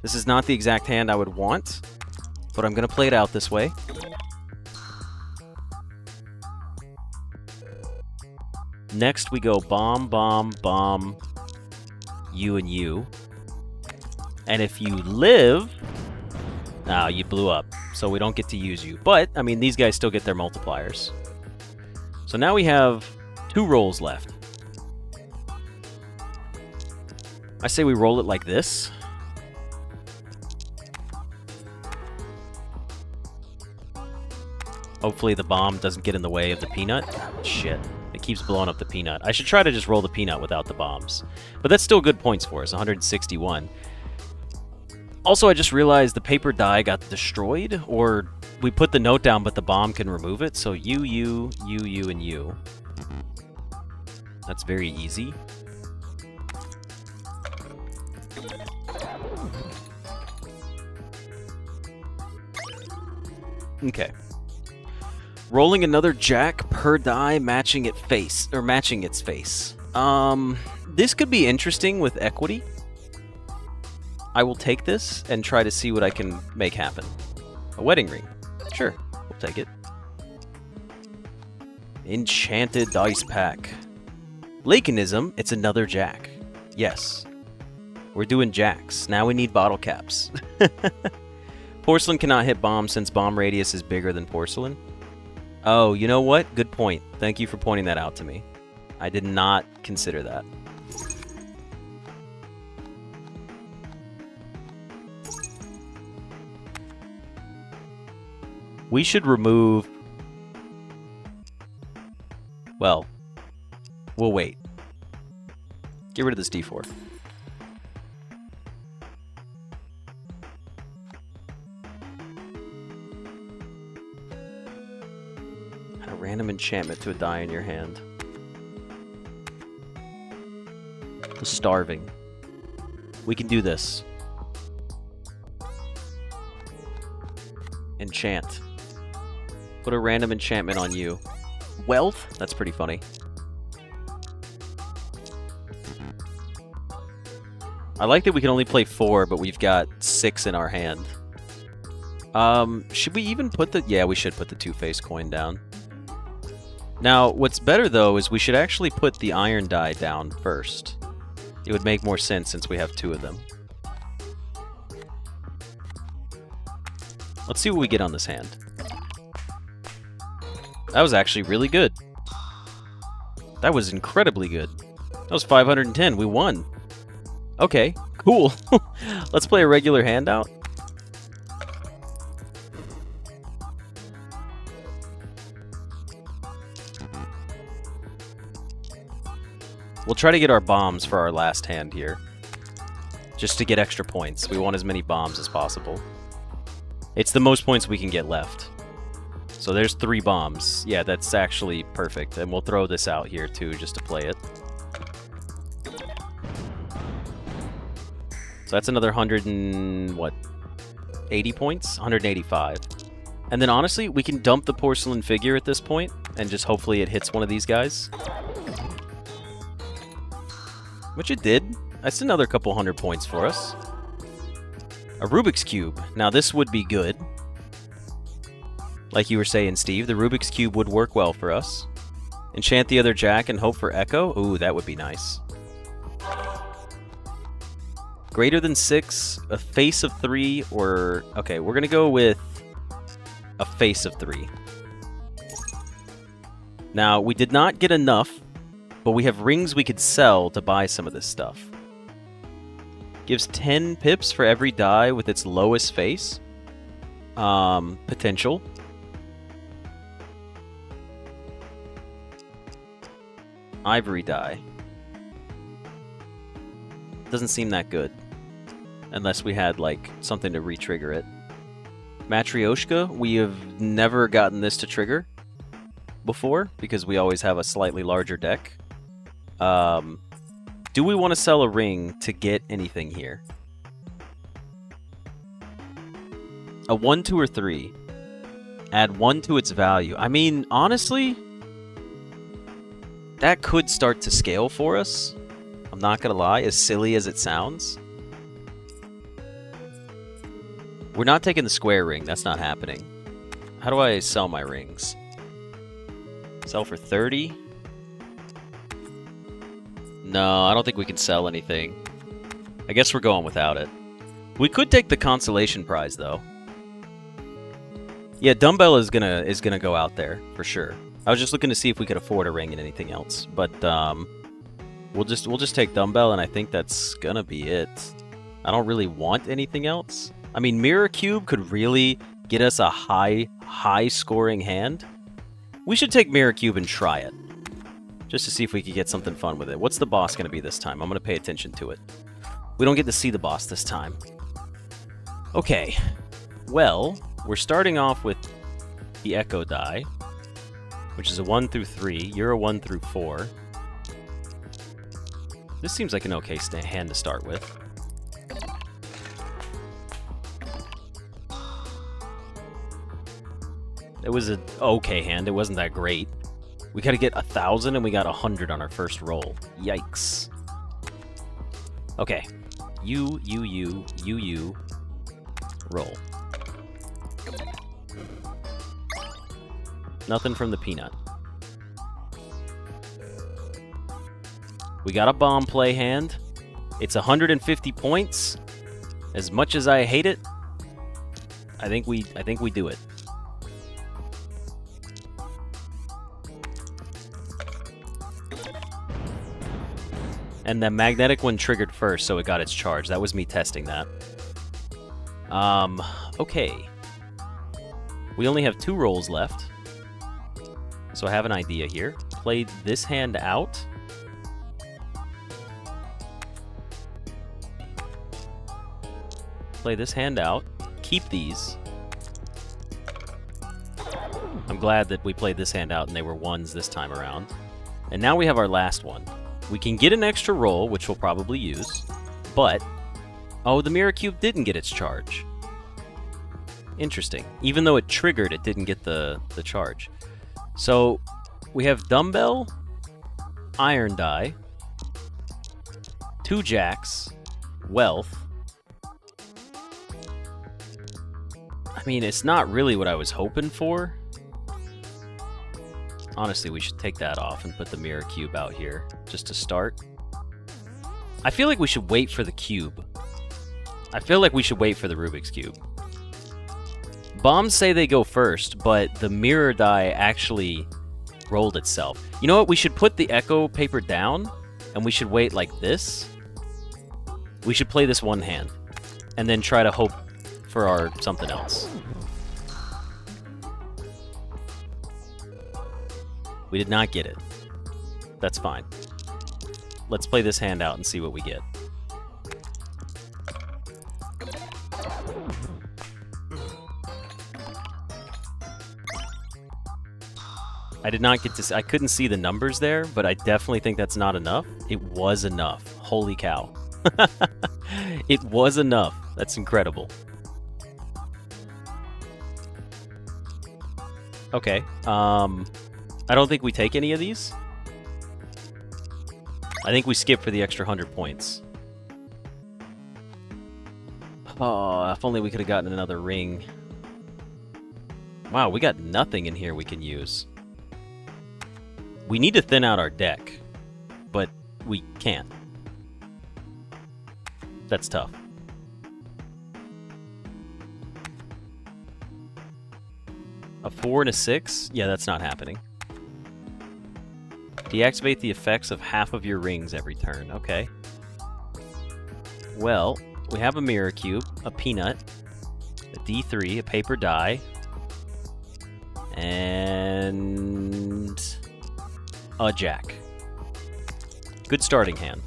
This is not the exact hand I would want, but I'm going to play it out this way. Next we go bomb, bomb, bomb, you and you. And if you live... Ah, you blew up, so we don't get to use you. But, I mean, these guys still get their multipliers. So now we have 2 rolls left. I say we roll it like this. Hopefully the bomb doesn't get in the way of the peanut. Shit. It keeps blowing up the peanut. I should try to just roll the peanut without the bombs. But that's still good points for us, 161. Also, I just realized the paper die got destroyed, or we put the note down but the bomb can remove it. So you, and you. That's very easy. Okay. Rolling another jack per die, matching its face. This could be interesting with equity. I will take this and try to see what I can make happen. A wedding ring. Sure, we'll take it. Enchanted dice pack. Lakenism, it's another jack. Yes. We're doing jacks. Now we need bottle caps. Porcelain cannot hit bomb since bomb radius is bigger than porcelain. Oh, you know what? Good point. Thank you for pointing that out to me. I did not consider that. We should remove... Well, we'll wait. Get rid of this D4. A random enchantment to a die in your hand. Starving. We can do this. Enchant. Put a random enchantment on you. Wealth? That's pretty funny. I like that we can only play 4, but we've got 6 in our hand. Should we even put the... Yeah, we should put the two-face coin down. Now, what's better, though, is we should actually put the iron die down first. It would make more sense since we have 2 of them. Let's see what we get on this hand. That was actually really good. That was incredibly good. That was 510. We won. Okay, cool. Let's play a regular handout. We'll try to get our bombs for our last hand here. Just to get extra points. We want as many bombs as possible. It's the most points we can get left. So there's 3 bombs. Yeah, that's actually perfect. And we'll throw this out here too, just to play it. So that's another 80 points? 185. And then honestly, we can dump the porcelain figure at this point, and just hopefully it hits one of these guys. Which it did. That's another couple 100 points for us. A Rubik's Cube. Now this would be good. Like you were saying, Steve, the Rubik's Cube would work well for us. Enchant the other Jack and hope for Echo. Ooh, that would be nice. Greater than 6, a face of 3, or... Okay, we're going to go with a face of 3. Now, we did not get enough, but we have rings we could sell to buy some of this stuff. Gives 10 pips for every die with its lowest face. Potential. Ivory die. Doesn't seem that good. Unless we had, like, something to re-trigger it. Matryoshka, we have never gotten this to trigger before, because we always have a slightly larger deck. Do we want to sell a ring to get anything here? A 1, 2, or 3. Add 1 to its value. I mean, honestly, that could start to scale for us. I'm not gonna lie, as silly as it sounds. We're not taking the square ring. That's not happening. How do I sell my rings? Sell for 30? No, I don't think we can sell anything. I guess we're going without it. We could take the consolation prize, though. Yeah, Dumbbell is gonna go out there, for sure. I was just looking to see if we could afford a ring and anything else. But, we'll just take Dumbbell, and I think that's gonna be it. I don't really want anything else. I mean, Mirror Cube could really get us a high scoring hand. We should take Mirror Cube and try it. Just to see if we could get something fun with it. What's the boss going to be this time? I'm going to pay attention to it. We don't get to see the boss this time. Okay. Well, we're starting off with the Echo die, which is a 1 through 3. You're a 1 through 4. This seems like an okay hand to start with. It was an okay hand. It wasn't that great. We gotta get 1,000 and we got 100 on our first roll. Yikes. Okay. You. Roll. Nothing from the peanut. We got a bomb play hand. It's 150 points. As much as I hate it, I think we do it. And the magnetic one triggered first, so it got its charge. That was me testing that. Okay. We only have 2 rolls left. So I have an idea here. Play this hand out. Play this hand out. Keep these. I'm glad that we played this hand out and they were 1s this time around. And now we have our last one. We can get an extra roll, which we'll probably use, but... Oh, the Mirror Cube didn't get its charge. Interesting. Even though it triggered, it didn't get the charge. So, we have Dumbbell, Iron Die, 2 Jacks, Wealth. I mean, it's not really what I was hoping for. Honestly, we should take that off and put the Mirror Cube out here, just to start. I feel like we should wait for the cube. I feel like we should wait for the Rubik's Cube. Bombs say they go first, but the mirror die actually rolled itself. You know what? We should put the Echo paper down, and we should wait like this. We should play this one hand, and then try to hope for our something else. We did not get it. That's fine. Let's play this hand out and see what we get. I did not get to... I couldn't see the numbers there, but I definitely think that's not enough. It was enough. Holy cow. It was enough. That's incredible. Okay. I don't think we take any of these. I think we skip for the extra 100 points. Oh, if only we could have gotten another ring. Wow, we got nothing in here we can use. We need to thin out our deck, but we can't. That's tough. A 4 and a 6? Yeah, that's not happening. Deactivate the effects of half of your rings every turn. Okay. Well, we have a mirror cube, a peanut, a D3, a paper die, and a jack. Good starting hand.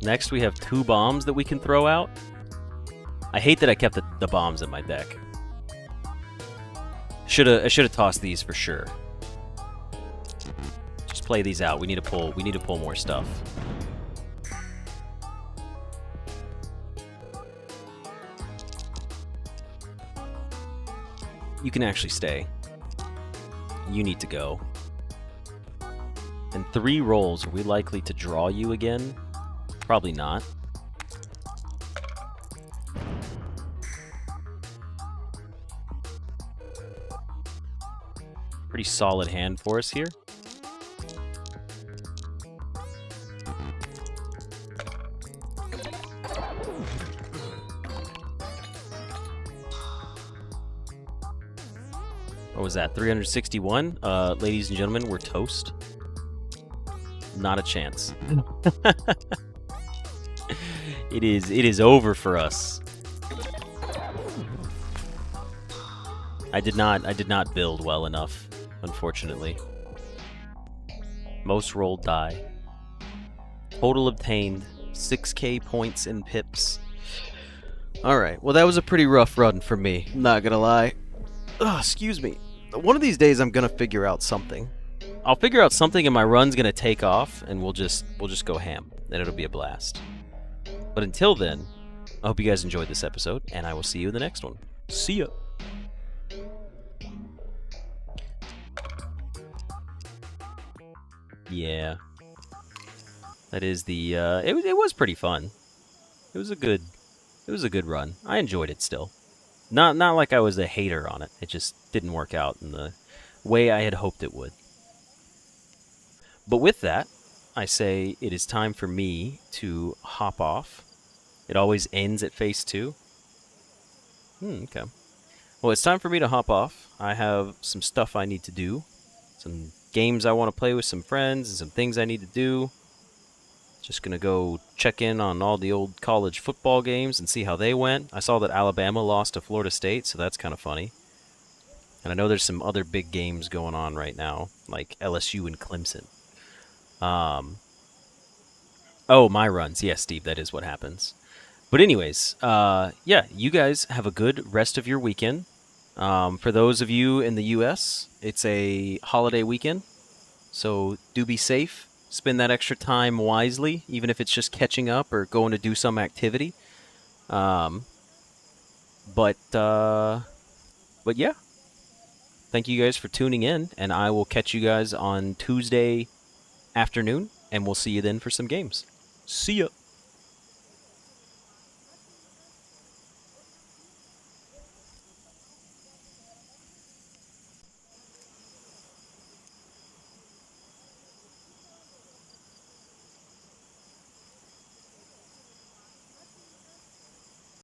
Next, we have 2 bombs that we can throw out. I hate that I kept the bombs in my deck. I should have tossed these for sure. Just play these out. We need to pull more stuff. You can actually stay. You need to go. And 3 rolls, are we likely to draw you again? Probably not. Pretty solid hand for us here. What was that? 361? Ladies and gentlemen, we're toast. Not a chance. It is over for us. I did not build well enough, unfortunately. Most rolled die. Total obtained 6k points in pips. Alright, well that was a pretty rough run for me, not gonna lie. Ugh, excuse me. One of these days I'm gonna figure out something. I'll figure out something and my run's gonna take off and we'll just go ham. And it'll be a blast. But until then, I hope you guys enjoyed this episode, and I will see you in the next one. See ya! Yeah. That is the, it was pretty fun. It was a good run. I enjoyed it still. Not like I was a hater on it. It just didn't work out in the way I had hoped it would. But with that, I say it is time for me to hop off. It always ends at phase 2. Okay. Well, it's time for me to hop off. I have some stuff I need to do. Some games I want to play with some friends and some things I need to do. Just going to go check in on all the old college football games and see how they went. I saw that Alabama lost to Florida State, so that's kind of funny. And I know there's some other big games going on right now, like LSU and Clemson. Oh, my runs. Yes, Steve, that is what happens. But anyways, yeah, you guys have a good rest of your weekend. For those of you in the U.S., it's a holiday weekend, so do be safe. Spend that extra time wisely, even if it's just catching up or going to do some activity. But yeah, thank you guys for tuning in, and I will catch you guys on Tuesday afternoon, and we'll see you then for some games. See ya!